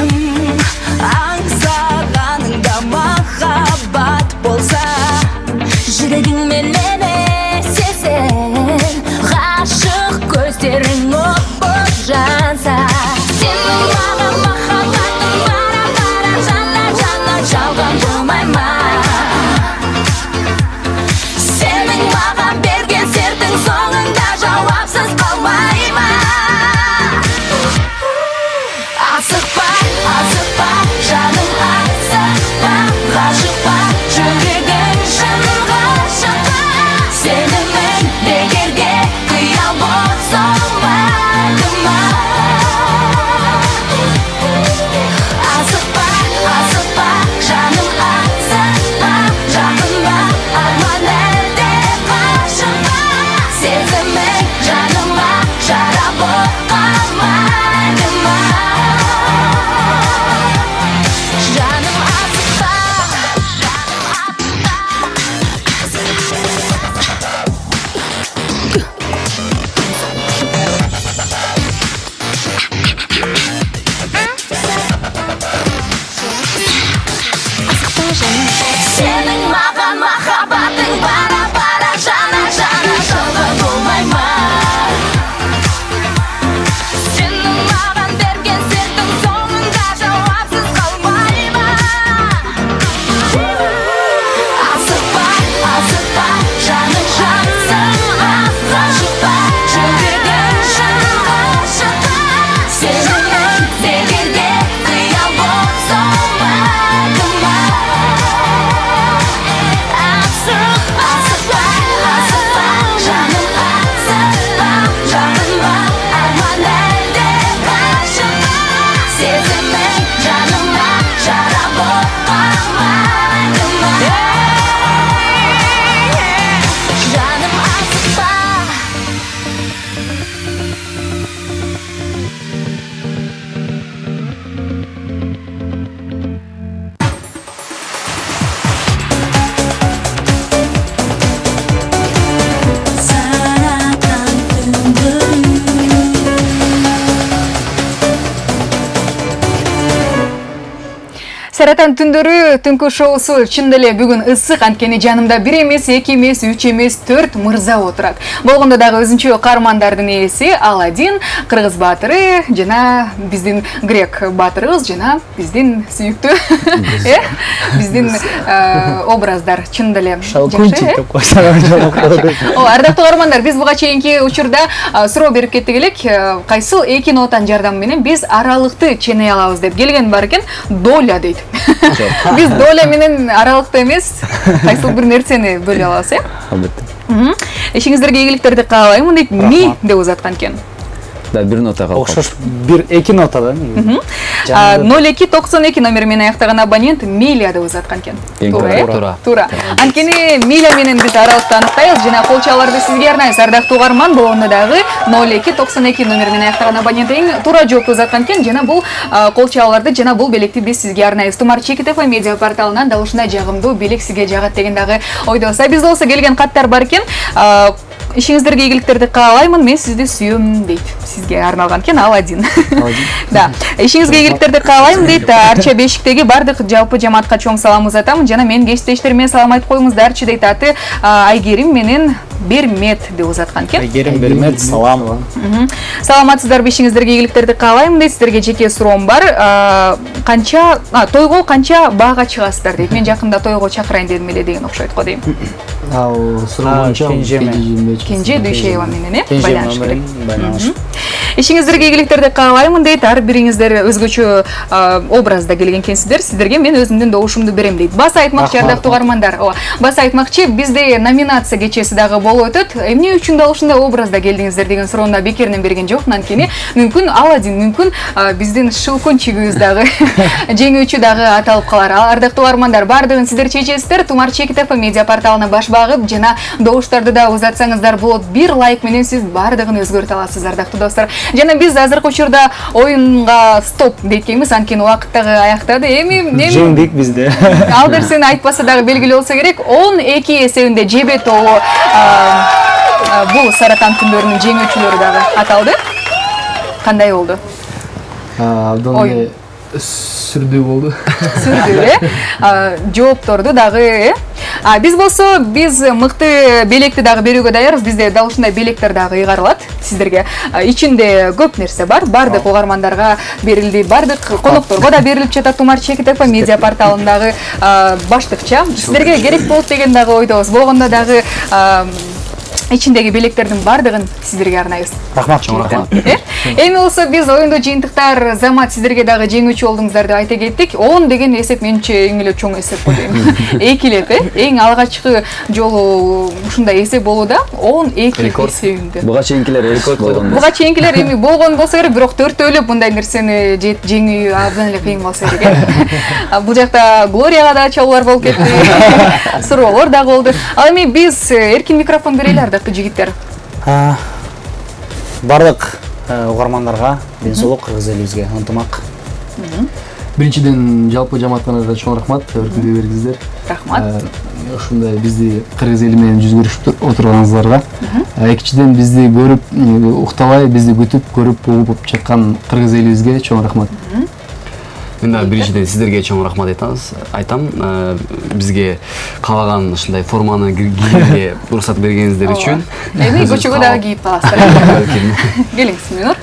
J: Senin mağan mahabatın bara bara jana jana jana bulmayma. Senin mağan bergen serdin sonunda cevapsız kalmayma. Asıkpa, asıkpa, canın jansın asla şıkpa. Şöldürgen şanın aşıkpa. Seninle sevgide kıyal bolsun bakıma. Asık, asıkpa, asıkpa, canım asıkpa, canıma arman elde karşıma. Sezime canıma şarap olmamadıma. Canım asıkpa.
K: Saratan tündürüm.
A: Саратан түндөрү түнкү шоусу чын эле бүгүн ысык, анткени жанымда 1 эмес, 2 эмес, 3 эмес, 4 мырза отурат. Болгондо дагы өзүнчө каармандардын ээси Аладдин, кыргыз баатыры жана биздин грек баатырыбыз жана биздин сүйүктүү биздин образдар чын эле
D: Шалкунчик деп койсоң жок.
A: Ардактуу каармандар, биз буга чейинки учурда суроо берип кеттик элек. Кайсыл эки нотанын жардамы менен биз аралыкты ченей алабыз деп келген бар экен. Доля дейт. Биз доля менен аралыкты эмес, кайсыл бир нерсени бөлө алабыз,
B: Албетте.
A: Ишиңиздерге ийгиликтерди каалайм дейт. Ми деп узаткан экен.
B: Да, бир нота калып.
D: Окшош бир эки нота да.
A: 0292 номери менен аяктаган абонент Миля деп узаткан экен. Туура. Анткени Миля менен биз аралыкты аныктайбыз жана кол чаларды сизге арнайбыз. Ардактуу каарман, болгондо дагы 0292 номери менен аяктаган абонент эң туура жоопту узаткан экен жана бул кол чаларды жана бул белекти биз сизге арнайбыз. Тумар Чекитов медиа порталынан да ушундай жагымдуу белек сизге жагат деген дагы ойдобуз. Бизде болсо келген каттар бар экен. Ишиңиздерге ийгиликтерди каалаймын, мен сизди сүйөм дейт. Сизге арналган экен Аладдин. Да. Ишиңизге ийгиликтерди каалайм дейт. Арча бешиктеги бардык жалпы жамаатка чоң салам узатам жана менин кесиптештериме салам айтып коюңуздарчы дейт. Аты Айгерим менен Бермет деп узаткан экен.
D: Айгерим Бермет, салам.
A: Саламатсыздарбы, ишиңиздерге ийгиликтерди каалайм дейт. Сиздерге жеке суроом бар. Тойго канча баага чыгасыздар дейт. Мен жакында тойго чакырайын дедим эле деген окшойт го дейм.
I: Ал суроомча
A: Кенже Дүйшеева менен
D: байланыш.
A: Ишиңиздерге ийгиликтерди каалаймын дейт. Ар бириңиздер өзгөчө образда келген экенсиздер. Сиздерге мен өзүмдүн добушумду берем дейт. Баса айтмакчы, ардактуу каармандар. Баса айтмакчы, бизде номинация кечеси дагы болуп өтөт. Эмне үчүн да ушундай образда келдиңиздер деген суроону бекеринен берген жокмун. Анткени мүмкүн Аладдин, мүмкүн биздин Шылкун чигибиз дагы жеңүүчү дагы аталып калар. Ардактуу каармандар, бардыгын сиздер чечесиздер. Тумар Чекитов медиа порталына баш багып жана добуштарды да узатсаңыздар болот. Бир лайк менен сиз бардыгын өзгөртө аласыз, ардактуу достор. Жана биз азыркы учурда оюнга стоп дейткенбиз, анткени убакыт дагы аяктады. Эми
D: жеңдик бизде.
A: Ал нерсени айтпаса дагы белгилүү болсо керек. 12 эсебинде Жебе тобу бул Саратан түндөрүнүн жеңүүчүлөрү дагы аталды. Кандай болду?
I: Абдан сүрдүү болду.
A: Жоопторду дагы биз болсо мыкты белекти дагы берүүгө даярбыз. Бизде дал ушундай белектер дагы ыйгарылат сиздерге. Ичинде көп нерсе бар. Бардык угармандарга берилди, бардык конокторго да берилип жатат. Тумар Чекитов медиа порталындагы баштыкча сиздерге керек болот деген дагы ойдобуз. Болгондо дагы ичиндеги белектердин бардыгын сиздерге арнайбыз.
D: Рахмат, чоң рахмат.
A: Эми болсо биз оюндо жыйынтыктар замат сиздерге дагы жеңүүчү болдуңуздар деп айта кеттик. 10 деген эсеп менче эң эле чоң эсеп го дейм. Экилеп, эң алгачкы жолу ушундай эсеп болууда 12 эсебинде.
B: Буга чейинкилер рекорд болгон.
A: Буга чейинкилер эми болгон болсо керек, бирок төртөөлөп мындай нерсени жеңүү абдан эле кыйын болсо керек. Бул жакта Глорияга да чалуулар болуп кетти. Суроолор дагы болду. Ал эми биз эркин микрофон берели, ардактуу жигиттер.
D: Бардык угармандарга ден соолук, кыргыз элибизге ынтымак.
I: Биринчиден жалпы жамааттарга чоң рахмат, өркүндүү бергиңиздер.
A: Рахмат.
I: Ушундай бизди кыргыз эли менен жүз көрүшүп отурганыңыздарга. Экинчиден бизди көрүп, уктабай бизди күтүп, көрүп, угуп жаткан кыргыз элибизге чоң рахмат.
L: Мен да биринчиден сиздерге чоң рахмат айтам. Бизге каалаган ушундай форманы кийүүгө уруксат бергениңиздер үчүн.
A: Эми көчөгө дагы кийип каласыздар. Келиңиз, Минур.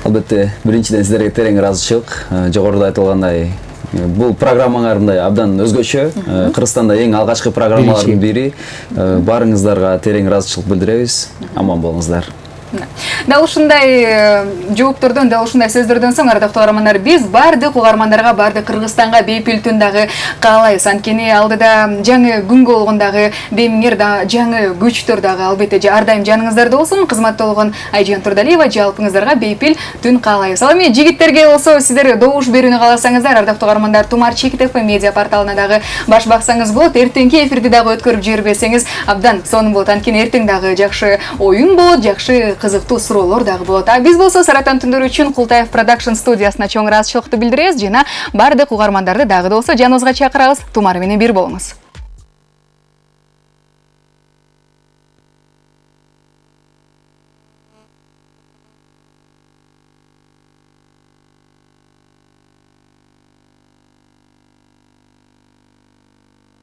B: Албетте, биринчиден сиздерге терең ыраазычылык. Жогоруда айтылгандай, бул программаңар мындай абдан өзгөчө. Кыргызстанда эң алгачкы программалардын бири. Барыңыздарга терең ыраазычылык билдиребиз. Аман болуңуздар.
A: Дал ушундай жооптордон, дал ушундай сөздөрдөн соң ардактуу каармандар, биз бардык угармандарга, бардык Кыргызстанга бейпил түн дагы каалайбыз. Анткени алдыда жаңы күнгө болгондагы демиңер да жаңы күчтөр дагы албетте ар дайым жаныңыздарда болсун. Кызматта болгон Айжан Турдалиева жалпыңыздарга бейпил түн каалайбыз. Ал эми жигиттерге болсо сиздер добуш берүүнү кааласаңыздар, ардактуу каармандар, Тумар Чекитов медиа порталына дагы баш баксаңыз болот. Эртеңки эфирди дагы өткөрүп жибербесеңиз абдан сонун болот. Анткени эртең дагы жакшы оюн болот, жакшы кызыктуу суроолор дагы болот. А биз болсо Саратан түндөрү үчүн Култаев Production студиясына чоң ыраазычылыкты билдиребиз жана бардык угармандарды дагы да болсо жаныбызга чакырабыз. Тумар менен бир болуңуз.